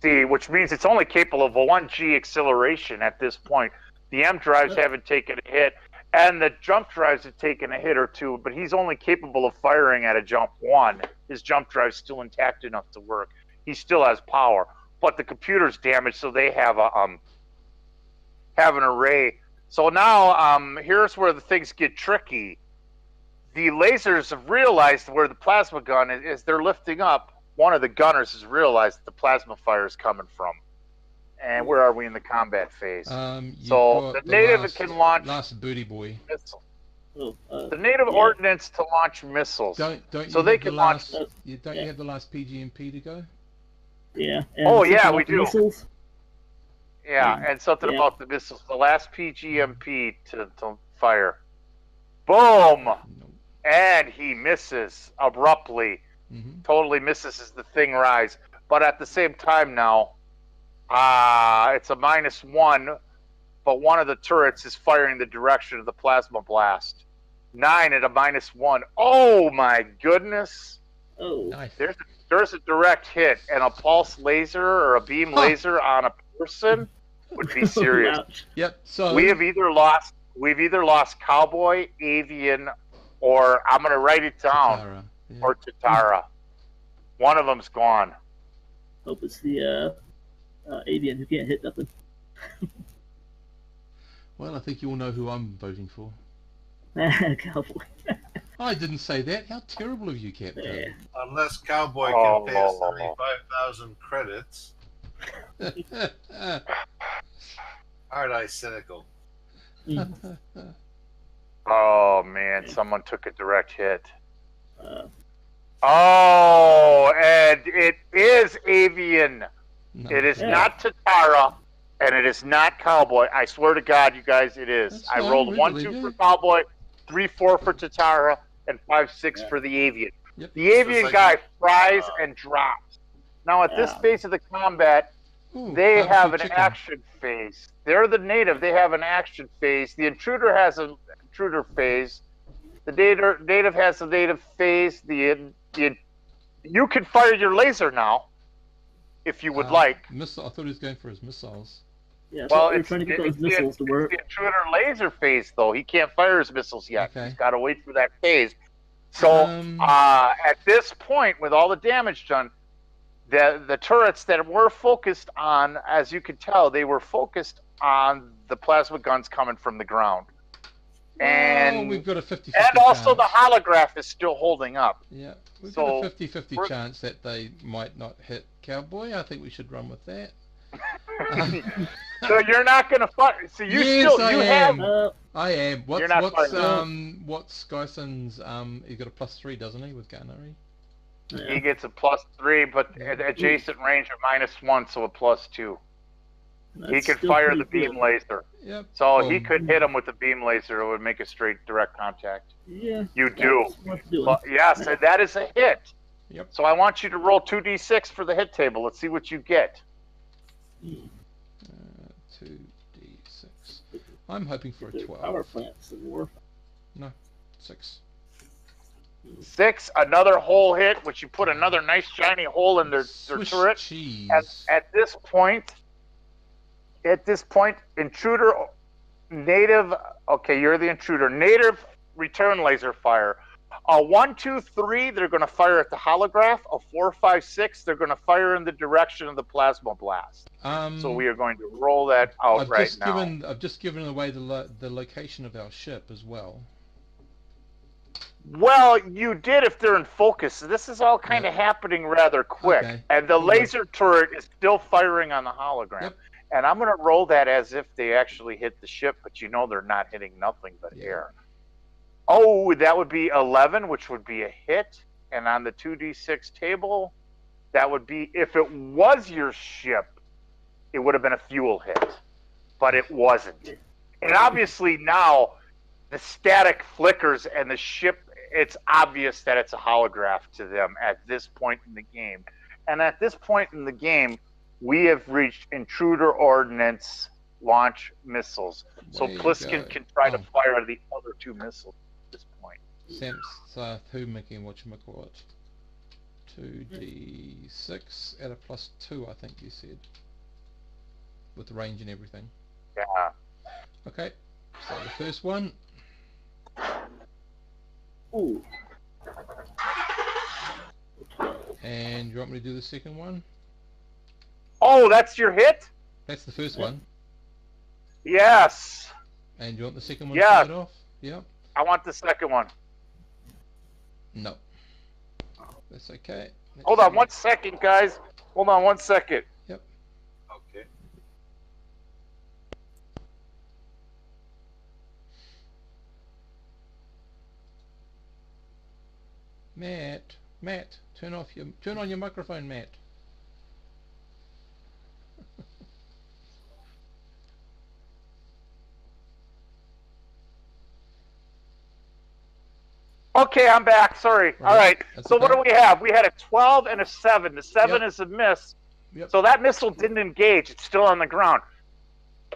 C, which means it's only capable of a 1G acceleration at this point. The M drives haven't taken a hit, and the jump drives have taken a hit or 2, but he's only capable of firing at a jump 1. His jump drive's still intact enough to work. He still has power, but the computer's damaged, so they have an array. So now here's where the things get tricky. The lasers have realized where the plasma gun is. They're lifting up. One of the gunners has realized the plasma fire is coming from. And where are we in the combat phase? So the native can launch last booty boy missiles. The native ordnance to launch missiles. Don't so they can launch. Don't you have the last PGMP to go? Yeah. Oh yeah, we do. Missiles? Yeah, and something about the missiles. The last PGMP to fire. Boom! And he misses abruptly. Totally misses as the thing rise. But at the same time now, it's a -1, but one of the turrets is firing the direction of the plasma blast. 9 at a -1. Oh my goodness! Oh, nice. There's a direct hit, and a pulse laser or a beam laser on a person would be serious. Yep. So we've either lost Cowboy, Avian, or I'm gonna write it down, Tatara. Yeah. or Tatara. One of them's gone. Hope it's the avian who can't hit nothing. Well, I think you all know who I'm voting for. Cowboy. I didn't say that. How terrible of you, Captain. Yeah. Unless Cowboy can pay us 35,000 credits. Aren't I cynical? Oh man, someone took a direct hit. Oh, and it is Avian. No. It is not Tatara, and it is not Cowboy. I swear to God, you guys, it is. That's I fine, rolled we 1, believe 2 you. for Cowboy, 3, 4 for Tatara, and 5, 6 for the Avian. Yep. The Avian like guy fries and drops. Now, at this phase of the combat, Ooh, they barbecue have an chicken. action phase. They're the native. They have an action phase. The intruder has an intruder phase. The native has a native phase. You can fire your laser now, if you would like. Missile. I thought he was going for his missiles. Yeah, Well, you're trying to get those missiles to work. It's the intruder laser phase, though. He can't fire his missiles yet. Okay. He's got to wait for that phase. So at this point, with all the damage done, the turrets that were focused on, as you could tell, they were focused on the plasma guns coming from the ground. And we've got a 50-50 and also chance. the holograph is still holding up. Yeah, we've got a 50-50 chance that they might not hit Cowboy. I think we should run with that. So you're not going to fire. So you yes, still you have. I am. What's Skyson's? He got a +3, doesn't he, with gunnery? Yeah. He gets a +3, but at adjacent range of -1, so a +2. He could fire the beam laser. Yep. So he could hit him with the beam laser. It would make a straight direct contact. Yeah. You do. Well, yes, and that is a hit. Yep. So I want you to roll 2d6 for the hit table. Let's see what you get. 2d6. I'm hoping for a 12. Power plants and more. No, 6. 6, another hole hit, which you put another nice shiny hole in their turret. Cheese. At this point, intruder, native. Okay, you're the intruder. Native return laser fire. A 1, 2, 3, they're going to fire at the holograph. A 4, 5, 6, they're going to fire in the direction of the plasma blast. So we are going to roll that out now. I've just given away the location of our ship as well. Well, you did if they're in focus. This is all kind of happening rather quick. Okay. And the laser turret is still firing on the hologram. Yep. And I'm going to roll that as if they actually hit the ship, but you know they're not hitting nothing but air. Oh, that would be 11, which would be a hit. And on the 2d6 table, that would be, if it was your ship, it would have been a fuel hit. But it wasn't. And obviously now, the static flickers and the ship, it's obvious that it's a holograph to them at this point in the game. And at this point in the game, we have reached intruder ordnance launch missiles. So Pliskin can try to fire the other 2 missiles at this point. Sam's who making whatchamacallit? 2d6 at a +2, I think you said. With range and everything. Yeah. Okay, so the first one. Ooh. And you want me to do the second one? Oh, that's your hit? That's the first one. Yes. And you want the second one to start off? Yep. I want the second one. No. That's okay. Hold on 1 second, guys. Hold on 1 second. Yep. Okay. Matt, turn on your microphone, Matt. Okay, I'm back. Sorry. All right. So what do we have? We had a 12 and a 7. The 7 is a miss. Yep. So that missile didn't engage. It's still on the ground.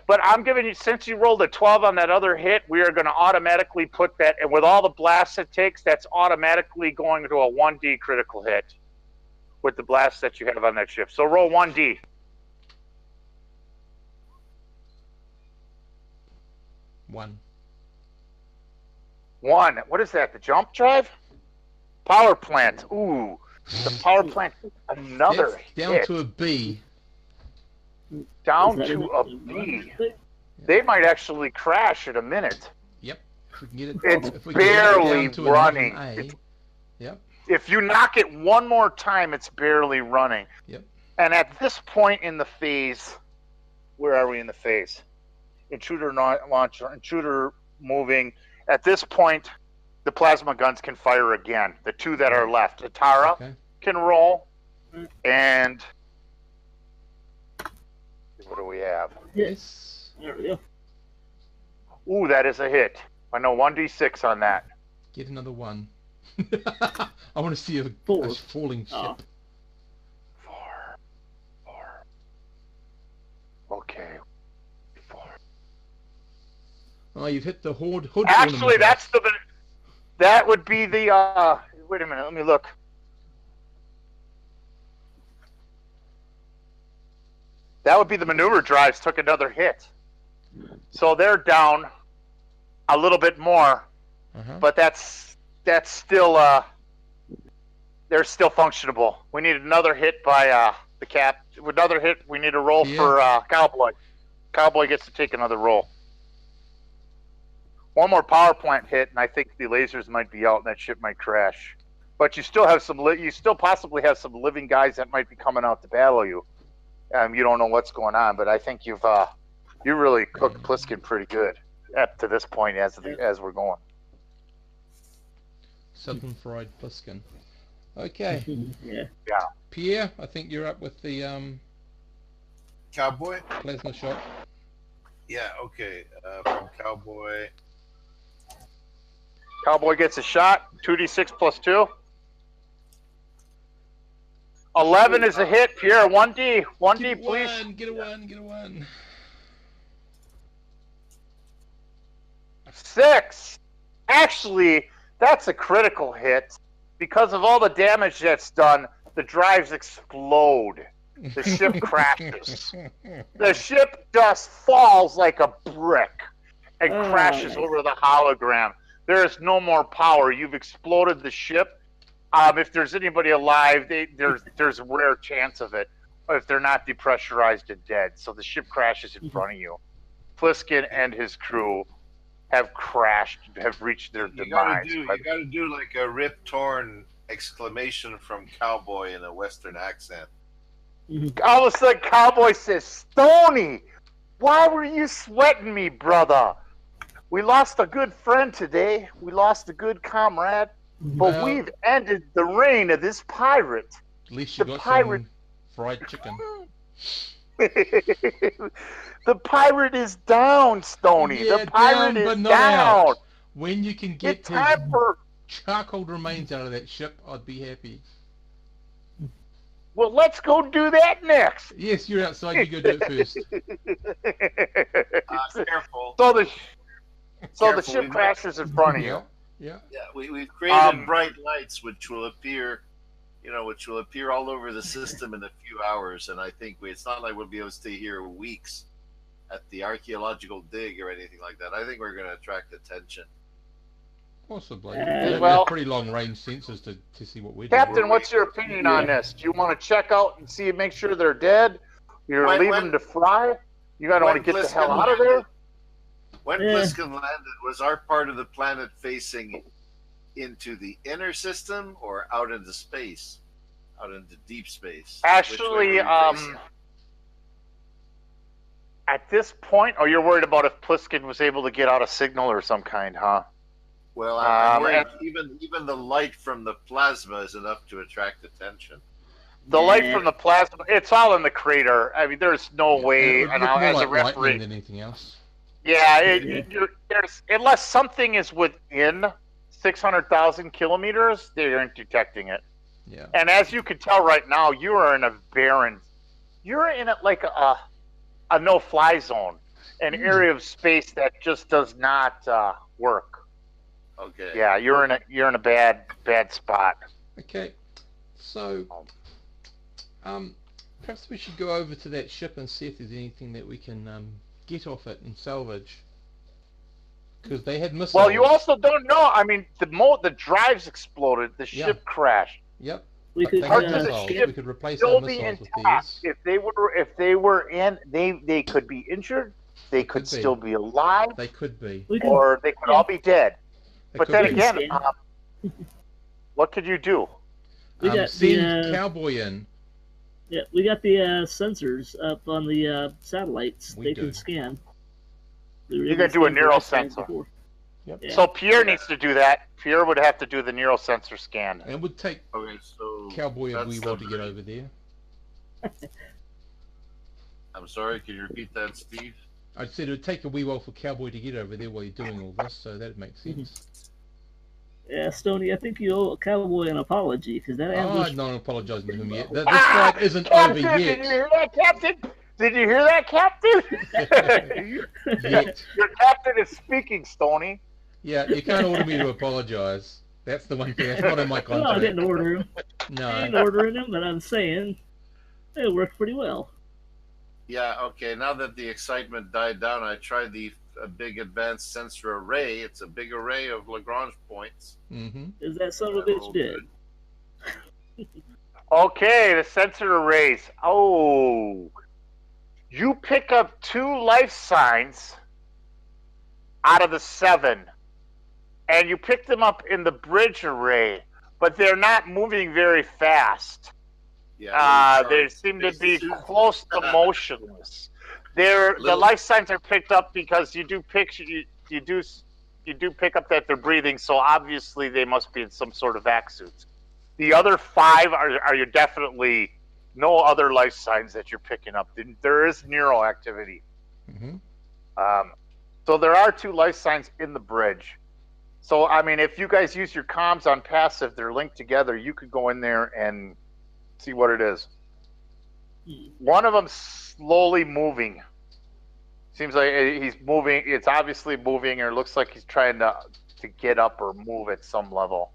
But I'm giving you, since you rolled a 12 on that other hit, we are going to automatically put that, and with all the blasts it takes, that's automatically going to a 1D critical hit with the blasts that you have on that ship. So roll 1D. 1. 1. What is that? The jump drive? Power plant. Ooh. The power plant. Another hit. Down to a B. Down to a B. They might actually crash in a minute. Yep. If we can get it, it's barely running. Yep. If you knock it one more time, it's barely running. Yep. And at this point in the phase, where are we in the phase? Intruder launcher, intruder moving. At this point, the plasma guns can fire again. The 2 that are left. Atara can roll. And what do we have? Yes. There we go. Ooh, that is a hit. I know 1d6 on that. Get another 1. I want to see a falling ship. 4. Okay. Oh, you've hit the hood. Actually, that would be the. Wait a minute. Let me look. That would be the maneuver drives took another hit, so they're down a little bit more, but that's still they're still functionable. We need another hit by the cap. Another hit. We need a roll for Cowboy. Cowboy gets to take another roll. One more power plant hit, and I think the lasers might be out, and that ship might crash. But you still have you still possibly have some living guys that might be coming out to battle you. You don't know what's going on, but I think you really cooked Pliskin pretty good up to this point as we're going. Southern fried Pliskin. Okay. Yeah. Pierre, I think you're up with the Cowboy? plasma shot. Yeah, okay. From Cowboy. Cowboy gets a shot. 2d6 plus 2. 11 is a hit. Pierre, 1d. 1d, please. Get a one. 6. Actually, that's a critical hit. Because of all the damage that's done, the drives explode. The ship crashes. The ship just falls like a brick and crashes over the hologram. There is no more power. You've exploded the ship. If there's anybody alive, there's a rare chance of it. If they're not depressurized and dead. So the ship crashes in front of you. Pliskin and his crew have crashed, have reached their demise. You gotta do like a rip-torn exclamation from Cowboy in a Western accent. All of a sudden, Cowboy says, "Stony, why were you sweating me, brother? We lost a good friend today. We lost a good comrade. But we've ended the reign of this pirate. At least you got some fried chicken. The pirate is down, Stony. Yeah, the pirate down, is but not down. out. When you can get his charcoal remains out of that ship, I'd be happy. Well, let's go do that next. Yes, you're outside. You go do it first. Careful. So the ship crashes in front of you. Yeah. We've created bright lights which will appear, all over the system in a few hours, and I think it's not like we'll be able to stay here weeks at the archaeological dig or anything like that. I think we're going to attract attention. Possibly. Well, pretty long range sensors to see what we're doing. Captain, what's your opinion on this? Do you want to check out and see, make sure they're dead? You're leaving them to fry? You got to want to get the hell out of there? When Pliskin landed, was our part of the planet facing into the inner system or out into space? Out into deep space? Actually, at this point, you're worried about if Pliskin was able to get out a signal or some kind, huh? Well, I'm worried even the light from the plasma is enough to attract attention. The light from the plasma, it's all in the crater. I mean, there's no way. And as a referee, than anything else. Yeah, there's unless something is within 600,000 kilometers, they aren't detecting it. Yeah. And as you can tell right now, you are in a barren. You're in like a no-fly zone, an area of space that just does not work. Okay. Yeah, you're in a bad spot. Okay, so perhaps we should go over to that ship and see if there's anything that we can get off it and salvage. Because they had missiles. Well, you also don't know. I mean, the drives exploded. The ship crashed. Yep. We could replace our missiles with these. If they were in, they could be injured. They could still be alive. They could be. Or they could all be dead. But then again, what could you do? Send Cowboy in. Yeah, we got the sensors up on the satellites. They can scan. You got to do a neural sensor. Yep. Yeah. So Pierre needs to do that. Pierre would have to do the neural sensor scan. And it would take Cowboy a wee while to get over there. I'm sorry, can you repeat that, Steve? I said it would take a wee while for Cowboy to get over there while you're doing all this, so that makes sense. Yeah, Stoney, I think you owe Cowboy an apology because that I'm not apologising to him yet. This fight isn't over yet. Did you hear that, Captain? Did you hear that, Captain? Yet. Your captain is speaking, Stony. Yeah, you can't order me to apologise. That's the one thing. That's not in my No, I contract. didn't order him. No. I ain't ordering him, but I'm saying it worked pretty well. Yeah, okay. Now that the excitement died down, I tried the big advanced sensor array. It's a big array of Lagrange points. Mm-hmm. Is that son of a bitch did? Okay, the sensor arrays. Oh, you pick up 2 life signs out of the 7, and you pick them up in the bridge array, but they're not moving very fast. Yeah, they seem to be close to motionless. The life signs are picked up because you do pick up that they're breathing, so obviously they must be in some sort of vac suits. The other 5 are you definitely no other life signs that you're picking up. There is neural activity. Mm-hmm. So there are 2 life signs in the bridge. So I mean, if you guys use your comms on passive, they're linked together. You could go in there and see what it is. One of them slowly moving. Seems like he's moving. It's obviously moving, or it looks like he's trying to get up or move at some level.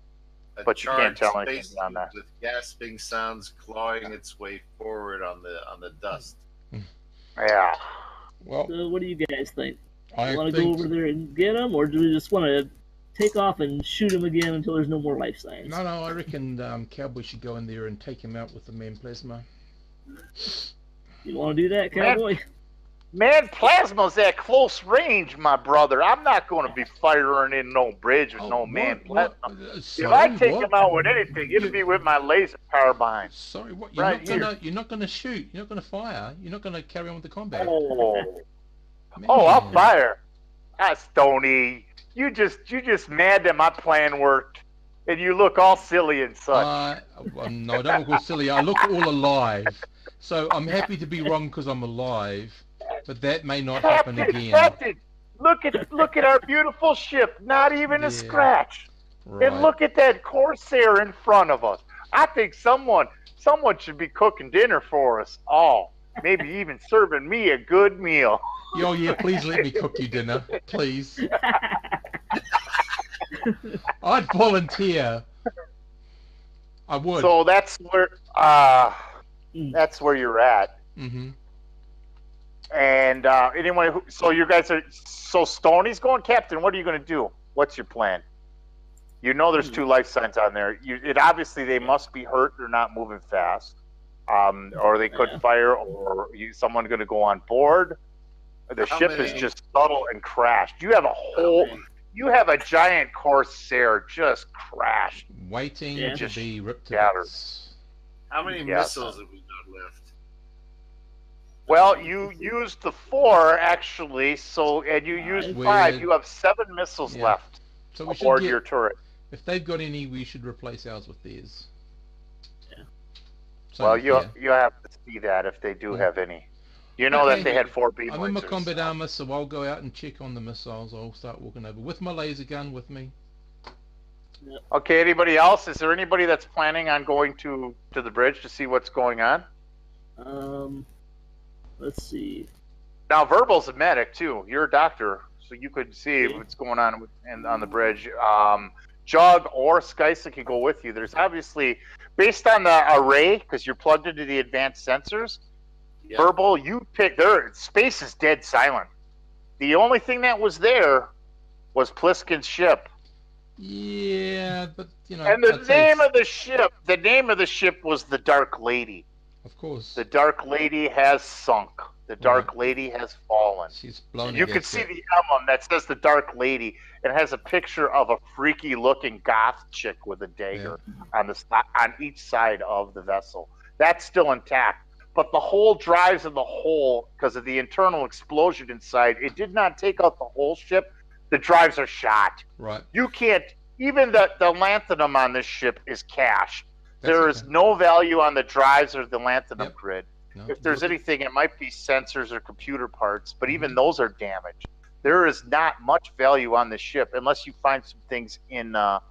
But you can't tell anything on that. With gasping sounds clawing its way forward on the dust. Yeah. Well, So what do you guys think? I Want to go over there and get him, or do we just want to take off and shoot him again until there's no more life signs? No, I reckon Cowboy should go in there and take him out with the man plasma. You want to do that, Cowboy? Man, plasma's at close range, my brother. I'm not going to be firing in no bridge with no man plasma. If I take him out with anything, it'll be with my laser carbine. Sorry, what? You're not going to shoot. You're not going to fire. You're not going to carry on with the combat. Oh, I'll fire. Stony, you just mad that my plan worked, and you look all silly and such. No, I don't look all silly. I look all alive. So I'm happy to be wrong because I'm alive. But that may not happen again. Captain, look at our beautiful ship. Not even a scratch. Right. And look at that Corsair in front of us. I think someone should be cooking dinner for us all. Maybe even serving me a good meal. Oh yeah, please let me cook you dinner, please. I'd volunteer. I would. So that's where you're at. Mm-hmm. And anyway, so you guys are Stoney's going, Captain. What are you going to do? What's your plan? You know, there's 2 life signs on there. Obviously they must be hurt. They're not moving fast, or they could fire, or someone going to go on board. The ship is just subtle and crashed. You have a giant Corsair just crashed, waiting to be ripped to bits. How many missiles have we got left? Well, you used the 4 actually, and you used 5. You have 7 missiles left So aboard your turret. If they've got any, we should replace ours with theirs. Yeah. So, well, you have to see that if they do have any. You know that they had 4 beam I'm in my lasers. combat armor, so I'll go out and check on the missiles. I'll start walking over with my laser gun with me. Okay, anybody else? Is there anybody that's planning on going to the bridge to see what's going on? Let's see. Now, Verbal's a medic too. You're a doctor, so you could see what's going on on the bridge. Jug or Skysa can go with you. There's obviously, based on the array, because you're plugged into the advanced sensors, Verbal, you pick. Space is dead silent. The only thing that was there was Pliskin's ship. Yeah, but And the name of the ship was the Dark Lady. Of course. The Dark Lady has sunk. The Dark Lady has fallen. She's blown. You can see the emblem that says the Dark Lady. It has a picture of a freaky-looking goth chick with a dagger on each side of the vessel. That's still intact. But the whole drives in the hole, because of the internal explosion inside, it did not take out the whole ship. The drives are shot. Right. You can't. Even the lanthanum on this ship is cash. There is no value on the drives or the lanthanum grid. No. If there's anything, it might be sensors or computer parts, but even those are damaged. There is not much value on the ship unless you find some things in the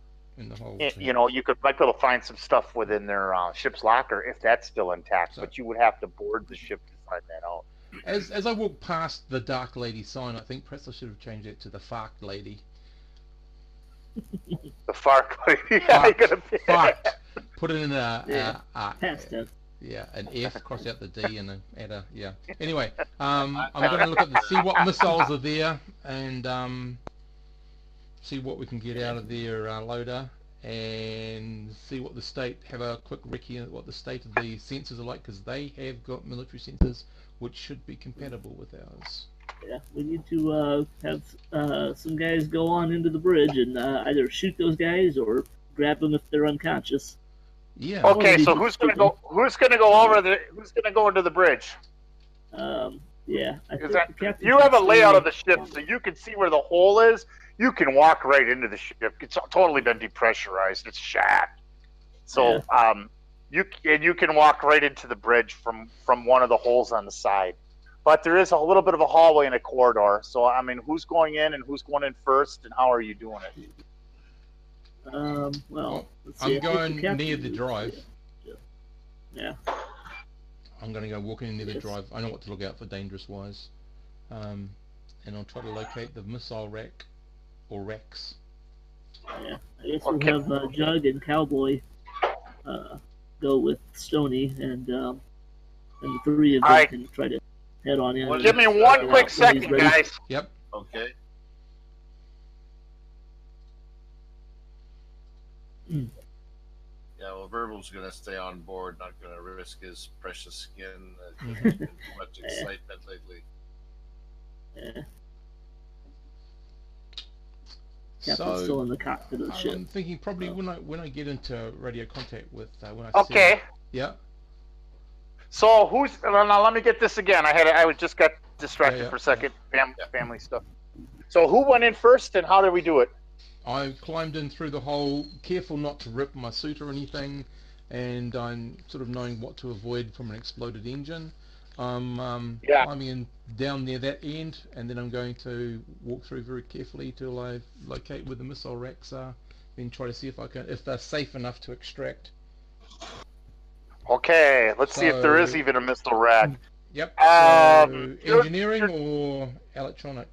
hold. You might be able to find some stuff within their ship's locker if that's still intact, but you would have to board the ship to find that out. As I walk past the Dark Lady sign, I think perhaps I should have changed it to the Fark Lady. The Fark Lady. Yeah, Farked. Put it in Past tense. yeah, an F, cross out the D, and add a yeah. Anyway, I'm going to look at see what missiles are there, and see what we can get out of their loader, and see what the state. Have a quick recce at what the state of the sensors are like, because they have got military sensors which should be compatible with ours. Yeah, we need to have some guys go on into the bridge and either shoot those guys or grab them if they're unconscious. Yeah. Okay, so who's gonna go into the bridge? Yeah, I think That, the captain you have a can layout see- of the ship, so you can see where the hole is. You can walk right into the ship. It's totally been depressurized. It's shot. So you can walk right into the bridge from one of the holes on the side. But there is a little bit of a hallway and a corridor. So I mean, who's going in and who's going in first, and how are you doing it? Well, let's see. I'm going near the drive. Yeah. I'm going to go walking near the drive. I know what to look out for dangerous wise. And I'll try to locate the missile rack or racks. Yeah. I guess we'll have Jug and Cowboy go with Stony, and the three of them can try to head on in. Well, give me one quick second, guys. Yep. Okay. Mm. Yeah, well, Verbal's going to stay on board, not going to risk his precious skin. There's been too much excitement lately. Yeah. Captain's still in the cockpit of the ship. I'm thinking probably when I get into radio contact with when I Okay. Yeah. So who's now? Let me get this again. I just got distracted for a second. Yeah. Family stuff. So who went in first, and how did we do it? I climbed in through the hole, careful not to rip my suit or anything, and I'm sort of knowing what to avoid from an exploded engine. I'm climbing in down near that end, and then I'm going to walk through very carefully till I locate where the missile racks are, then try to see if they're safe enough to extract. Okay, let's see if there is even a missile rack. Yep. So engineering or electronic?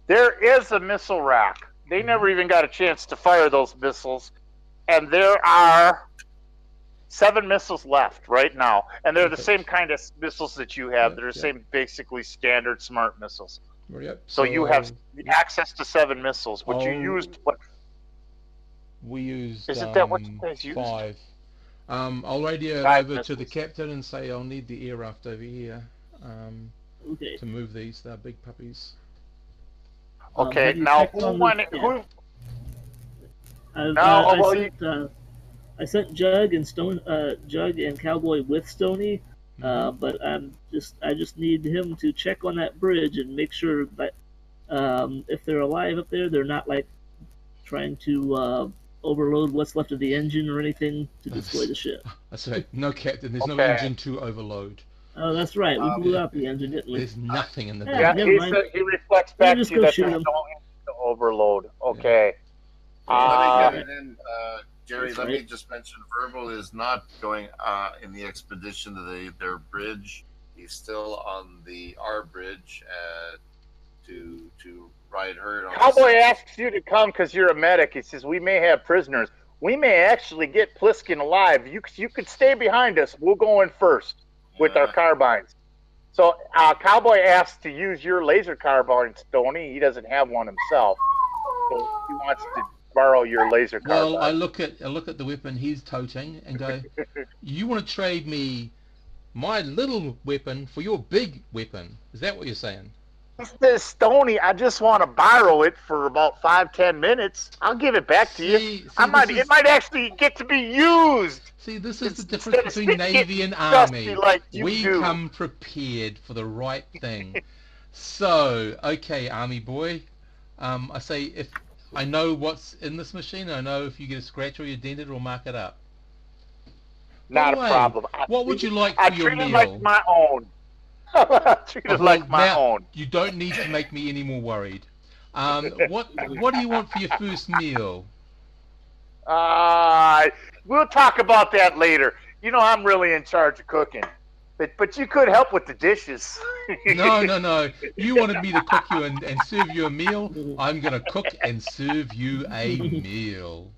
There is a missile rack. They never even got a chance to fire those missiles, and there are 7 missiles left right now, and they're the same kind of missiles that you have. They're the same, basically standard smart missiles. Yep. So you have access to 7 missiles. What you used? What? We used. Isn't that what you guys used? 5. I'll radio 5 over missiles. to the captain and say I'll need the air raft over here Okay. to move these. They're big puppies. Okay, have you now checked who on won the- it? yeah. Who? I sent Jug and Cowboy with Stony, but I just need him to check on that bridge and make sure that if they're alive up there, they're not like trying to overload what's left of the engine or anything to destroy the ship. That's right. No, Captain. There's no engine to overload. Oh, that's right. We blew out the engine, didn't we? There's nothing in the Yeah, bridge. never mind. He reflects back just to you go that shoot there's him. no engine to overload. Okay. Let me get it in, Jerry. That's Let me right. just mention, Verbal is not going in the expedition to their bridge. He's still on our bridge to ride herd. On Cowboy asks you to come because you're a medic. He says we may have prisoners. We may actually get Pliskin alive. You could stay behind us. We'll go in first with our carbines. So Cowboy asks to use your laser carbine, Stoney. He doesn't have one himself, so he wants to borrow your laser carbine. Well, I look at the weapon he's toting and go, "You want to trade me my little weapon for your big weapon? Is that what you're saying?" He says, Stoney, I just want to borrow it for about 5-10 minutes. I'll give it back to you. It might actually get to be used. See, this is the difference between Navy and Army. We come prepared for the right thing. So, okay, Army boy, I say if I know what's in this machine, I know if you get a scratch or you dent it, or mark it up. Not a By the way, problem. What would you like for your treat it meal? like my own. Treat it like my own. You don't need to make me any more worried. What do you want for your first meal? We'll talk about that later. You know, I'm really in charge of cooking. But you could help with the dishes. No. You wanted me to cook you and serve you a meal. I'm going to cook and serve you a meal.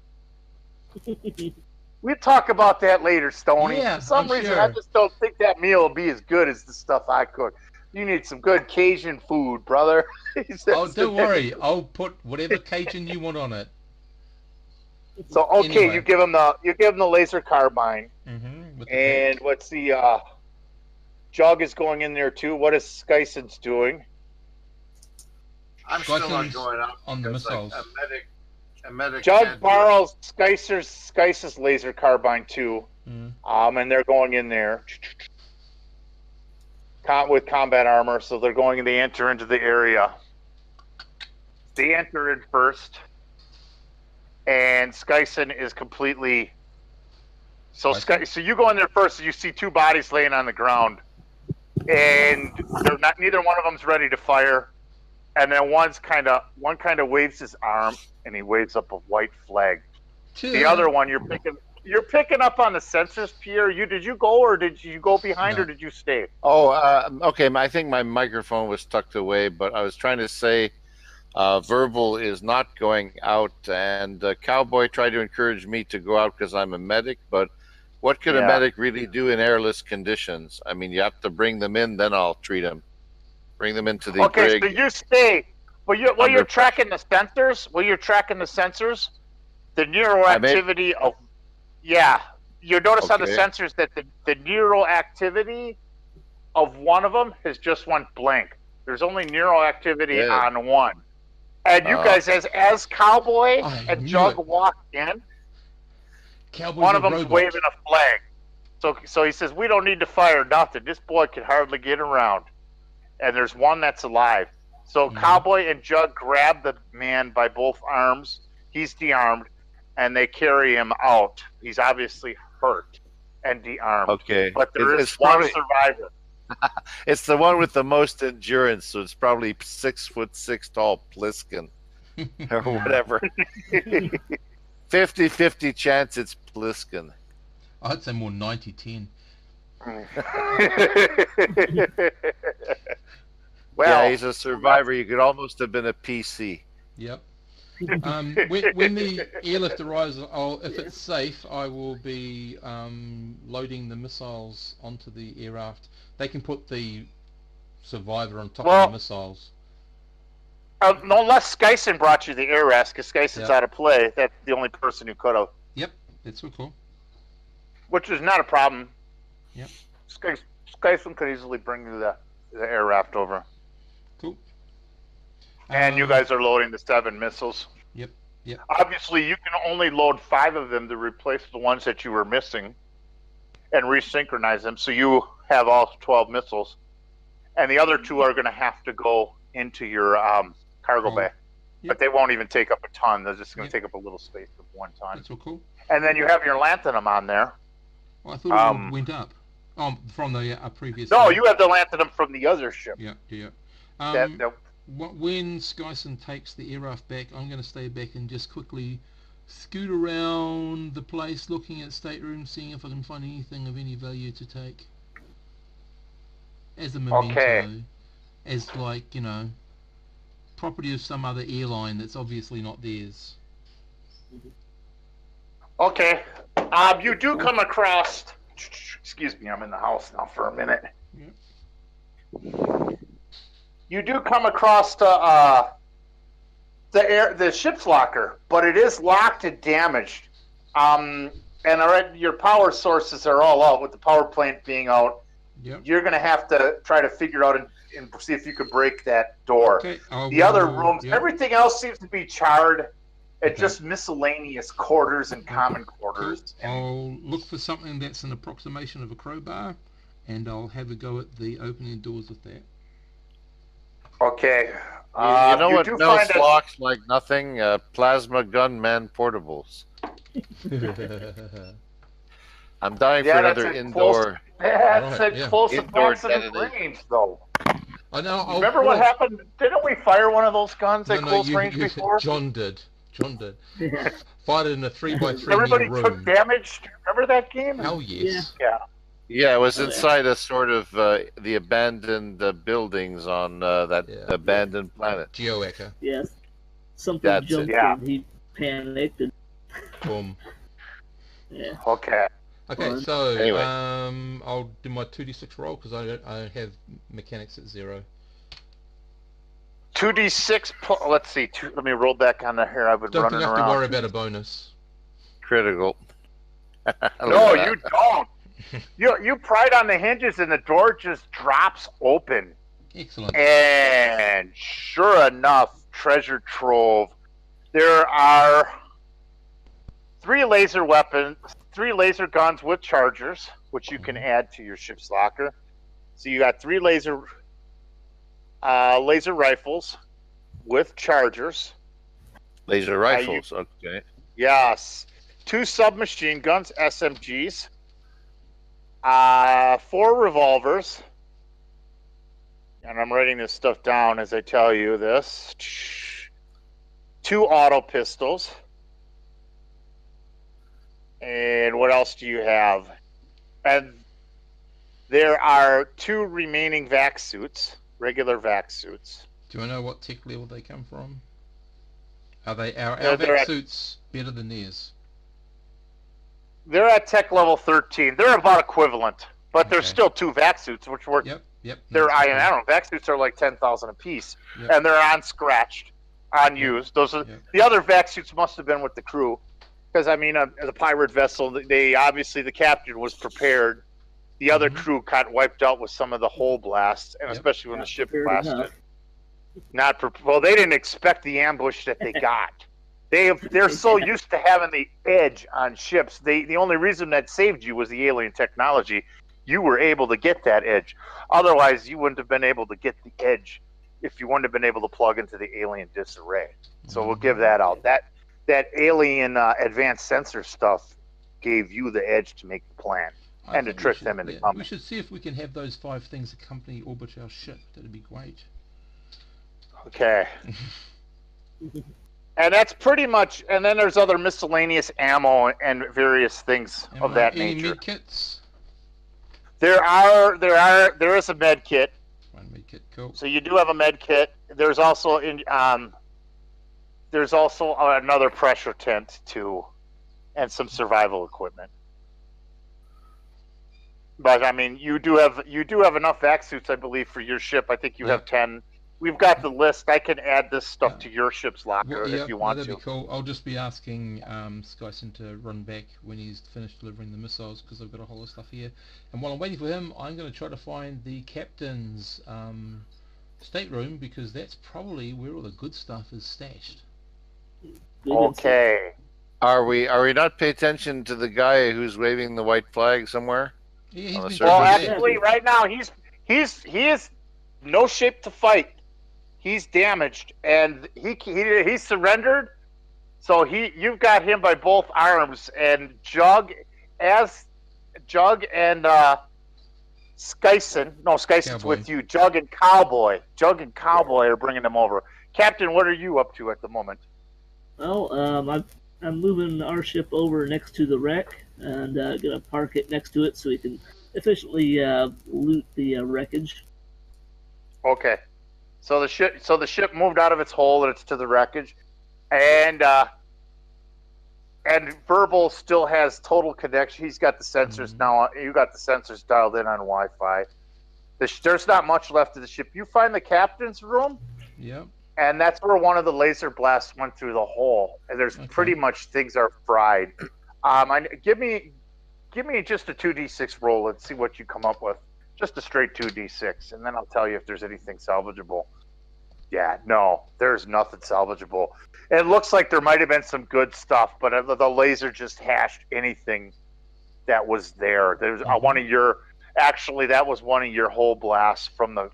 We'll talk about that later, Stoney. Yeah, For some I'm reason, sure. I just don't think that meal will be as good as the stuff I cook. You need some good Cajun food, brother. Oh, don't worry. I'll put whatever Cajun you want on it. So okay, Anyway. you give him the laser carbine, Mm-hmm, and what's the Jug is going in there too. What is Skyson's doing? I'm still not Skyson's going out on the because, like, missiles. a medic Jug can't do it. borrows Skyson's laser carbine too, and they're going in there with combat armor. So they're going. They enter into the area. They enter in first. And Skyson is completely. So you go in there first, and you see two bodies laying on the ground, and they're not. Neither one of them's ready to fire, and then one kind of waves his arm, and he waves up a white flag. The other one, you're picking up on the sensors, Pierre. Did you go, or did you go behind, or did you stay? Oh, okay. I think my microphone was tucked away, but I was trying to say. Verbal is not going out, and Cowboy tried to encourage me to go out because I'm a medic, but what could a medic really do in airless conditions? I mean, you have to bring them in, then I'll treat them. Bring them into the brig. So you stay. While you're tracking the sensors, the neural activity of... Yeah, you notice on the sensors that the neural activity of one of them has just went blank. There's only neural activity on one. And you guys, as Cowboy and Jug walk in, one of them's waving a flag. So he says, "We don't need to fire nothing. This boy can hardly get around." And there's one that's alive. So Cowboy and Jug grab the man by both arms. He's de-armed, and they carry him out. He's obviously hurt and de-armed. Okay. But there is one survivor. It's the one with the most endurance, so it's probably 6'6" tall Pliskin or whatever. 50-50 chance it's Pliskin. I'd say more 90-10. Well, yeah, he's a survivor. You could almost have been a PC. Yep. When the airlift arrives, if it's safe, I will be loading the missiles onto the air raft. They can put the survivor on top of the missiles. No, unless Skyson brought you the air raft, because Skyson's out of play. That's the only person who could have. Yep, that's so cool. Which is not a problem. Yep. Skyson could easily bring you the air raft over. Cool. And you guys are loading the 7 missiles. Yep. Obviously, you can only load 5 of them to replace the ones that you were missing and resynchronize them, so you have all 12 missiles. And the other 2 are going to have to go into your cargo bay. Yep. But they won't even take up a ton. They're just going to take up a little space of 1 ton. That's so cool. And then you have your lanthanum on there. Well, I thought it went up. From the previous... No, you have the lanthanum from the other ship. Yeah. When Skyson takes the air raft back, I'm going to stay back and just quickly scoot around the place, looking at staterooms, seeing if I can find anything of any value to take. As a memento. As, like, property of some other airline that's obviously not theirs. Okay. You do come across... Excuse me, I'm in the house now for a minute. Yep. You do come across the ship's locker, but it is locked and damaged. And your power sources are all out, with the power plant being out. Yep. You're going to have to try to figure out and see if you could break that door. Okay. The other rooms, everything else seems to be charred. It's just miscellaneous quarters and common quarters. Cool. I'll look for something that's an approximation of a crowbar, and I'll have a go at the opening doors with that. Okay. You know what melts locks like nothing? Plasma gunman portables. I'm dying for another indoor... That's a close approximate range, though. I know. Remember what happened? Didn't we fire one of those guns at close range before? John did. Fired it in a 3x3 Everybody room. took damage. Remember that game? Hell yes. Yeah. Yeah, it was Oh, yeah. inside a sort of the abandoned buildings on that Yeah. abandoned planet. Geoecker. Yes. Something That's it. jumped Yeah. and he panicked and Boom. yeah. Okay. Okay, Fun. so Anyway. I'll do my 2d6 roll because I have mechanics at 0. 2d6. Let's see. Let me roll back on the here. I've been Don't think running I have to around. worry about a bonus. Critical. No, you don't. You pried on the hinges and the door just drops open. Excellent. And sure enough, treasure trove. There are 3 laser weapons, 3 laser guns with chargers, which you can add to your ship's locker. So you got 3 laser rifles with chargers. Laser rifles. Okay. Yes. 2 submachine guns, SMGs. 4 revolvers. And I'm writing this stuff down as I tell you this. 2 auto pistols. And what else do you have? And there are 2 remaining vac suits, regular vac suits. Do I know what tech level they come from? Are they our They're vac at- suits better than theirs? They're at tech level 13. They're about equivalent, but there's Okay. still 2 vac suits, which work. Yep. They're That's okay. I don't know. Vac suits are like 10,000 apiece, Yep. and they're unscratched, unused. Those are Yep. the other vac suits. Must have been with the crew, because I mean, as a pirate vessel, they obviously the captain was prepared. The other Mhm. crew got wiped out with some of the hull blasts, and Yep. especially when the ship Fair blasted. enough. Well, they didn't expect the ambush that they got. They're so used to having the edge on ships. The only reason that saved you was the alien technology. You were able to get that edge. Otherwise, you wouldn't have been able to get the edge if you wouldn't have been able to plug into the alien disarray. So we'll give that out. That alien advanced sensor stuff gave you the edge to make the plan I and to think we trick should- them into yeah, coming. We should see if we can have those 5 things accompany orbit our ship. That'd be great. Okay. And that's pretty much. And then there's other miscellaneous ammo and various things And of that any nature. med kits? There is a med kit. One med kit, cool. So you do have a med kit. There's also another pressure tent too, and some survival equipment. But I mean, you do have enough vac suits, I believe, for your ship. I think you have 10. We've got the list. I can add this stuff to your ship's locker if you want that'd to. be cool. I'll just be asking Skyson to run back when he's finished delivering the missiles because I've got a whole lot of stuff here. And while I'm waiting for him, I'm going to try to find the captain's stateroom because that's probably where all the good stuff is stashed. Good Okay. Are we not paying attention to the guy who's waving the white flag somewhere? Yeah, On the he's surface? Well, been actually, right now he is no shape to fight. He's damaged, and he surrendered. So you've got him by both arms, and Jug and Skyson's Cowboy. with you. Jug and Cowboy are bringing them over. Captain, what are you up to at the moment? Well, I'm moving our ship over next to the wreck and gonna park it next to it so we can efficiently loot the wreckage. Okay, so the ship moved out of its hole and it's to the wreckage, and Verbal still has total connection. He's got the sensors now. You got the sensors dialed in on Wi-Fi. There's not much left of the ship. You find the captain's room. Yep. And that's where one of the laser blasts went through the hole. And there's pretty much things are fried. Give me just a 2d6 roll and see what you come up with. Just a straight 2d6, and then I'll tell you if there's anything salvageable. Yeah, no, there's nothing salvageable. It looks like there might have been some good stuff, but the laser just hashed anything that was there. There's one of your that was one of your hole blasts from the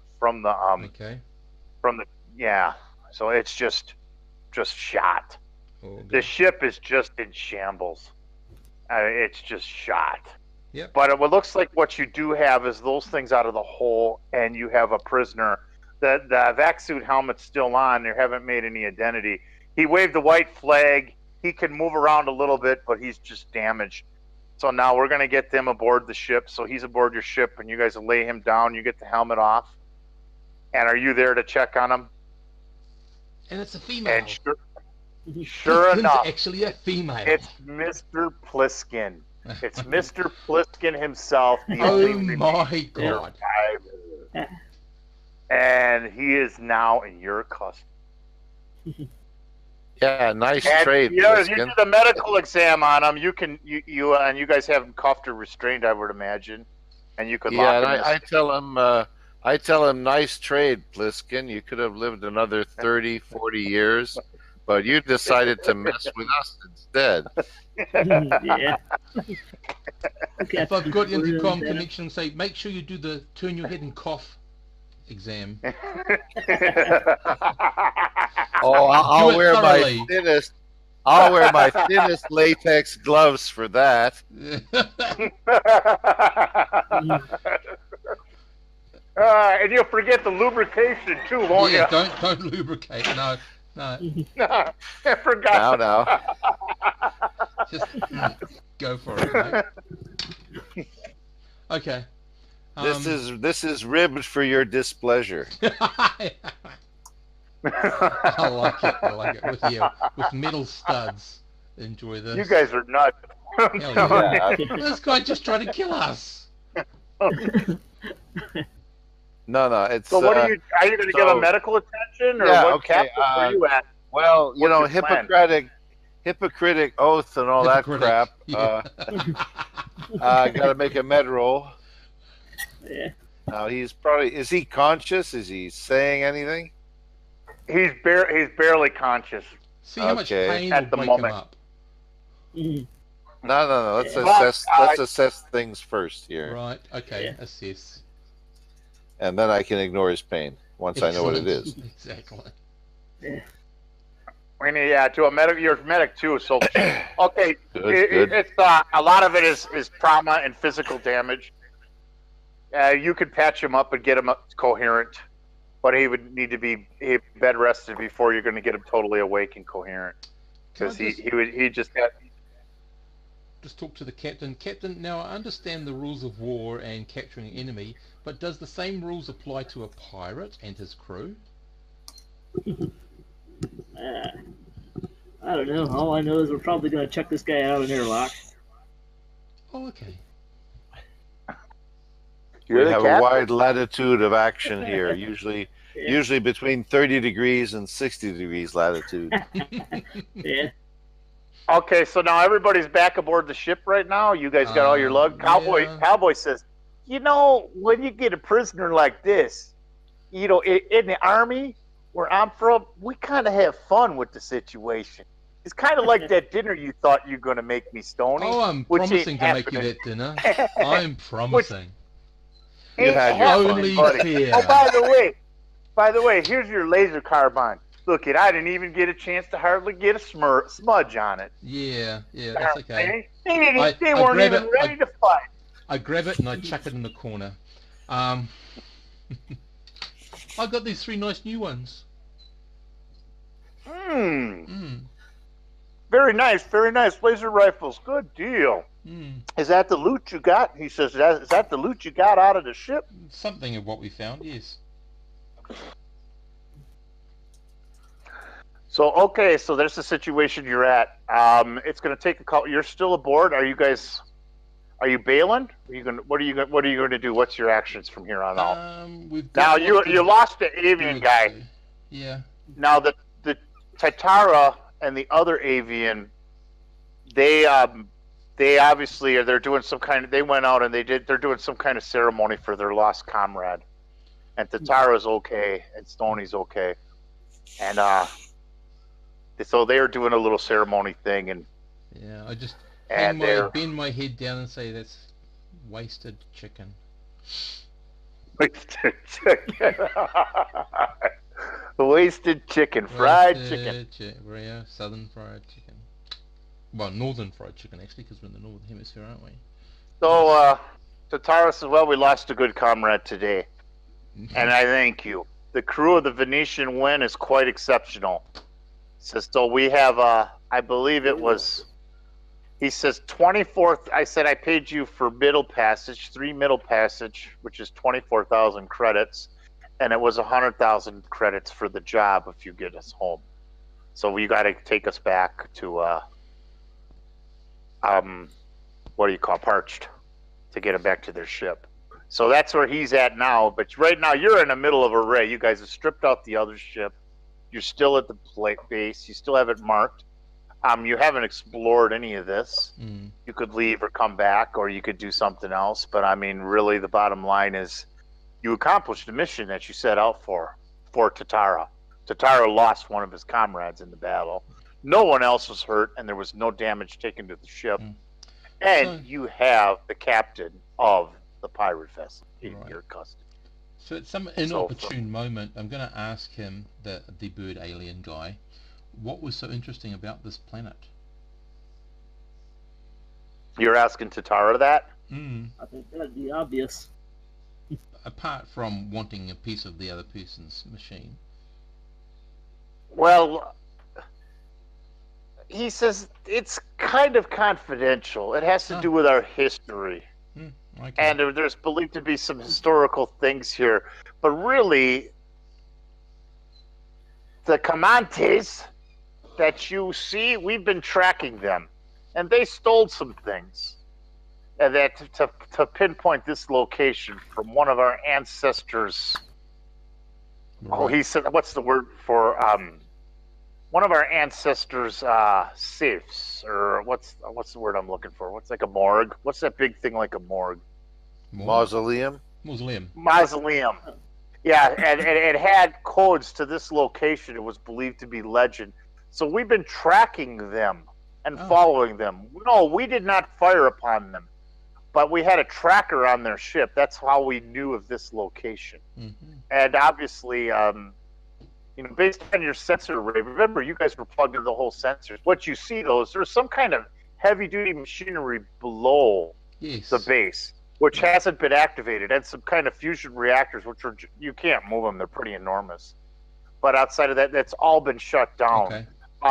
yeah. So it's just shot. The ship is just in shambles. It's just shot. Yep. But it looks like what you do have is those things out of the hole, and you have a prisoner. The vac suit helmet's still on. They haven't made any identity. He waved the white flag. He can move around a little bit, but he's just damaged. So now we're gonna get them aboard the ship. So he's aboard your ship, and you guys lay him down. You get the helmet off, and are you there to check on him? And it's a female. And sure Pliskin's enough, actually a female. it's Mr. Pliskin. It's Mr. Pliskin himself. The Oh only my god! survivor. And he is now in your custody. Yeah, nice And trade. you Pliskin. do the medical exam on him. You can and you guys have him cuffed or restrained, I would imagine, and you could lock Yeah, him. and I tell him, nice trade, Pliskin. You could have lived another 30, 40 years, but you decided to mess with us instead. Yeah. Okay, If I've got intercom connection, say make sure you do the turn your head and cough exam. Oh, I'll Do it wear thoroughly. my thinnest. I'll wear my thinnest latex gloves for that. And you'll forget the lubrication too, won't Yeah, you? don't lubricate. No. I forgot. Now. Just go for it, mate. Okay. This is ribbed for your displeasure. I like it. With metal studs. Enjoy this. You guys are nuts. Hell yeah. Yeah. This guy just tried to kill us. No, it's. So what are you going to give him medical attention, or yeah, what okay, captain are you at? Well, you What's know, your plan? Hippocratic oath and all that crap. Yeah. Got to make a med roll. Yeah. Now is he conscious? Is he saying anything? He's barely conscious. See how much Okay. pain At will the wake moment. him up. No. Yeah. Let's assess things first here, Right. Okay. Yeah. Assess. and then I can ignore his pain once I know what it is. Excellent. Exactly. We need to a medic. You're a medic too, so okay. Good. It's a lot of it is trauma and physical damage. You could patch him up and get him coherent, but he would need to be bed rested before you're going to get him totally awake and coherent, Can I because he just had. Just talk to the captain. Captain, now I understand the rules of war and capturing an enemy, but does the same rules apply to a pirate and his crew? I don't know. All I know is we're probably going to check this guy out in airlock. Oh, okay. You're We the have a captain? wide latitude of action here, usually between 30 degrees and 60 degrees latitude. Yeah. Okay, so now everybody's back aboard the ship right now. You guys got all your lug. Yeah. Cowboy says, when you get a prisoner like this, in the army where I'm from, we kind of have fun with the situation. It's kind of like that dinner you thought you were going to make me, Stoney. Oh, I'm which promising ain't to make you happening. that dinner. I'm promising. You Ain't had your happening, Only buddy. fair. Oh, by the way, here's your laser carbine. Look, I didn't even get a chance to hardly get a smudge on it. Yeah, that's okay. They I weren't grab even it, ready to fight. I grab it and I chuck it in the corner. I got these 3 nice new ones. Very nice, very nice. Laser rifles, good deal. Is that the loot you got? He says, is that the loot you got out of the ship? Something of what we found, yes. So, okay, so there's the situation you're at. It's going to take a couple. You're still aboard. Are you bailing? What are you going to do? What's your actions from here on out? We've Now got you lost the avian guy. Yeah. Now the Tatara and the other avian, they obviously they're doing some kind of. They went out and they're doing some kind of ceremony for their lost comrade, and Tatara's okay and Stoney's okay, and so they're doing a little ceremony thing, and Yeah, I just And bend my head down and say that's wasted chicken. wasted chicken, wasted chicken, fried chicken. Yeah, southern fried chicken. Well, northern fried chicken actually, because we're in the northern hemisphere, aren't we? So Tatara says, "Well, we lost a good comrade today, and I thank you. The crew of the Venetian Win is quite exceptional." Says, so we have, I believe it was He says 24th. I said I paid you for middle passage, 3 middle passage, which is 24,000 credits, and it was 100,000 credits for the job if you get us home. So you got to take us back to what do you call Parched to get them back to their ship. So that's where he's at now. But right now you're in the middle of a raid. You guys have stripped out the other ship. You're still at the base. You still have it marked. You haven't explored any of this. You could leave or come back, or you could do something else. But I mean, really, the bottom line is you accomplished the mission that you set out for Tatara. Tatara lost one of his comrades in the battle. No one else was hurt, and there was no damage taken to the ship. And you have the captain of the pirate vessel in your custody. So at some inopportune moment, I'm going to ask him, the bird alien guy, what was so interesting about this planet? You're asking Tatara that? I think that'd be obvious. Apart from wanting a piece of the other person's machine. Well, he says it's kind of confidential. It has to do with our history. Okay. And there's believed to be some historical things here. But really, the Comanches that you see, we've been tracking them. And they stole some things. And that to pinpoint this location from one of our ancestors. Right. Oh, he said, what's the word for one of our ancestors' safes, or what's the word I'm looking for? What's like a morgue? What's that big thing like a morgue? Mausoleum. Mausoleum. Yeah, and it had codes to this location. It was believed to be legend. So we've been tracking them and following them. No, we did not fire upon them, but we had a tracker on their ship. That's how we knew of this location. And obviously, based on your sensor array, remember you guys were plugged into the whole sensors. What you see, though, is there's some kind of heavy-duty machinery below the base, which hasn't been activated, and some kind of fusion reactors, which you can't move them. They're pretty enormous. But outside of that, that's all been shut down. Okay.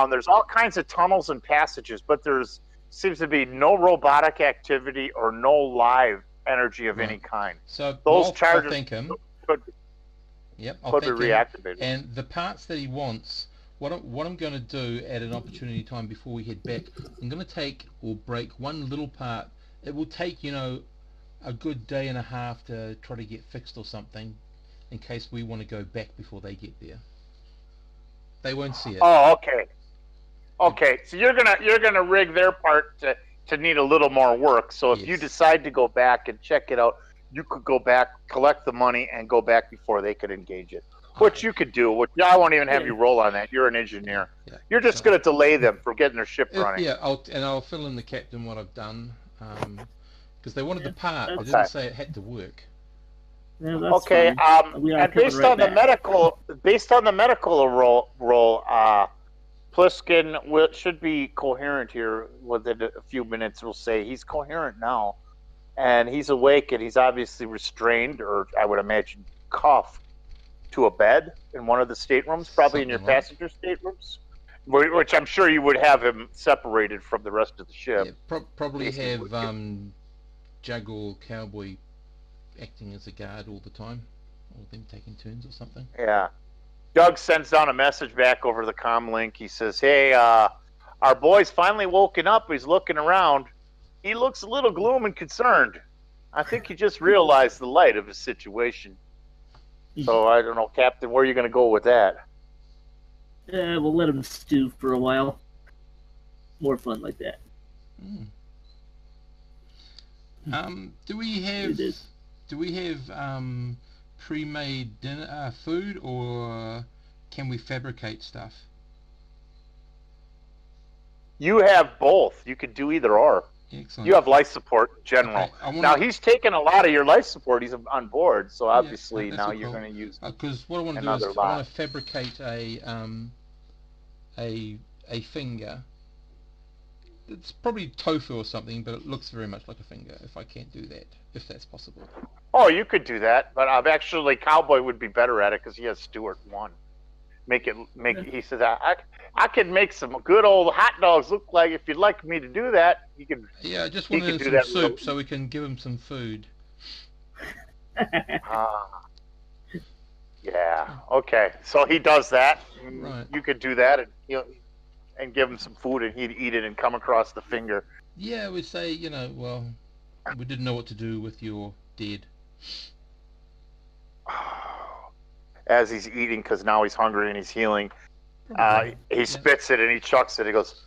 There's all kinds of tunnels and passages, but there's seems to be no robotic activity or no live energy of any kind. So those charges I'll thank him. could be reactivated. And the parts that he wants, what I'm going to do at an opportunity time before we head back, I'm going to take or break one little part. It will take, a good day and a half to try to get fixed or something, in case we want to go back before they get there. They won't see it. Oh, okay. Okay, so you're gonna rig their part to need a little more work. So if you decide to go back and check it out, you could go back, collect the money, and go back before they could engage it. Which you could do. Which I won't even have you roll on that. You're an engineer. Yeah. You're just going to delay them from getting their ship running. Yeah, I'll fill in the captain what I've done, because they wanted the part. They didn't say it had to work. Yeah, that's okay. fine. And based on the medical role, Pliskin should be coherent here within a few minutes. We'll say he's coherent now, and he's awake, and he's obviously restrained, or I would imagine cuffed to a bed in one of the staterooms, probably in your passenger staterooms, which I'm sure you would have him separated from the rest of the ship. Yeah, probably have Juggle Cowboy acting as a guard all the time, or them taking turns or something. Yeah. Doug sends down a message back over the comm link. He says, hey, our boy's finally woken up. He's looking around. He looks a little gloom and concerned. I think he just realized the light of his situation. So I don't know, Captain, where are you going to go with that? We'll let him stew for a while. More fun like that. Do we have pre-made dinner food, or can we fabricate stuff? You have both. You could do either or. Excellent. You have life support in general. Okay, now he's taken a lot of your life support. He's on board, so obviously now you're going to use. Because what I want to do is I want to fabricate a finger. It's probably tofu or something, but it looks very much like a finger. If I can't do that, if that's possible. Oh, you could do that, but actually Cowboy would be better at it because he has Stuart 1. He says, I could make some good old hot dogs look like. If you'd like me to do that, you can. Yeah, I just He wanted can do some that soup real- so we can give him some food. Yeah. Okay. So he does that. Right. You could do that, and give him some food, and he'd eat it and come across the finger. Yeah, we say, you know, well, we didn't know what to do with your dead. As he's eating, because now he's hungry and he's healing, Probably. he spits it and he chucks it. He goes,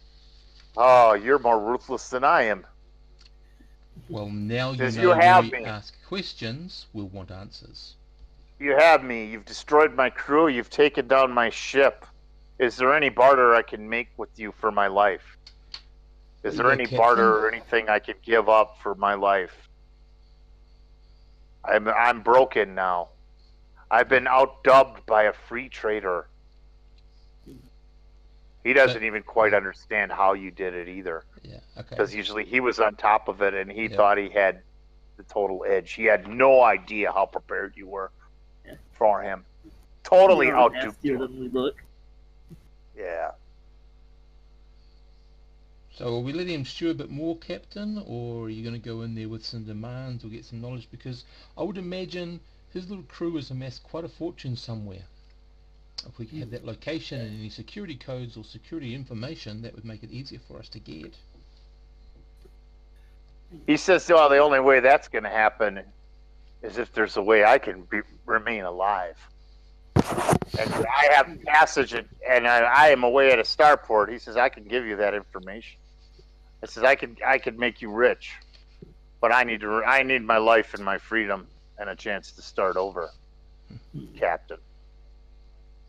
"Oh, you're more ruthless than I am." Well, now you Says, know "You when have we me. ask questions, we'll want answers. You have me. You've destroyed my crew. You've taken down my ship. Is there any barter I can make with you for my life? Is there Yeah, any Captain. barter or anything I can give up for my life? I'm broken now. I've been outdubbed by a free trader. He doesn't even quite understand how you did it either, Yeah, okay. because usually he was on top of it and he Yeah. thought he had the total edge. He had no idea how prepared you were for him. Totally outduped nastier you. than we look. Yeah. So are we letting him stew a bit more, Captain, or are you going to go in there with some demands or get some knowledge? Because I would imagine his little crew has amassed quite a fortune somewhere. If we could have that location and any security codes or security information, that would make it easier for us to get. He says, "Oh, the only way that's going to happen is if there's a way I can remain alive. And I have passage, and I am away at a starport." He says, "I can give you that information." He says, I could make you rich, but I need my life and my freedom and a chance to start over, Captain."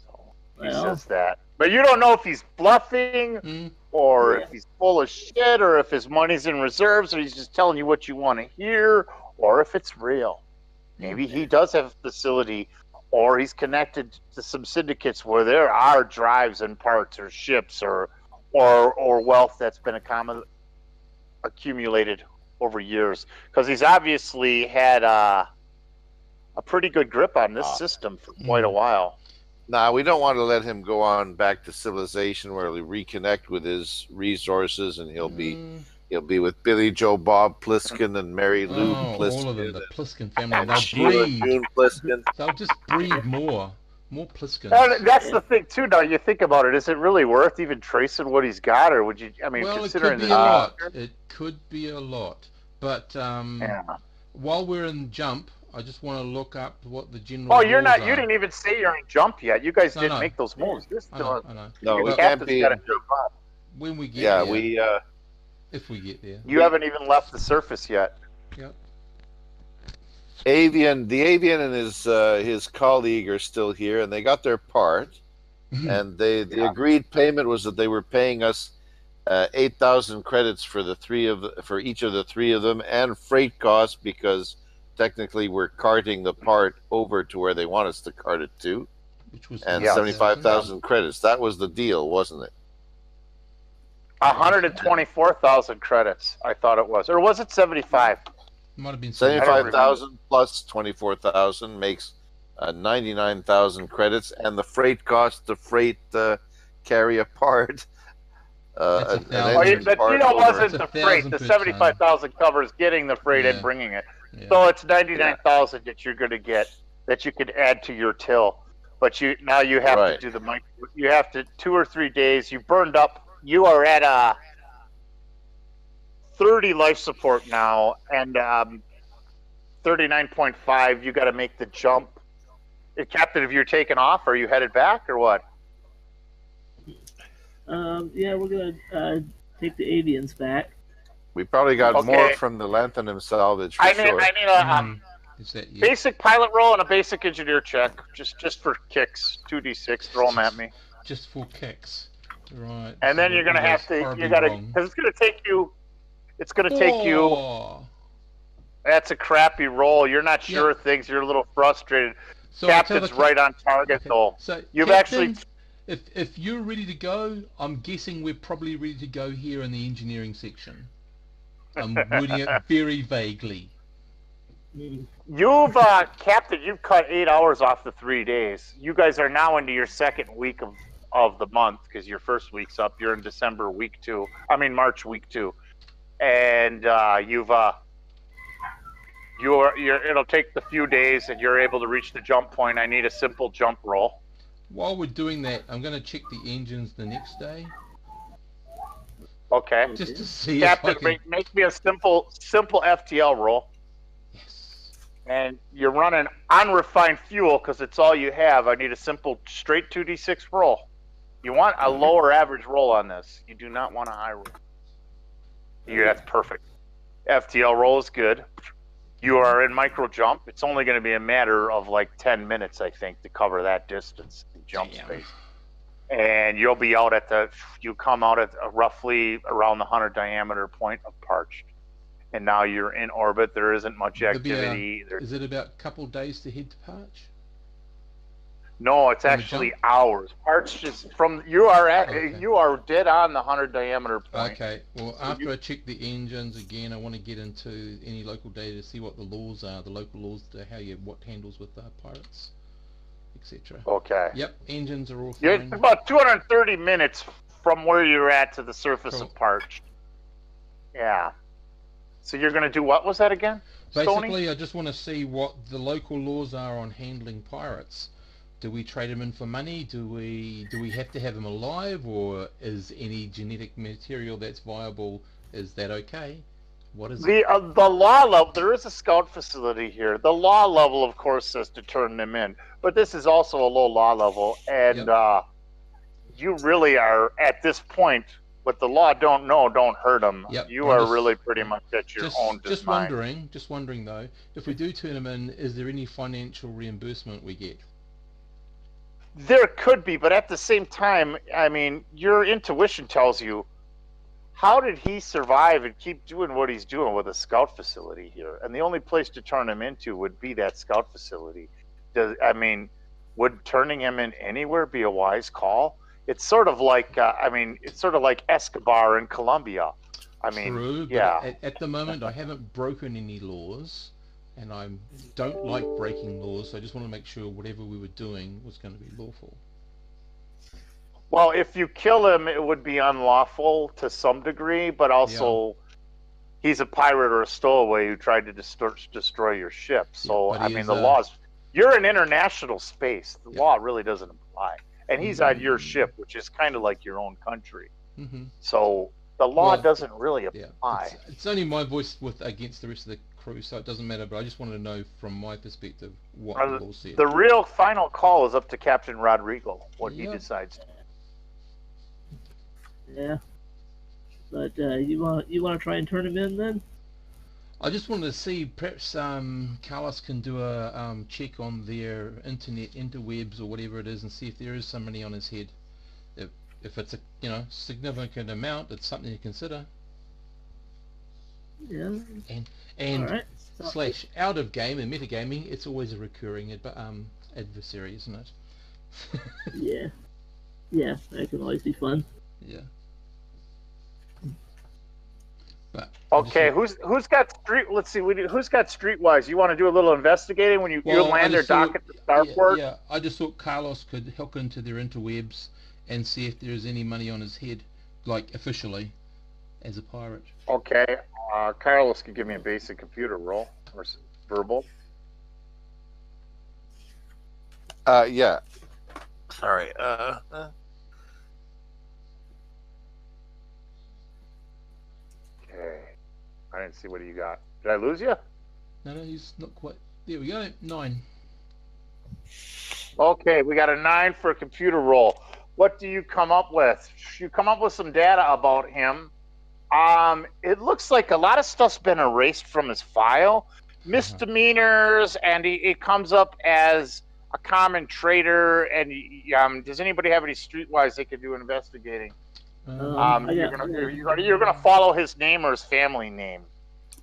So he says that. But you don't know if he's bluffing or if he's full of shit, or if his money's in reserves, or he's just telling you what you want to hear, or if it's real. Maybe he does have a facility, or he's connected to some syndicates where there are drives and parts or ships or wealth that's been accumulated over years. Because he's obviously had a pretty good grip on this system for quite a while. Nah, we don't want to let him go on back to civilization where he'll reconnect with his resources, and he'll be with Billy Joe Bob Pliskin and Mary Lou Pliskin. All of them, the Pliskin family. And They'll Sheila breed. June Pliskin. They'll just breed more Pliskins. That's the thing too. Now you think about it, is it really worth even tracing what he's got, or would you? I mean, Well, it considering could be the a lot. It could be a lot. But while we're in Jump, I just want to look up what the general. Oh, you're not. rules You are. didn't even say you're in Jump yet. You guys didn't No. make those moves. You're still. I know. No, we the can't captain's be. got to jump up. When we get Yeah, there, if we get there. You haven't even left the surface yet. Yep. The avian and his colleague are still here, and they got their part. And the agreed payment was that they were paying us 8,000 credits for each of the three of them, and freight costs, because technically we're carting the part over to where they want us to cart it to, Which was and 75,000 credits. That was the deal, wasn't it? 124,000 credits, I thought it was, or was it 75? Might have been 75,000 plus 24,000 makes 99,000 credits, and the freight cost to carry a part. That's But wasn't the freight. The 75,000 covers getting the freight and bringing it. Yeah. So it's 99,000 that you're going to get, that you could add to your till. But you have to do the you have to 2 or 3 days. You burned up. You are at 30 life support now, and 39.5. You got to make the jump. Captain, if you're taking off, are you headed back or what? Yeah, we're gonna take the avians back. We probably got more from the Lanthanum salvage. For sure. I need a basic pilot roll and a basic engineer check, just for kicks. 2d6, throw them at me. Just for kicks, right? And then you're gonna have to, because it's gonna take you. It's gonna take you. That's a crappy roll. You're not sure of things. You're a little frustrated. So Captain's right on target, though. So you've Captain, if you're ready to go, I'm guessing we're probably ready to go here in the engineering section. I'm wording it very vaguely. Captain, you've cut 8 hours off the 3 days. You guys are now into your second week of the month because your first week's up. You're in December week 2. I mean March week 2, and it'll take the few days, and you're able to reach the jump point. I need a simple jump roll. While we're doing that, I'm going to check the engines the next day. Okay. Just to see Captain, if I can... make me a simple FTL roll. Yes. And you're running unrefined fuel because it's all you have. I need a simple straight 2d6 roll. You want a lower average roll on this. You do not want a high roll. That's perfect. FTL roll is good. You are in micro jump. It's only going to be a matter of like 10 minutes, I think, to cover that distance in jump space. And you'll be out you come out at roughly around the 100 diameter point of parched. And now you're in orbit. There isn't much activity. Is it about a couple days to head to Parch? No, it's actually hours. Parched is from, you are dead on the 100 diameter point. Okay, well, after I check the engines again, I want to get into any local data to see what the laws are, the local laws, what handles with pirates, etc. Okay. Yep, engines are all fine. You're about 230 minutes from where you're at to the surface of Parched. Yeah. So you're going to do what was that again? Basically, Stoney? I just want to see what the local laws are on handling pirates. Do we trade them in for money? Do we have to have them alive, or is any genetic material that's viable, is that okay? What is the law level? There is a scout facility here. The law level, of course, says to turn them in, but this is also a low law level, and you really are at this point. What the law don't know, don't hurt them. Yep. You are really pretty much at your own design. Just wondering though, if we do turn them in, is there any financial reimbursement we get? There could be, but at the same time, I mean, your intuition tells you, how did he survive and keep doing what he's doing with a scout facility here? And the only place to turn him into would be that scout facility. Would turning him in anywhere be a wise call? It's sort of like, it's sort of like Escobar in Colombia. True, but at the moment, I haven't broken any laws. And I don't like breaking laws, so I just want to make sure whatever we were doing was going to be lawful. Well, if you kill him, it would be unlawful to some degree, but also he's a pirate or a stowaway who tried to destroy your ship. So, the laws... You're in international space. The law really doesn't apply. And he's on your ship, which is kind of like your own country. Mm-hmm. So the law doesn't really apply. It's only my voice against the rest of the crew, so it doesn't matter, but I just wanted to know from my perspective what the law said. The real final call is up to Captain Rodrigo, what he decides. Yeah. But you want to try and turn him in then? I just wanted to see, perhaps Carlos can do a check on their interwebs or whatever it is, and see if there is some money on his head. If it's a significant amount, it's something to consider. Yeah. And right. Slash out of game and metagaming, it's always a recurring adversary, isn't it? Yeah, that can always be fun. Yeah. But okay, who's got street? Let's see. Who's got streetwise? You want to do a little investigating when you land their dock at the starport? Yeah, I just thought Carlos could hook into their interwebs and see if there's any money on his head, like officially, as a pirate. Okay, Carlos could give me a basic computer roll or verbal. Yeah. Sorry. Okay. I didn't see what you got. Did I lose you? No, he's not quite. There we go. 9. Okay, we got a 9 for a computer roll. What do you come up with? You come up with some data about him. It looks like a lot of stuff's been erased from his file. Misdemeanors, and it comes up as a common trader. And does anybody have any streetwise they could do investigating? You're gonna follow his name or his family name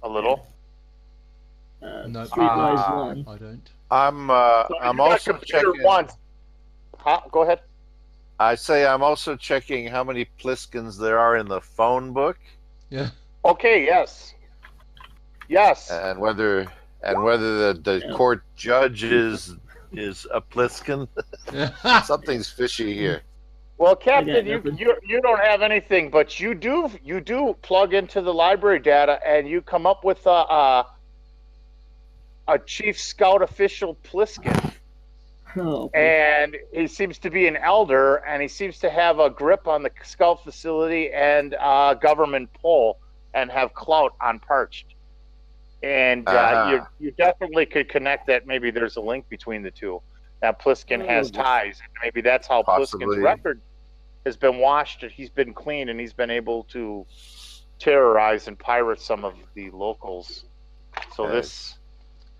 a little. No, streetwise one. I don't. I'm also checking. Go ahead. I say I'm also checking how many Pliskins there are in the phone book. Yeah. Okay. Yes. And whether the court judge is a Pliskin. Something's fishy here. Well, I got Captain, nothing. you don't have anything, but you do plug into the library data, and you come up with a Chief Scout official Pliskin, Oh, okay. and he seems to be an elder, and he seems to have a grip on the Scout facility and government pull, and have clout on Parched. And you definitely could connect that. Maybe there's a link between the two. That Pliskin has ties, and maybe that's how Pliskin's Possibly. record has been washed, and he's been clean, and he's been able to terrorize and pirate some of the locals. So this,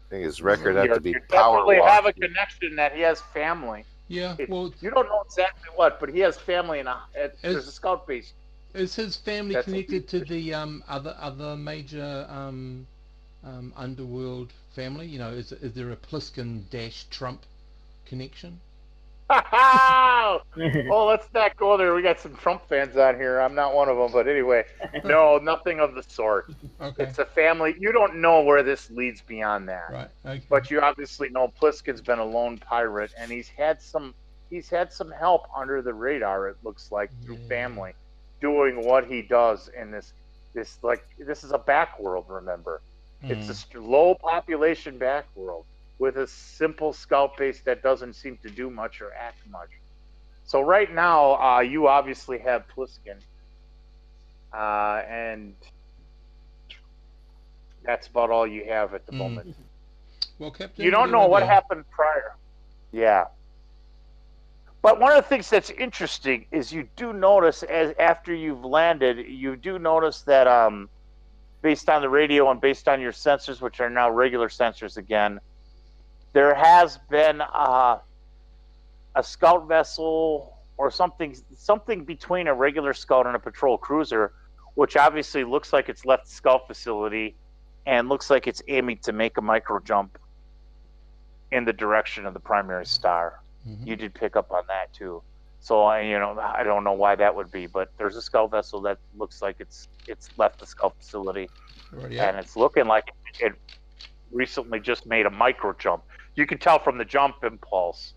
I think his record had to be you power definitely have a washed. connection that he has family. Yeah, well, You don't know exactly what, but he has family there's a scout base. is his family That's connected to the other major underworld family? You know, is there a Pliskin dash Trump connection? Oh, let's not go there. We got some Trump fans on here. I'm not one of them, but anyway, no, nothing of the sort. Okay. It's a family. You don't know where this leads beyond that, Right. Okay. but you obviously know Pliskin's been a lone pirate, and he's had some help under the radar. It looks like through family, doing what he does in this this is a back world. Remember, it's a low population back world with a simple scout base that doesn't seem to do much or act much. So right now, you obviously have Pliskin, and that's about all you have at the moment. Well, Captain, You don't know what happened prior. Yeah. But one of the things that's interesting is you do notice, as after you've landed, you do notice that based on the radio and based on your sensors, which are now regular sensors again, there has been a scout vessel or something between a regular scout and a patrol cruiser, which obviously looks like it's left the scout facility and looks like it's aiming to make a micro jump in the direction of the primary star. You did pick up on that too. So I don't know why that would be, but there's a scout vessel that looks like it's left the scout facility, and it's looking like it recently just made a micro jump. You can tell from the jump impulse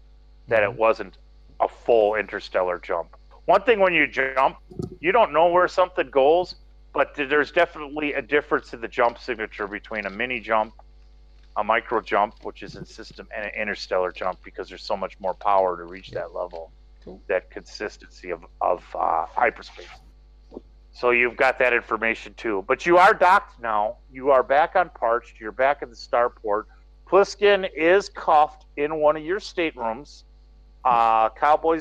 that it wasn't a full interstellar jump. One thing when you jump, you don't know where something goes, but there's definitely a difference in the jump signature between a mini jump, a micro jump, which is in system, and an interstellar jump, because there's so much more power to reach that level, that consistency of hyperspace. So you've got that information too. But you are docked now. You are back on Parched. You're back at the starport. Pliskin is cuffed in one of your staterooms. Cowboy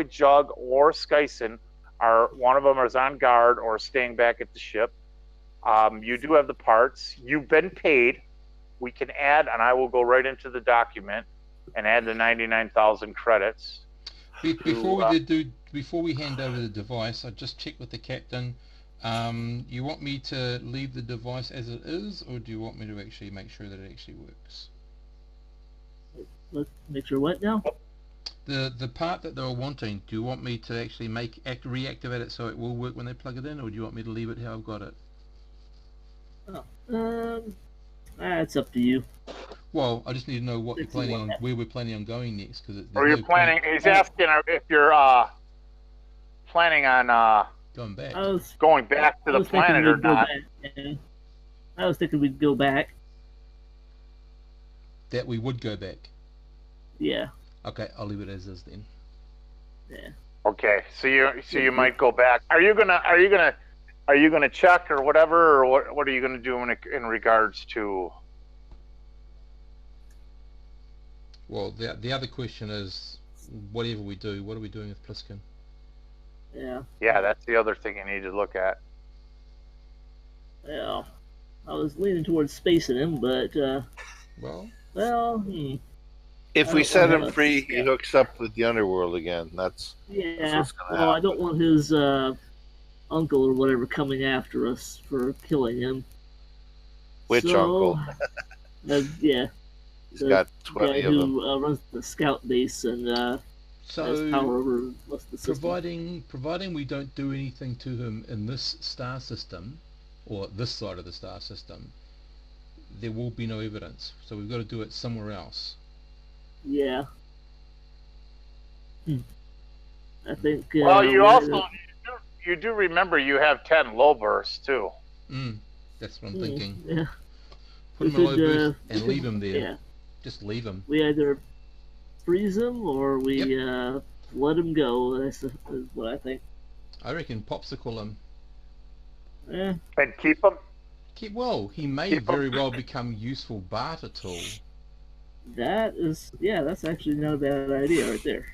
Jug or Skyson one of them is on guard or staying back at the ship. You do have the parts. You've been paid. We can add, and I will go right into the document and add the 99,000 credits. Before we hand over the device, I just checked with the captain. You want me to leave the device as it is, or do you want me to actually make sure that it actually works? Let's make sure what now? The part that they were wanting, do you want me to actually reactivate it so it will work when they plug it in, or do you want me to leave it how I've got it? It's up to you. Well, I just need to know what you're planning on, where we're planning on going next, because he's asking if you're planning on going back. Going back to the planet or not. I was thinking we'd go back. That we would go back. Yeah. Okay, I'll leave it as is then. Yeah. Okay, so you might go back. Are you gonna check or whatever, or what are you gonna do in regards to? Well, the other question is, whatever we do, what are we doing with Pliskin? Yeah. Yeah, that's the other thing you need to look at. Well, I was leaning towards spacing him, but if we set him free, he hooks up with the underworld again. That's what's gonna happen. I don't want his uncle or whatever coming after us for killing him. Which uncle? Yeah. He's got 20 of them. Who runs the scout base and has power over most of the system. Providing we don't do anything to him in this star system, or this side of the star system, there will be no evidence. So we've got to do it somewhere else. Yeah. I think. Well, you do remember you have 10 low bursts too. That's what I'm thinking. Yeah. Put him in a low burst and leave him there. Yeah. Just leave him. We either freeze him or we let him go. Is what I think. I reckon popsicle him. Yeah. And keep him. He may very well become useful barter tool. That's actually not a bad idea right there.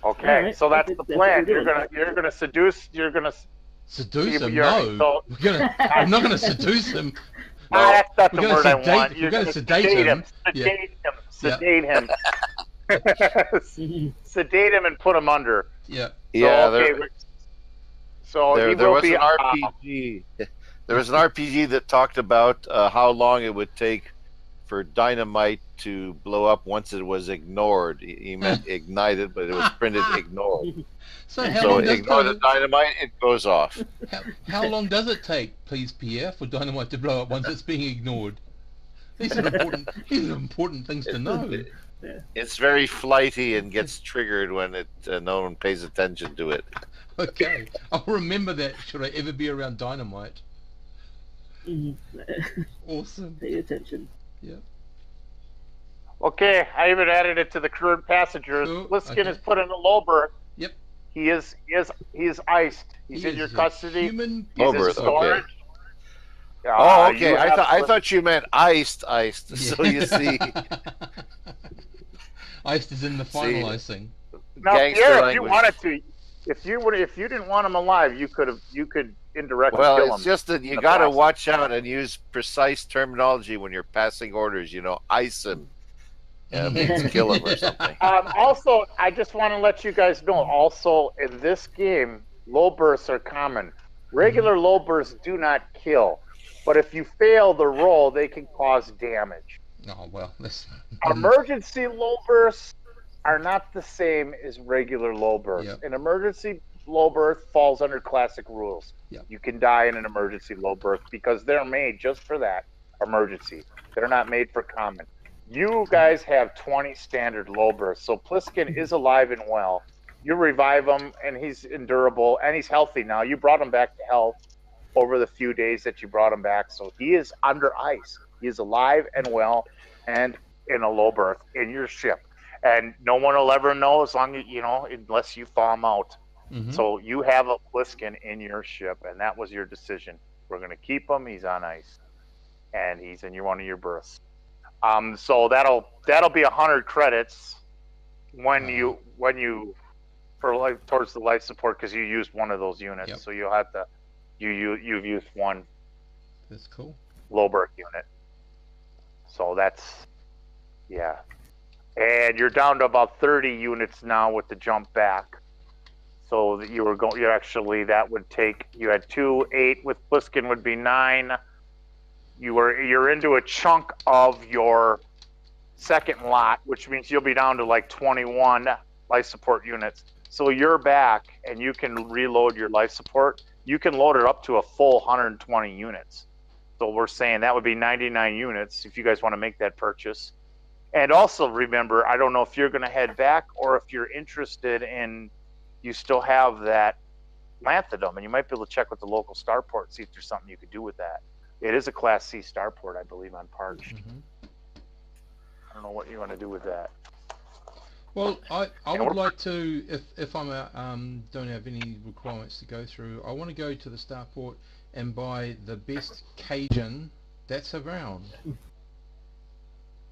Okay, right. so that's the plan. You're gonna seduce. You're gonna seduce him. No, I'm not gonna seduce him. No, that's not the word I want. We're gonna sedate him. Sedate him. Sedate him and put him under. Yeah. So there was an RPG. There was an RPG that talked about how long it would take for dynamite to blow up once it was ignored. He meant ignited, but it was printed ignored. So ignore the dynamite, it goes off. How long does it take, please, Pierre, for dynamite to blow up once it's being ignored? These are important things to know. It's very flighty and gets triggered when no one pays attention to it. Okay, I'll remember that should I ever be around dynamite. Awesome. Pay attention. Yeah. Okay, I even added it to the current passengers. Pliskin is put in a low berth. Yep. He is iced. He's in your custody. Low berth. Storage. Okay. Oh, okay. I thought you meant iced. So you see, iced is in the final icing. Now, Pierre, if you wanted to, if you didn't want him alive, you could indirectly kill him. Well, it's just that you got to watch out and use precise terminology when you're passing orders. Ice him. Means kill him or something. Also, I just want to let you guys know. Also, in this game, low bursts are common. Regular low bursts do not kill, but if you fail the roll, they can cause damage. Oh well, emergency low bursts are not the same as regular low bursts. Yep. An emergency low burst falls under classic rules. Yep. You can die in an emergency low burst because they're made just for that emergency. They're not made for common. You guys have 20 standard low bursts, so Pliskin is alive and well. You revive him, and he's endurable, and he's healthy now. You brought him back to health over the few days that you brought him back, so he is under ice. He is alive and well, and in a low berth in your ship. And no one will ever know as long as, unless you thaw him out. Mm-hmm. So you have a Pliskin in your ship, and that was your decision. We're going to keep him. He's on ice, and he's in one of your berths. So that'll be 100 credits when you towards the life support because you used one of those units. Yep. So you'll have to you've used one. That's cool. Low berth unit. So that's and you're down to about 30 units now with the jump back. So that that would take, you had 2, 8 with Pliskin would be 9. You're into a chunk of your second lot, which means you'll be down to like 21 life support units. So you're back and you can reload your life support. You can load it up to a full 120 units. So we're saying that would be 99 units if you guys want to make that purchase. And also remember, I don't know if you're going to head back or if you're interested in, you still have that Lanthidum, and you might be able to check with the local starport and see if there's something you could do with that. It is a Class C starport, I believe, on Parched. Mm-hmm. I don't know what you want to do with that. Well, I would like to, if I'm don't have any requirements to go through, I want to go to the starport and buy the best Cajun that's around.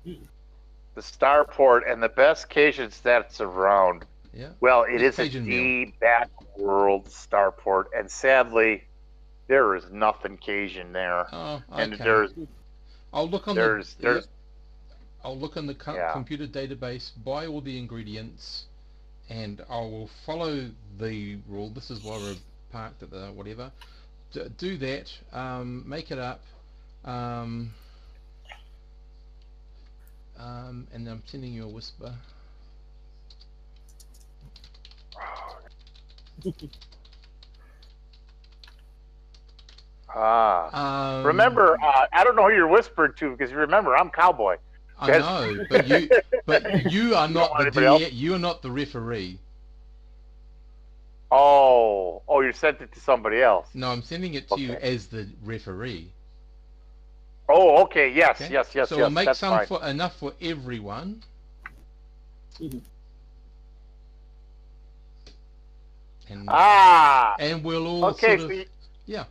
The starport and the best Cajuns that's around. Yeah. Well, it is Cajun the back world starport, and sadly, there is nothing Cajun there. Oh, okay. And I'll look on I'll look on the computer database, buy all the ingredients, and I will follow the rule. This is why we're parked at the whatever. Do that, make it up, and I'm sending you a whisper. remember, I don't know who you're whispering to because remember, I'm Cowboy. I know, but you are not the you are not the referee. Oh, you sent it to somebody else. No, I'm sending it to you as the referee. Oh, okay. Yes, Okay? yes. So we'll make some enough for everyone. And we'll all sort of, yeah.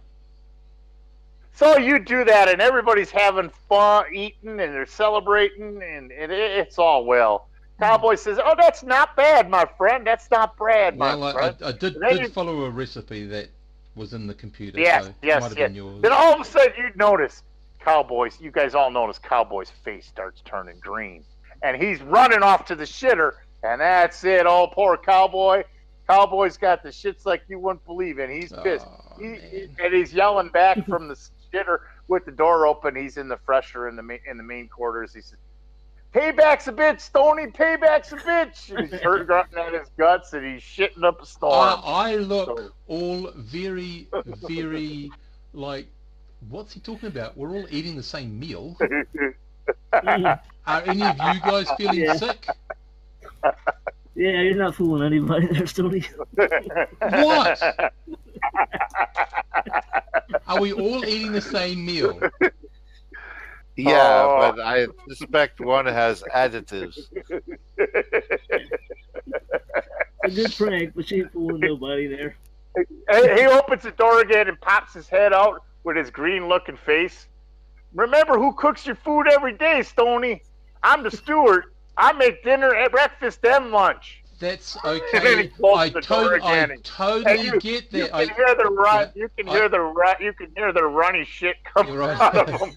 So you do that, and everybody's having fun, eating, and they're celebrating, and it's all well. Cowboy says, "Oh, that's not bad, my friend. That's not bad, my friend." I did follow a recipe that was in the computer. Yes, so it yes, might have yes. been yours. Then all of a sudden you notice Cowboys. You guys all notice Cowboy's face starts turning green, and he's running off to the shitter. And that's it. Oh, poor Cowboy. Cowboy's got the shits like you wouldn't believe, and he's pissed. And he's yelling back from the shitter with the door open. He's in the fresher in the main quarters. He says, "Payback's a bitch, Stoney. Payback's a bitch." And he's hurt at his guts, and he's shitting up a storm. I look all very, very like, what's he talking about? We're all eating the same meal. Are any of you guys feeling sick? Yeah, you're not fooling anybody there, Stoney. What? Are we all eating the same meal? Yeah, but I suspect one has additives. A good prank, but she ain't fooling nobody there. He opens the door again and pops his head out with his green-looking face. "Remember who cooks your food every day, Stoney? I'm the steward. I make dinner, breakfast, and lunch." That's okay. I totally get that. You can hear the runny shit coming out of him.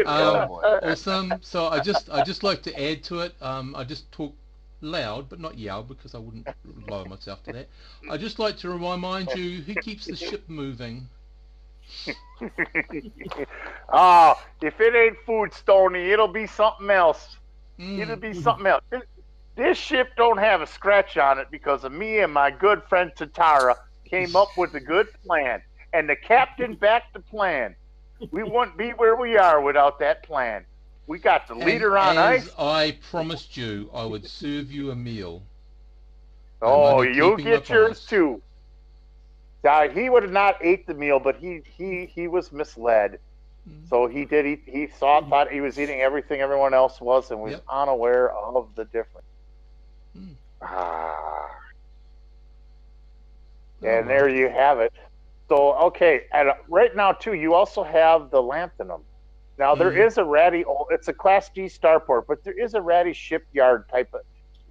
Awesome. So I just like to add to it. I just talk loud, but not yell, because I wouldn't lower myself to that. I just like to remind you, who keeps the ship moving? If it ain't food, Stoney, it'll be something else. It'll be something else. This ship don't have a scratch on it because of me and my good friend Tatara came up with a good plan, and the captain backed the plan. We wouldn't be where we are without that plan. We got the leader on ice. I promised you I would serve you a meal. Oh, you'll get yours too. He would have not ate the meal, but he was misled. So he did. He thought he was eating everything everyone else was, and was unaware of the difference. And there you have it. So okay, and right now too, you also have the Lanthanum. Now there is a ratty. It's a Class D starport, but there is a ratty shipyard type of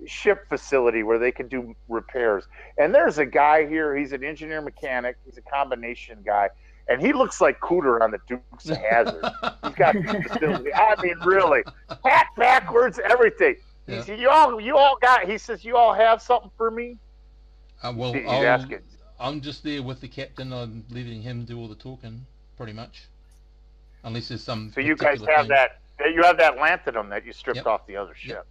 ship facility where they can do repairs. And there's a guy here. He's an engineer mechanic. He's a combination guy. And he looks like Cooter on the Dukes of Hazzard. He's got this facility. I mean, really, hat backwards, everything. He said, you all got. He says, "You all have something for me?" Well, I'm just there with the captain. I'm leaving him do all the talking, pretty much. Unless there's some. So you guys have that. You have that Lanthanum that you stripped off the other ship.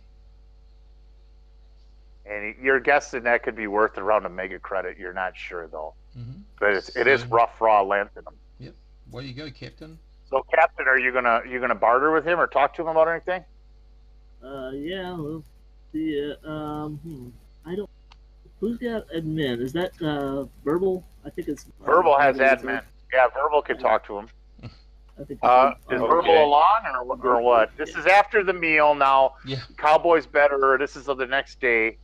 And you're guessing that could be worth around a mega credit. You're not sure though. But it is rough raw Lanthanum. Yep. Where you go, Captain? So, Captain, are you gonna barter with him or talk to him about anything? Yeah. Well, I don't. Who's got admin? Is that Verbal? I think it's Verbal has admin. Yeah, Verbal can talk to him. I think is Verbal along or what? This is after the meal now. Yeah. Cowboy's better. This is of the next day.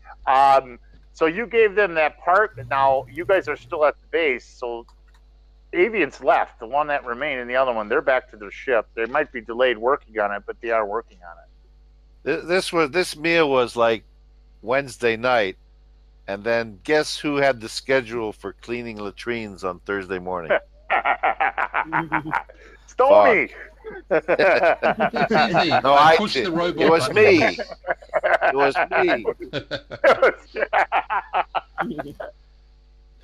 So you gave them that part. Now you guys are still at the base. So Avian's left. The one that remained, and the other one, they're back to their ship. They might be delayed working on it, but they are working on it. This meal was like Wednesday night, and then guess who had the schedule for cleaning latrines on Thursday morning? Stoney. That's easy. No, I did. It was me. It was me.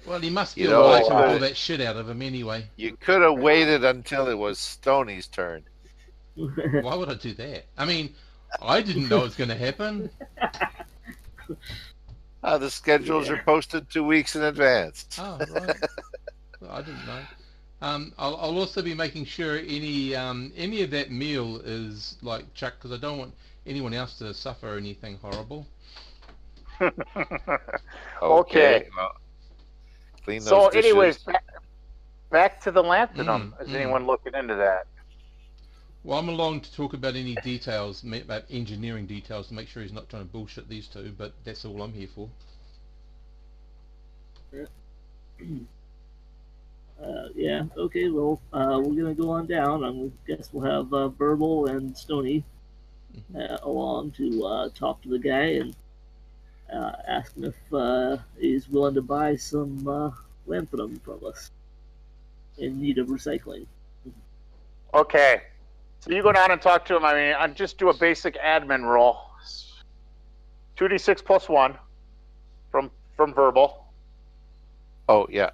Well, he must feel like I pull that shit out of him anyway. You could have waited until it was Stoney's turn. Why would I do that? I mean, I didn't know it was going to happen. The schedules are posted 2 weeks in advance. Oh, right. Well, I didn't know. I'll also be making sure any of that meal is like chucked, because I don't want anyone else to suffer anything horrible. Okay. Well, clean those So, dishes. anyways, back to the lanthanum. Is anyone looking into that? Well, I'm along to talk about any details, about engineering details, to make sure he's not trying to bullshit these two, but that's all I'm here for. Yeah, okay, well, we're gonna go on down. I guess we'll have Verbal and Stony along to talk to the guy and ask him if he's willing to buy some lanthanum from us in need of recycling. Okay. So you go down and talk to him. I mean, I just do a basic admin roll. 2d6 plus 1 from Verbal. Oh yeah.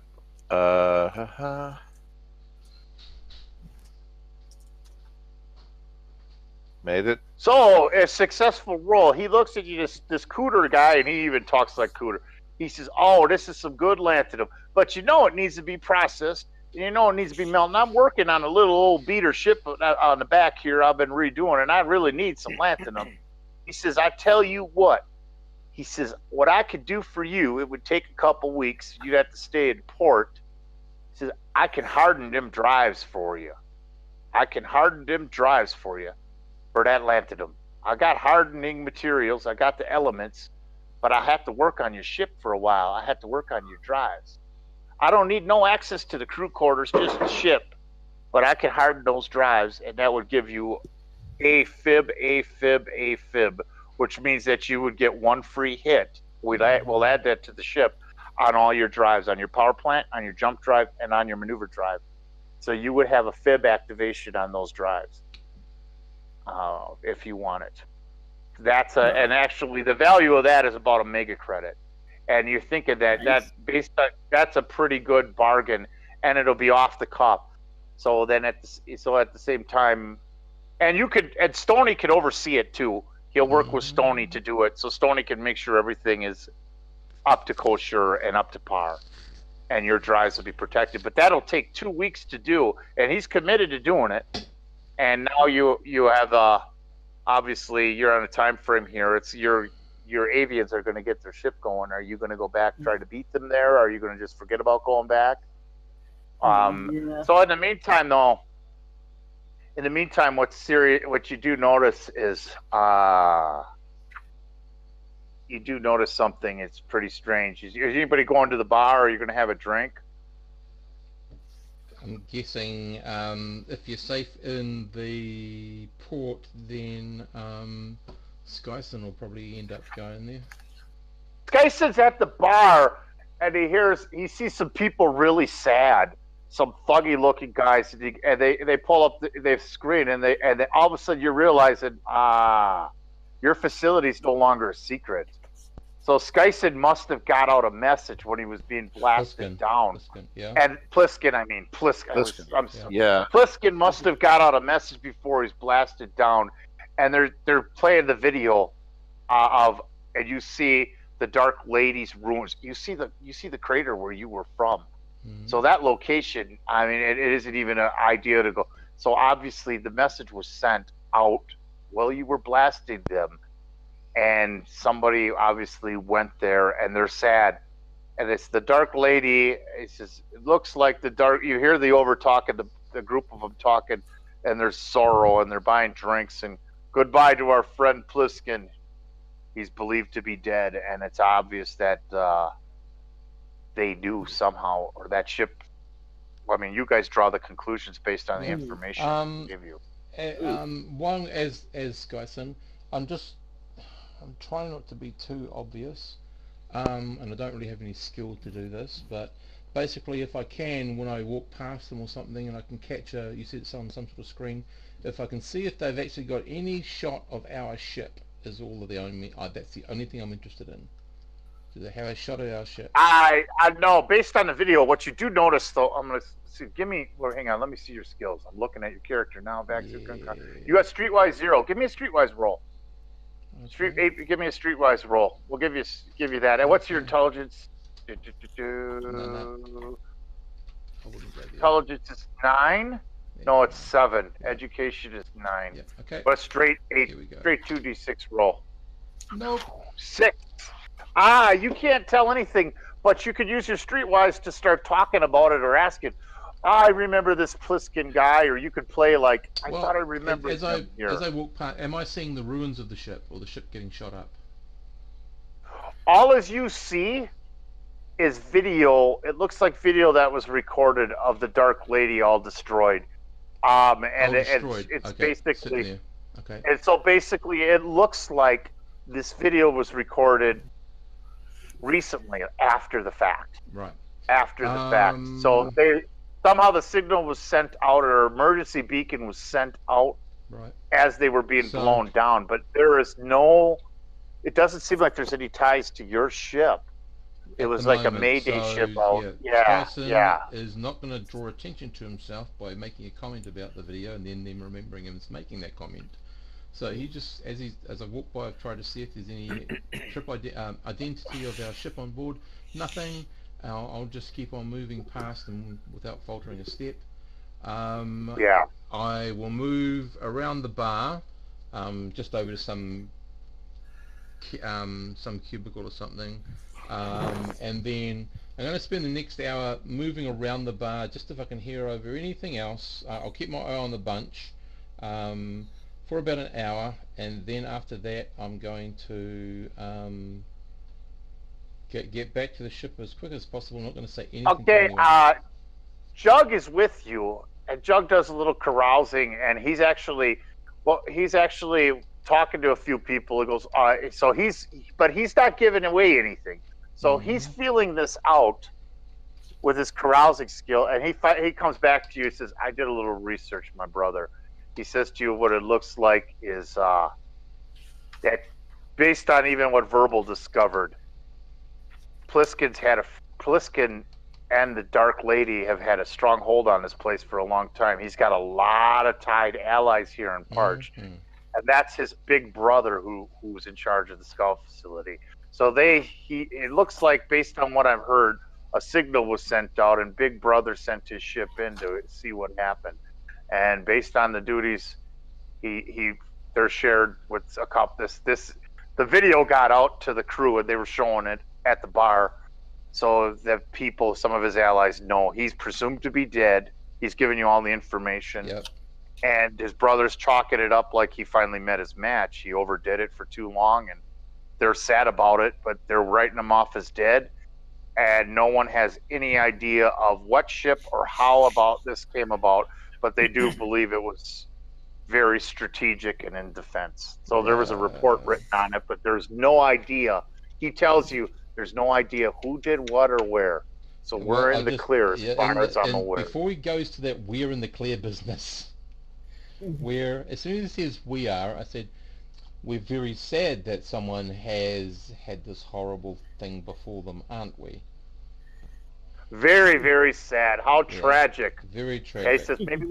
Made it. So a successful roll. He looks at you, this Cooter guy, and he even talks like Cooter. He says, "Oh, this is some good lanthanum, but you know it needs to be processed. You know it needs to be melted. I'm working on a little old beater ship on the back here. I've been redoing, and I really need some lanthanum." He says, "I tell you what." He says, "What I could do for you, it would take a couple weeks. You'd have to stay in port." He says, "I can harden them drives for you. I can harden them drives for you for that lanthanum. I got hardening materials. I got the elements, but I have to work on your ship for a while. I have to work on your drives. I don't need no access to the crew quarters, just the ship, but I can harden those drives, and that would give you a fib, which means that you would get one free hit. We'll add that to the ship on all your drives, on your power plant, on your jump drive, and on your maneuver drive. So you would have a fib activation on those drives if you want it. And actually the value of that is about a mega credit. And you're thinking that that's a pretty good bargain, and it'll be off the cuff. So then at the same time, and Stoney could oversee it too. He'll work with Stoney to do it, so Stoney can make sure everything is up to kosher and up to par, and your drives will be protected. But that'll take 2 weeks to do, and he's committed to doing it. And now you have obviously you're on a time frame here. It's your avians are going to get their ship going. Are you going to go back, try to beat them there? Or are you going to just forget about going back? Yeah. So in the meantime, though. What you do notice is you do notice something. It's pretty strange. Is anybody going to the bar, or are you going to have a drink? I'm guessing if you're safe in the port, then Skyson will probably end up going there. Skyson's at the bar, and he sees some people really sad. Some thuggy looking guys, and they pull up the screen, and they all of a sudden you're realizing your facility's no longer a secret. So Skyson must have got out a message when he was being blasted down. Pliskin, yeah. And Pliskin. Yeah. Pliskin must have got out a message before he's blasted down, and they're playing the video and you see the Dark Lady's ruins. You see the crater where you were from. So that location, I mean, it isn't even an idea to go. So obviously the message was sent out while you were blasting them, and somebody obviously went there, and they're sad. And it's the Dark Lady. It says, it looks like you hear the over talking, the group of them talking, and there's sorrow, and they're buying drinks, and goodbye to our friend Pliskin. He's believed to be dead, and it's obvious that they knew somehow, or that ship. I mean, you guys draw the conclusions based on the information I give you. One as Skyson, I'm trying not to be too obvious, and I don't really have any skill to do this, but basically if I can, when I walk past them or something, and I can catch you see it's on some sort of screen, if I can see if they've actually got any shot of our ship, that's the only thing I'm interested in. Do they have a shot of our ship? I know, based on the video, what you do notice, though, I'm going to see, hang on, let me see your skills. I'm looking at your character now, back to you got Streetwise 0. Give me a Streetwise roll. Okay. Give me a Streetwise roll. We'll give you that. And what's your intelligence? No. I wouldn't go there. Intelligence is 9. There No, we it's go. 7. Yeah. Education is 9. Yeah. Okay. But straight 8. Here we go. Straight 2d6 roll. Nope. 6. You can't tell anything, but you could use your streetwise to start talking about it or asking. I remember this Pliskin guy, or you could play like I thought I remembered him here. As I walk past, am I seeing the ruins of the ship or the ship getting shot up? All as you see is video. It looks like video that was recorded of the Dark Lady all destroyed. And destroyed. it's Okay. basically okay. And so basically, it looks like this video was recorded recently, after the fact. Right. After the fact. So somehow the signal was sent out, or emergency beacon was sent out right. as they were being blown down. But there is it doesn't seem like there's any ties to your ship. It was like a Mayday ship out. Yeah. Is not going to draw attention to himself by making a comment about the video and then them remembering him as making that comment. So he just, as I walk by, I've tried to see if there's any trip identity of our ship on board. Nothing. I'll just keep on moving past them without faltering a step. I will move around the bar, just over to some cubicle or something, and then I'm going to spend the next hour moving around the bar, just if I can hear over anything else. I'll keep my eye on the bunch for about an hour, and then after that I'm going to get back to the ship as quick as possible. I'm not going to say anything to anyone. Jug is with you, and Jug does a little carousing, and he's actually talking to a few people. He goes, but he's not giving away anything. So he's feeling this out with his carousing skill, and he comes back to you and says, I did a little research, my brother. He says to you, what it looks like is that based on even what Verbal discovered, Pliskin and the Dark Lady have had a strong hold on this place for a long time. He's got a lot of tied allies here in Parch. And that's his big brother who's in charge of the Skull facility. So it looks like, based on what I've heard, a signal was sent out, and Big Brother sent his ship in to see what happened. And based on the duties, they're shared with a couple. The video got out to the crew, and they were showing it at the bar, so that some of his allies know he's presumed to be dead. He's giving you all the information. Yep. And his brother's chalking it up like he finally met his match. He overdid it for too long, and they're sad about it, but they're writing him off as dead. And no one has any idea of what ship or how about this came about, but they do believe it was very strategic and in defense. So there was a report written on it, but there's no idea. He tells you there's no idea who did what or where. So we're in the clear as far as I'm aware. Before he goes to that we're in the clear business, where as soon as he says we are, I said, we're very sad that someone has had this horrible thing befall them, aren't we? Very, very sad. How tragic. Very tragic. He says maybe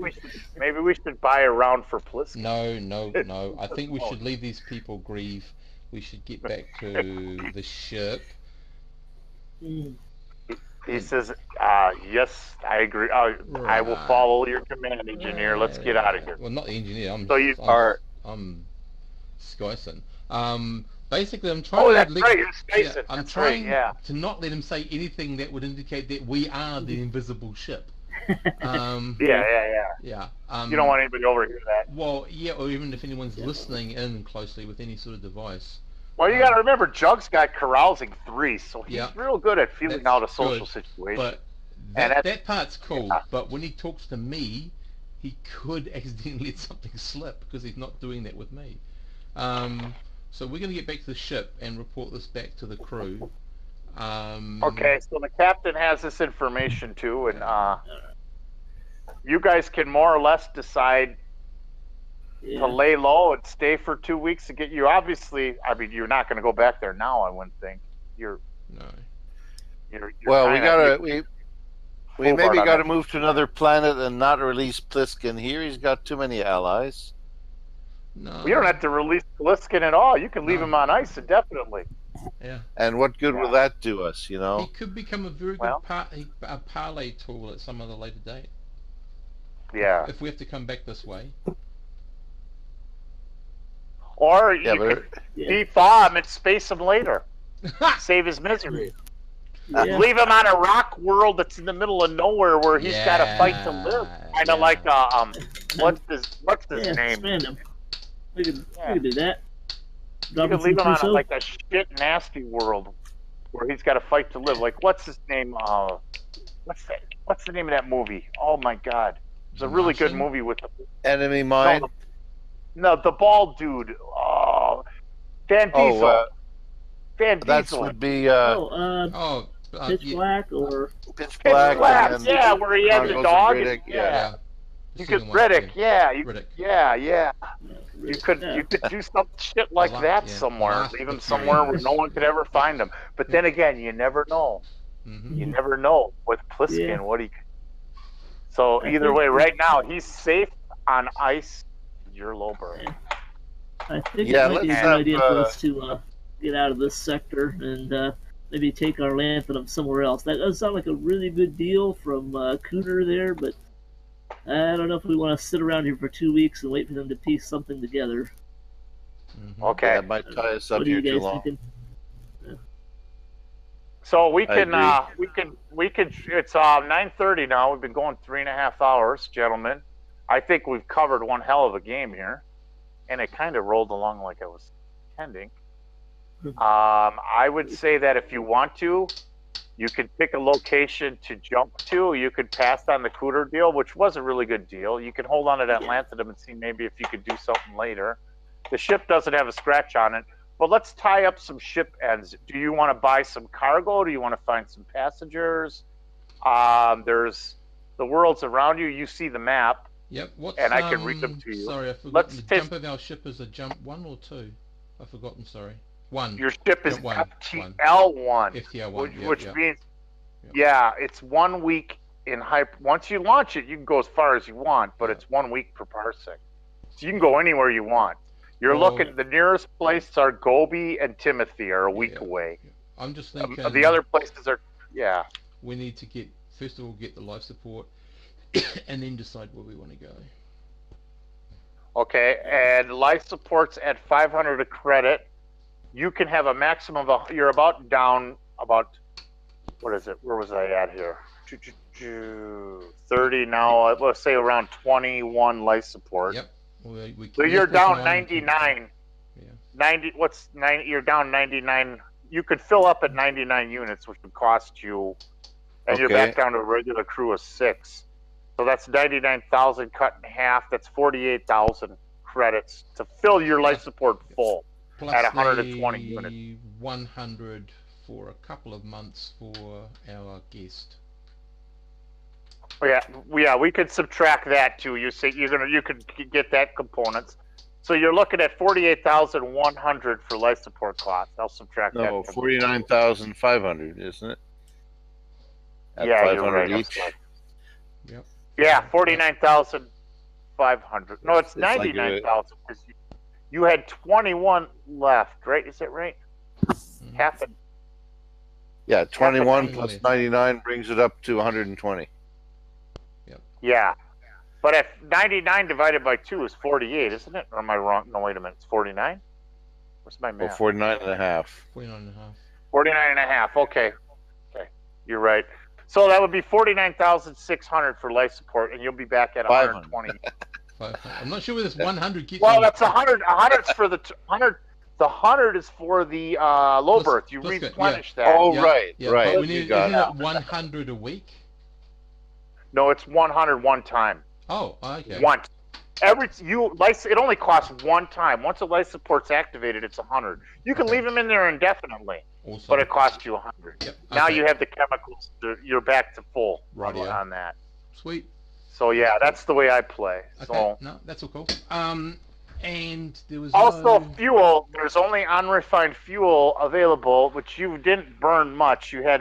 we should buy a round for Pliskin. No. I think we should leave these people grieve. We should get back to the ship. He says, yes, I agree. I will follow your command, engineer. Let's get out of here. Well, not the engineer. I'm Skyson. Basically, I'm trying to not let him say anything that would indicate that we are the invisible ship. Yeah. You don't want anybody to overhear that. Well, yeah, or even if anyone's listening in closely with any sort of device. Well, you got to remember, Jug's got carousing 3, so he's real good at feeling out a social situation. But that part's cool. Yeah. But when he talks to me, he could accidentally let something slip because he's not doing that with me. So we're going to get back to the ship and report this back to the crew. Okay, so the captain has this information too, and you guys can more or less decide to lay low and stay for 2 weeks to get you. Obviously, I mean, you're not going to go back there now, I wouldn't think. You're we maybe got to move to another planet and not release Pliskin here. He's got too many allies. No. You don't have to release Pliskin at all. You can leave him on ice indefinitely. Yeah. And what good will that do us? You He know. could become a very good a parlay tool at some other later date. Yeah. If we have to come back this way. Or Yeah, you could Yeah. defraw him and space him later. Save his misery. Yeah. Leave him on a rock world that's in the middle of nowhere where he's got to fight to live. Kind of like what's his name? Expand him. We could do that. You could leave him on like a shit nasty world where he's got to fight to live. Like what's his name? What's the name of that movie? Oh my god, it's a really good movie with the Enemy Mine. No, the bald dude. Oh, Van Diesel. Van That Diesel. would be Pitch Black or Pitch Black. Yeah, where he had the dog. Yeah. You could Riddick. Yeah. Riddick. Yeah. You could do some shit like that somewhere. Leave him somewhere where no one could ever find him. But then again, you never know. Mm-hmm. You never know with Pliskin what he. So either way, right now he's safe on ice. You're low bird. I think it might be a good idea for us to get out of this sector and maybe take our lanthanum somewhere else. That does sound like a really good deal from Cooter there, but I don't know if we want to sit around here for 2 weeks and wait for them to piece something together. Mm-hmm. Okay. That might tie us up here too long. So we can it's 9:30 now. We've been going 3.5 hours, gentlemen. I think we've covered one hell of a game here, and it kind of rolled along like I was intending. I would say that if you want to, you could pick a location to jump to. You could pass on the Cooter deal, which was a really good deal. You can hold on to that lanthanum and see maybe if you could do something later. The ship doesn't have a scratch on it, but let's tie up some ship ends. Do you want to buy some cargo? Do you want to find some passengers? There's the worlds around you. You see the map. Yep. And I can read them to you. Sorry, I've forgotten. The jump of our ship is a jump 1 or 2? I've forgotten, sorry. 1. Your ship is one. FTL1. FTL1, which means, it's 1 week in hyper. Once you launch it, you can go as far as you want, but it's 1 week per parsec. So you can go anywhere you want. You're looking, the nearest places are Gobi and Timothy are a week away. I'm just thinking. The other places are, we need to first of all, get the life support and then decide where we want to go. Okay, and life support's at 500 a credit. You can have a maximum of you're down about what is it? Where was I at here? 30 now. Let's say around 21 life support. Yep. So you're down 99. Yeah. 90. What's 90? You're down 99. You could fill up at 99 units, which would cost you, and you're back down to a regular crew of 6. So that's 99,000 cut in half. That's 48,000 credits to fill your life support full at 120 units. 100 for a couple of months for our guest. Yeah, we could subtract that too. You say you could get that components. So you're looking at 48,100 for life support costs. I'll subtract that. No, 49,500, isn't it? At yeah, 500 you're right. each. Yep. Yeah, 49,500. No, it's 99,000 because you had 21 left, right? Is that right? Mm-hmm. Half it. Yeah, 21 plus 99 brings it up to 120. Yep. Yeah. But if 99 divided by 2 is 48, isn't it? Or am I wrong? No, wait a minute. It's 49? What's my math? 49 and a half. 49 and a half. 49 and a half. Okay. You're right. So that would be 49,600 for life support, and you'll be back at 120. I'm not sure where this 100 keeps. Well, that's 100. 100's for the 100. The 100 is for the low berth. You replenish that. Oh, right. But we need, isn't it 100 a week? No, it's 100 one time. Oh, okay. Once. It only costs one time. Once a life support's activated, it's 100. You can leave them in there indefinitely, but it costs you 100. Yep. Now you have the chemicals. You're back to full on that. Sweet. So yeah, that's the way I play. Okay. So no, that's all cool. And there was also fuel. There's only unrefined fuel available, which you didn't burn much. You had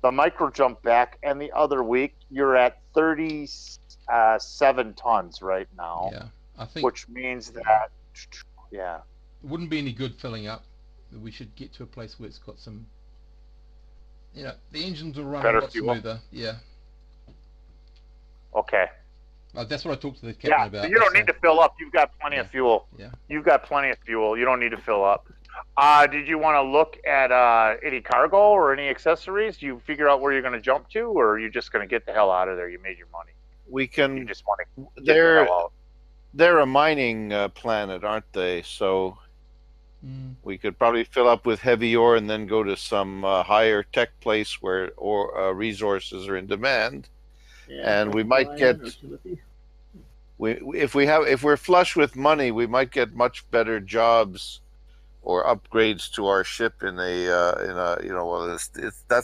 the micro jump back, and the other week you're at 37 tons right now. Yeah, I think. Which means that, it wouldn't be any good filling up we should get to a place where it's got some, the engines will run Better a lot fuel. smoother. Yeah. Okay. That's what I talked to the captain about. So you don't need to fill up. You've got plenty of fuel. Yeah. You've got plenty of fuel. You don't need to fill up. Did you want to look at any cargo or any accessories? Do you figure out where you're going to jump to, or are you just going to get the hell out of there? You made your money. We can. You just want to get the hell out. They're a mining planet, aren't they? So we could probably fill up with heavy ore and then go to some higher tech place where resources are in demand. Yeah, and we might get. If we're flush with money, we might get much better jobs or upgrades to our ship in that's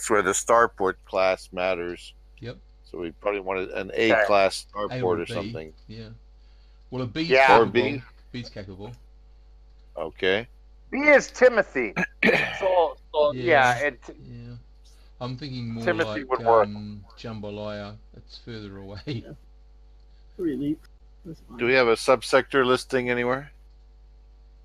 where the starport class matters. Yep. So we probably want an A class starport or something. Yeah. Well, a B's capable. Or B. B's capable. Okay. B is Timothy. so yeah. I'm thinking more Timothy like would work. Jambalaya. It's further away. Yeah. 3 weeks. Do we have a subsector listing anywhere?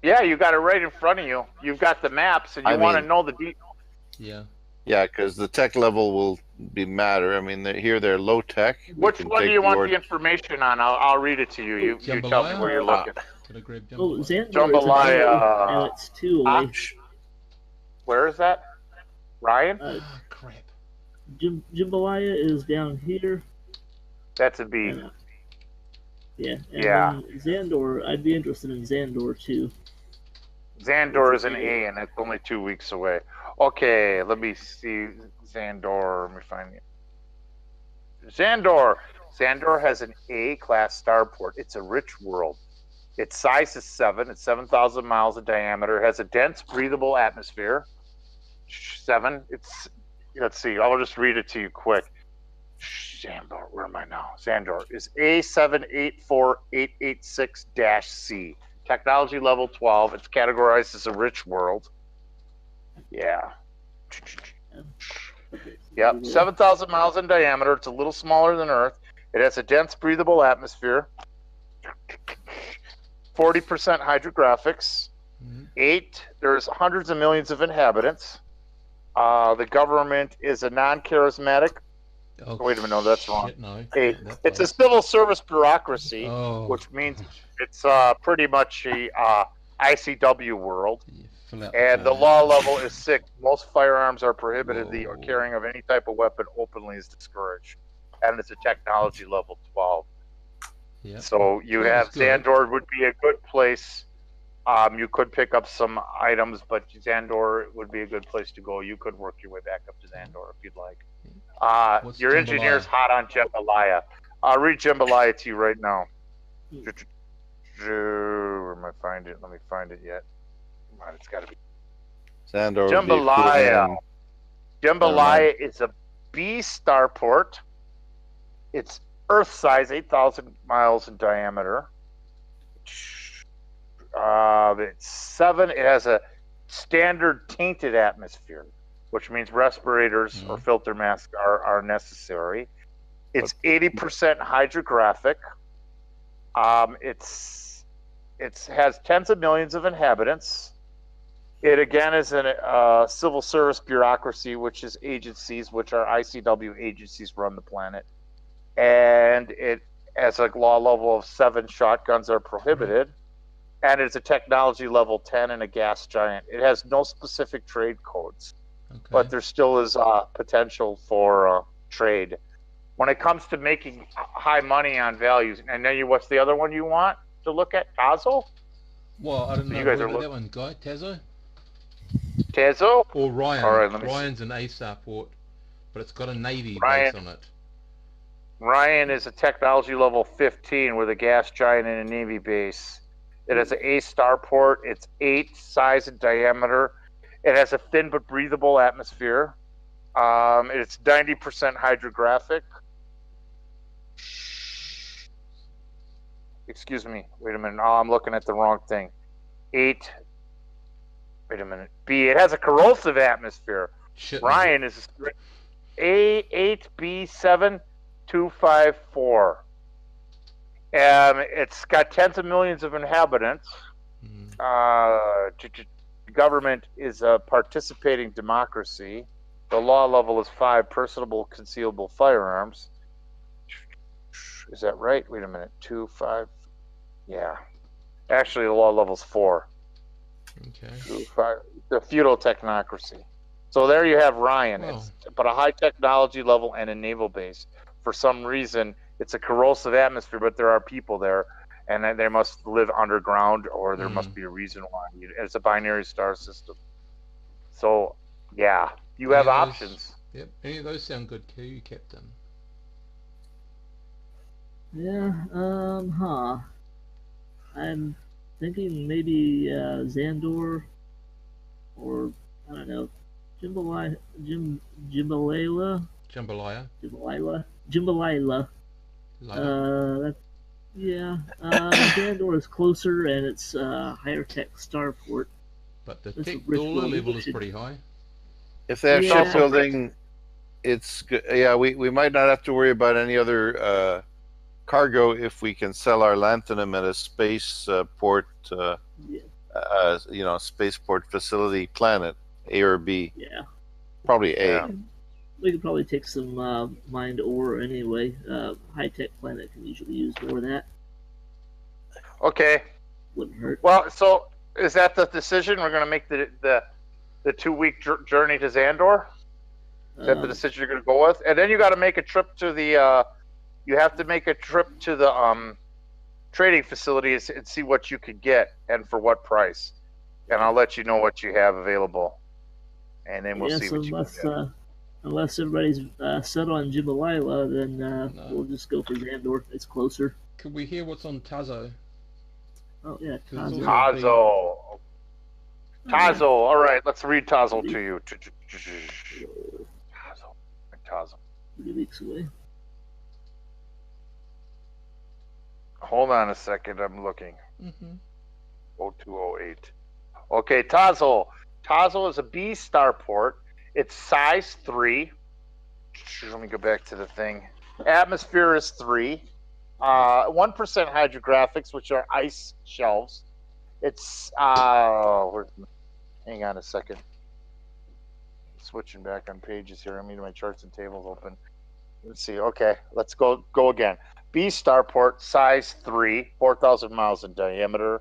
Yeah, you got it right in front of you. You've got the maps, and you want to know the details. Yeah. Yeah, because the tech level will be matter. I mean, they're low tech. Which one do you want the information on? I'll read it to you. You tell me where you're looking. Did I grab Jambalaya? Oh, Xandor Jambalaya. And it's 2 away. Where is that? Ryan? Crap. Jambalaya is down here. That's a B. Yeah. And Xandor, I'd be interested in Xandor too. Xandor is an A, and it's only 2 weeks away. Okay, let me see Xandor. Let me find it. Xandor. Xandor has an A-class starport. It's a rich world. Its size is 7. It's 7,000 miles in diameter. It has a dense, breathable atmosphere. 7. Let's see. I'll just read it to you quick. Xandor, where am I now? Xandor is A784886-C. Technology level 12. It's categorized as a rich world. Yeah. Yep. 7,000 miles in diameter. It's a little smaller than Earth. It has a dense, breathable atmosphere. 40% hydrographics. 8. There's hundreds of millions of inhabitants. The government is a non-charismatic. Oh, wait a minute, no, that's wrong. No. It's a civil service bureaucracy, which means it's pretty much a ICW world. And the law level is 6. Most firearms are prohibited. The carrying of any type of weapon openly is discouraged. And it's a technology level 12. Yep. So you have Xandor would be a good place. You could pick up some items, but Xandor would be a good place to go. You could work your way back up to Xandor if you'd like. Your engineer's hot on Jambalaya. I'll read Jambalaya to you right now. Where am I find it? Let me find it yet. Come on, it's got to be Xandor. Jambalaya. Jambalaya is a B starport. It's Earth size, 8,000 miles in diameter. It's 7. It has a standard tainted atmosphere, which means respirators or filter masks are necessary. It's 80% hydrographic. It has tens of millions of inhabitants. It again is a civil service bureaucracy, which is agencies, which are ICW agencies run the planet. And it has a law level of 7. Shotguns are prohibited. And it's a technology level 10 and a gas giant. It has no specific trade codes, but there still is potential for trade. When it comes to making high money on values, and then what's the other one you want to look at? Tazo? Well, I don't know. You guys are that one guy, Tazo? Tazo? Or Ryan. All right, Ryan's an A-star port, but it's got a Navy base on it. Ryan is a technology level 15 with a gas giant and a Navy base. It has an A-star port. It's 8 size and diameter. It has a thin but breathable atmosphere. It's 90% hydrographic. Excuse me. Wait a minute. Oh, I'm looking at the wrong thing. 8. Wait a minute. B. It has a corrosive atmosphere. Shit, Ryan is A8B7254. It's got tens of millions of inhabitants. The government is a participating democracy. The law level is 5 personable concealable firearms. Is that right? Wait a minute. 2, 5. Yeah. Actually, the law level's 4. Okay. 2, 5. The feudal technocracy. So there you have Ryan. Wow. It's but a high technology level and a naval base. For some reason, it's a corrosive atmosphere, but there are people there, and they must live underground, or there must be a reason why. It's a binary star system. So, yeah, you have options. Yep. Any of those sound good to you, Captain? Yeah. I'm thinking maybe Xandor, or I don't know, Jimbalaya. Jimbalila. Yeah. Xandor is closer, and it's higher tech starport. But the tech dollar level is pretty high. If they have shipbuilding, it's good. Yeah, we might not have to worry about any other cargo if we can sell our lanthanum at a spaceport, spaceport facility planet, A or B. Yeah. Probably A. Yeah. We could probably take some mined ore anyway. High tech planet can usually use more of that. Okay. Wouldn't hurt. Well, so is that the decision? We're going to make the 2-week journey to Xandor? Is that the decision you're going to go with? And then you got to make a trip to the. You have to make a trip to the trading facilities and see what you could get and for what price. And I'll let you know what you have available. And then we'll see what you get. Unless everybody's set on Jimbalila, then we'll just go for Xandor. It's closer. Could we hear what's on Tazo? Oh, yeah, Tazo. Tazo. All right, let's read Tazo to you. Tazo. 3 weeks away. Hold on a second. I'm looking. 0208. Okay, Tazo. Tazo is a B starport. It's size 3. Let me go back to the thing. Atmosphere is 3. 1% hydrographics, which are ice shelves. It's hang on a second. Switching back on pages here. I'm getting my charts and tables open. Let's see. Okay, let's go again. B starport, size 3, 4,000 miles in diameter.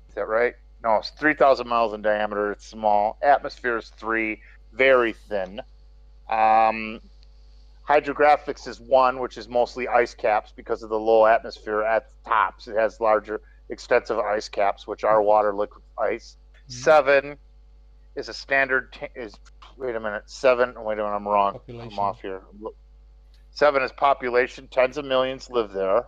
Is that right? No, it's 3,000 miles in diameter. It's small. Atmosphere is 3, very thin. Hydrographics is 1, which is mostly ice caps because of the low atmosphere at the tops. It has larger, extensive ice caps, which are water, liquid, ice. 7 is a standard. Wait a minute. 7. Wait a minute. I'm wrong. I'm off here. 7 is population. Tens of millions live there.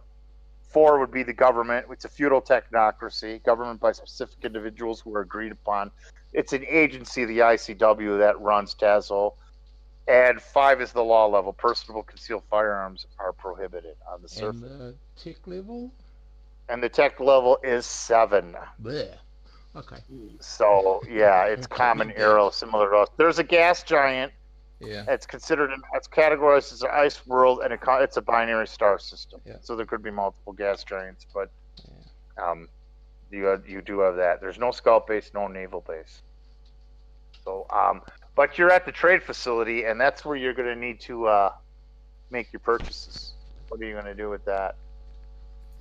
4 would be the government. It's a feudal technocracy, government by specific individuals who are agreed upon. It's an agency, the ICW, that runs Tazo. And 5 is the law level. Personable concealed firearms are prohibited on the surface. And the tech level? And the tech level is 7. Blech. Okay. So, yeah, it's common era, similar to us. There's a gas giant. Yeah. It's categorized as an ice world, and it's a binary star system. Yeah. So there could be multiple gas giants, but you do have that. There's no scout base, no naval base. So, but you're at the trade facility, and that's where you're going to need to make your purchases. What are you going to do with that?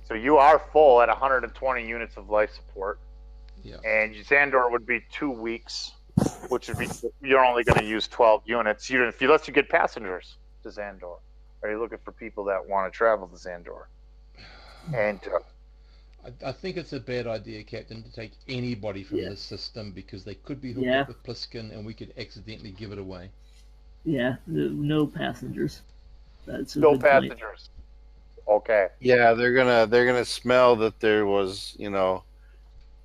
So you are full at 120 units of life support. Yeah. And Xandor would be 2 weeks, which would be you're only going to use 12 units. If you let you get passengers to Xandor, are you looking for people that want to travel to Xandor? And I think it's a bad idea, Captain, to take anybody from this system because they could be hooked up with Pliskin, and we could accidentally give it away. Yeah, no passengers. That's no passengers. Okay. Yeah, they're gonna smell that there was,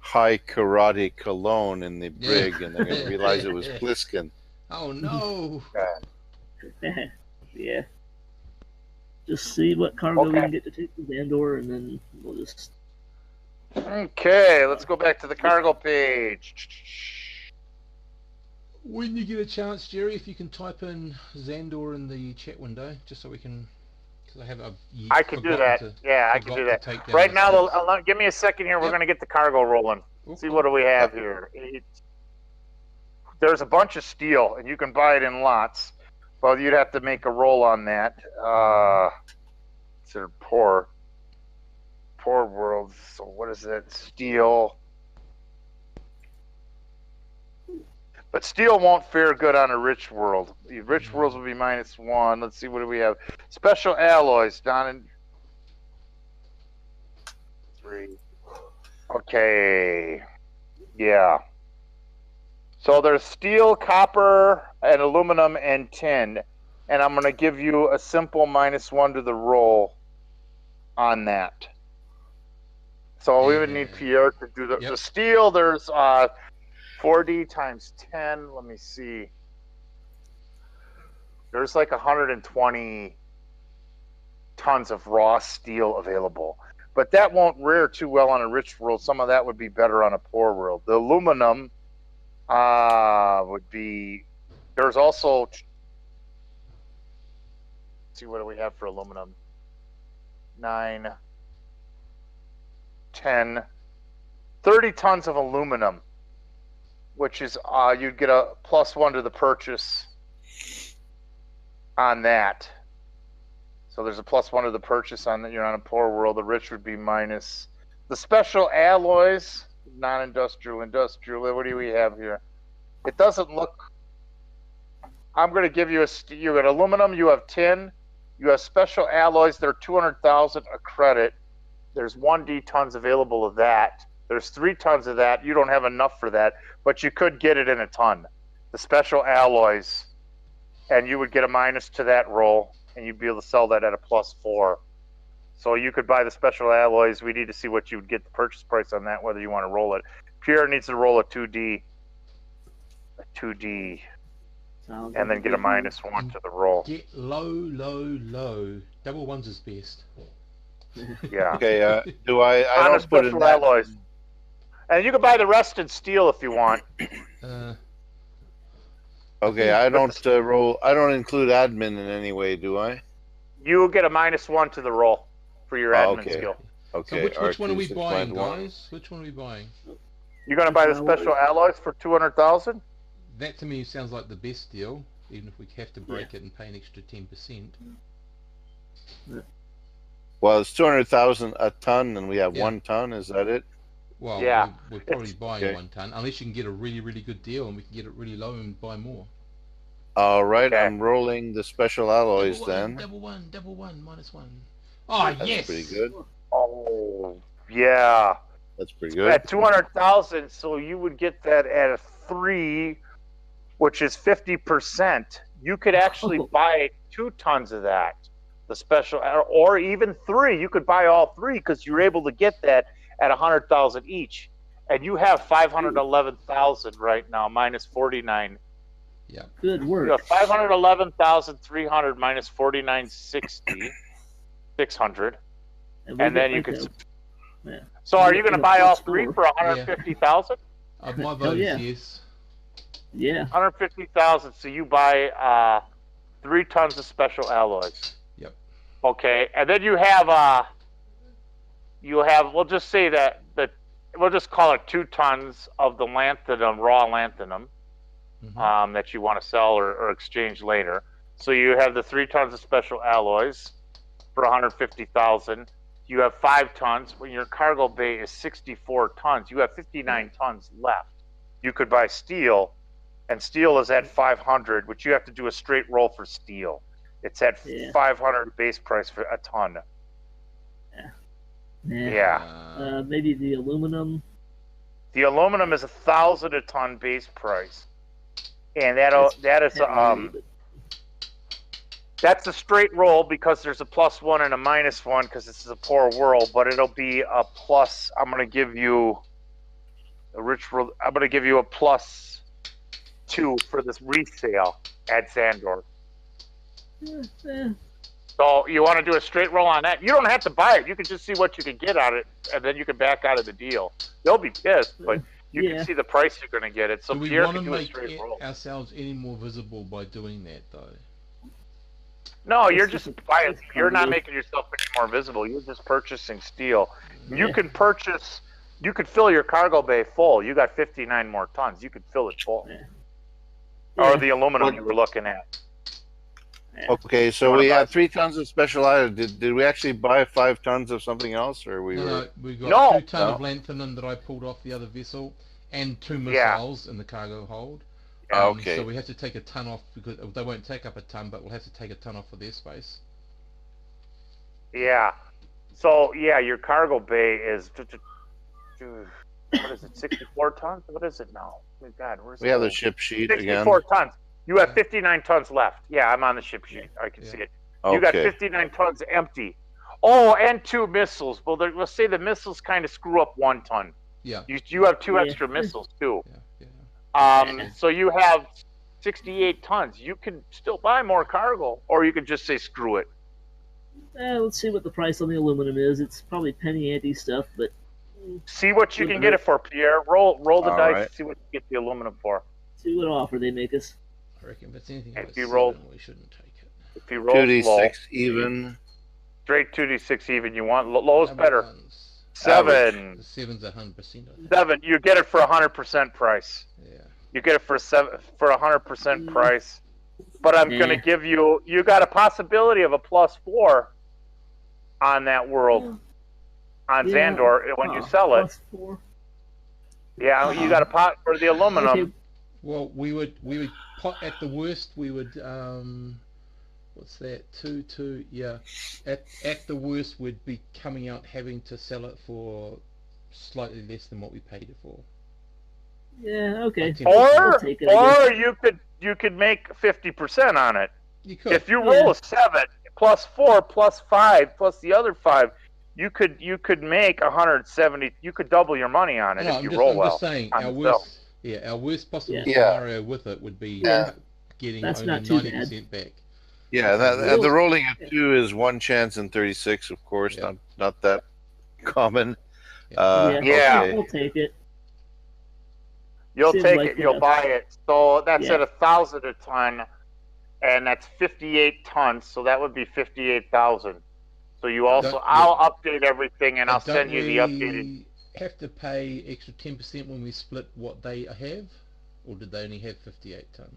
high karate cologne in the brig, and they're gonna realize it was Pliskin. Oh no! Yeah. Just see what cargo we can get to take to Xandor, and then we'll just. Okay, let's go back to the cargo page. When you get a chance, Jerry, if you can type in Xandor in the chat window, just so we can. Because I can do that. I can do that. Right now, give me a second here. We're going to get the cargo rolling. See what do we have here. there's a bunch of steel, and you can buy it in lots. But you'd have to make a roll on that. Considered poor worlds. So what is that? Steel. But steel won't fare good on a rich world. Rich worlds will be -1. Let's see, what do we have? Special alloys down in 3. Okay. Yeah. So there's steel, copper, and aluminum, and tin. And I'm going to give you a simple -1 to the roll on that. So we would need Pierre to do the steel. There's 4D times 10. Let me see. There's like 120 tons of raw steel available. But that won't rear too well on a rich world. Some of that would be better on a poor world. The aluminum would be... There's also... Let's see, what do we have for aluminum? 9, 10, 30 tons of aluminum, which is you'd get a +1 to the purchase on that. So there's a +1 to the purchase on that. You're on a poor world. The rich would be minus. The special alloys, non-industrial, industrial. What do we have here? It doesn't look. I'm going to give you you got aluminum. You have tin. You have special alloys. They're 200,000 a credit. There's 1D tons available of that. There's 3 tons of that. You don't have enough for that, but you could get it in a ton. The special alloys, and you would get a minus to that roll, and you'd be able to sell that at a +4. So you could buy the special alloys. We need to see what you would get the purchase price on that, whether you want to roll it. Pierre needs to roll a 2D. A 2D. And then get a -1 to the roll. Get low. Double ones is best. Yeah. Okay. Do I on don't put in special that. alloys. And you can buy the rest in steel if you want. Okay, I don't roll. I don't include admin in any way, do I? You will get a -1 to the roll for your admin okay. skill. Okay. So which one are we buying, 1. guys? Which one are we buying? You're going to buy the special alloys for 200,000? That to me sounds like the best deal, even if we have to break it and pay an extra 10%. Well, it's 200,000 a ton, and we have 1 ton. Is that it? Well, Yeah. we're probably buying Okay. 1 ton, unless you can get a really, really good deal and we can get it really low and buy more. All right, Okay. I'm rolling the special alloys then. Double one, -1. Oh, That's yes! pretty good. Oh, yeah. That's pretty good. At 200,000, so you would get that at a 3, which is 50%. You could actually buy 2 tons of that, the special, or even 3. You could buy all 3 because you're able to get that at 100,000 each, and you have 511,000 right now, -49. Yeah. Good work. You have 511,300 minus 4960, 600, and then you can. Yeah. So, are you going to buy all 3 for 150,000? My vote yeah. is yes. Yeah. 150,000. So you buy 3 tons of special alloys. Yep. Okay, and then you have we'll just say that we'll just call it 2 tons of the lanthanum, raw lanthanum, that you want to sell or exchange later. So you have the 3 tons of special alloys for 150,000. You have 5 tons. When your cargo bay is 64 tons, you have 59 tons left. You could buy steel, and steel is at 500, which you have to do a straight roll for steel. It's at 500 base price for a ton. Yeah. Maybe the aluminum. The aluminum is 1,000 a ton base price, and that's a straight roll because there's a +1 and a -1 because this is a poor world. But it'll be a plus. I'm going to give you a rich world. I'm going to give you a +2 for this resale at Sandor. So you want to do a straight roll on that? You don't have to buy it. You can just see what you can get on it, and then you can back out of the deal. They'll be pissed, but you can see the price you're going to get it. So do we Pierre want can to do a make straight roll. ourselves any more visible by doing that, though? No, you're just buying. You're not making yourself any more visible. You're just purchasing steel. You can purchase. You could fill your cargo bay full. You got 59 more tons. You could fill it full. or the aluminum you were looking at. Okay, so we have 3 tons of special items. Did we actually buy 5 tons of something else, or we were? No, we got No. 2 tons of lanthanum that I pulled off the other vessel, and 2 Yeah. missiles in the cargo hold. Okay. So we have to take a ton off because they won't take up a ton, but we'll have to take a ton off for their space. Yeah. So yeah, your cargo bay is what is it? 64 tons? What is it now? Oh, God, where's We have the ship sheet 64 again. tons. You have 59 tons left. Yeah, I'm on the ship sheet. I can see it. You got Okay. 59 tons empty. Oh, and 2 missiles. Well, let's say the missiles kind of screw up 1 ton. Yeah. You have 2 Yeah. extra missiles too. Yeah. So you have 68 tons. You can still buy more cargo, or you could just say screw it. Let's see what the price on the aluminum is. It's probably penny ante stuff, but See what you can get it for, Pierre. Roll the All dice. right. See what you get the aluminum for. see what offer they make us. I reckon if it's anything If like you 7, roll- we shouldn't take it. If you roll 2d6 low, even. straight 2d6 even. You want low's How better. many tons? 7. The 7's 100%. I think. 7. You get it for 100% price. Yeah. You get it for 100% price. But I'm Yeah. gonna give you. You got a possibility of a +4 on that world on Yeah. Xandor when you sell it. +4. Yeah, you got a pot for the aluminum. Okay. Well, we would pot at the worst. We would what's that? 2. Yeah. At the worst, we'd be coming out having to sell it for slightly less than what we paid it for. Yeah, okay. Like 10%. I'll take it, I Or you could make 50% on it. You could. If you roll a 7 +4 +5 plus the other 5, you could make 170. You could double your money on it No, if I'm you just, roll I'm well. just saying on our the worst. Yeah, our worst possible Yeah. scenario with it would be Yeah. getting That's only not too 90% back. Yeah, the rolling at 2 is 1 chance in 36, of course. Yeah. Not that common. Yeah. Yeah. Okay. I'll take it. You'll Seems take like it. You'll that. buy it. So that's Yeah. at 1,000 a ton, and that's 58 tons. So that would be 58,000. So you also, Don't- I'll update everything, and I'll Don't send you the we updated. have to pay extra 10% when we split what they have, or did they only have 58 ton?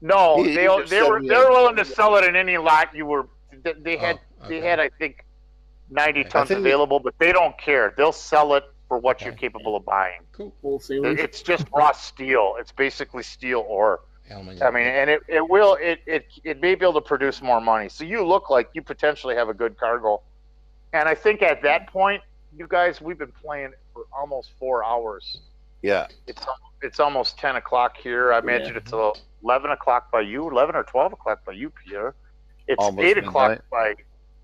No, You they just they said were we they're had- willing to sell it in any lot you were. They had okay. I think 90 Okay. tons I think- available, but they don't care. They'll sell it for what you're Okay. capable of buying. Cool. Wholesalers. It's just raw steel. It's basically steel ore. Aluminium. I mean, and it may be able to produce more money. So you look like you potentially have a good cargo. And I think at that point, you guys, we've been playing for almost 4 hours. Yeah. It's almost 10 o'clock here. I imagine it's 11 o'clock by you, 11 or 12 o'clock by you, Pierre. It's Almost 8 o'clock midnight.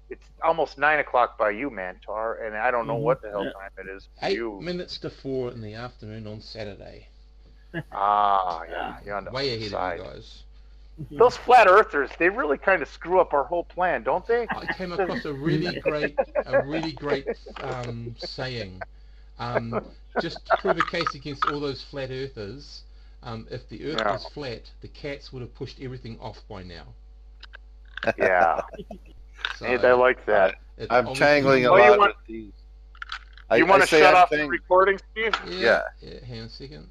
it's almost 9 o'clock by you, Mantar, and I don't know what the hell time it is for 8 you. minutes to 4 in the afternoon on Saturday. Yeah, you're on the Way other ahead side. of you guys. Those flat earthers, they really kind of screw up our whole plan, don't they? I came across a really great saying. Just to prove a case against all those flat earthers, if the earth was flat, the cats would have pushed everything off by now. Yeah, So and I like that. it's I'm obviously- tangling a Oh, you lot want- with these. You want to say shut I'm off the tang- recording, Steve? Yeah. Yeah. Hang on a second.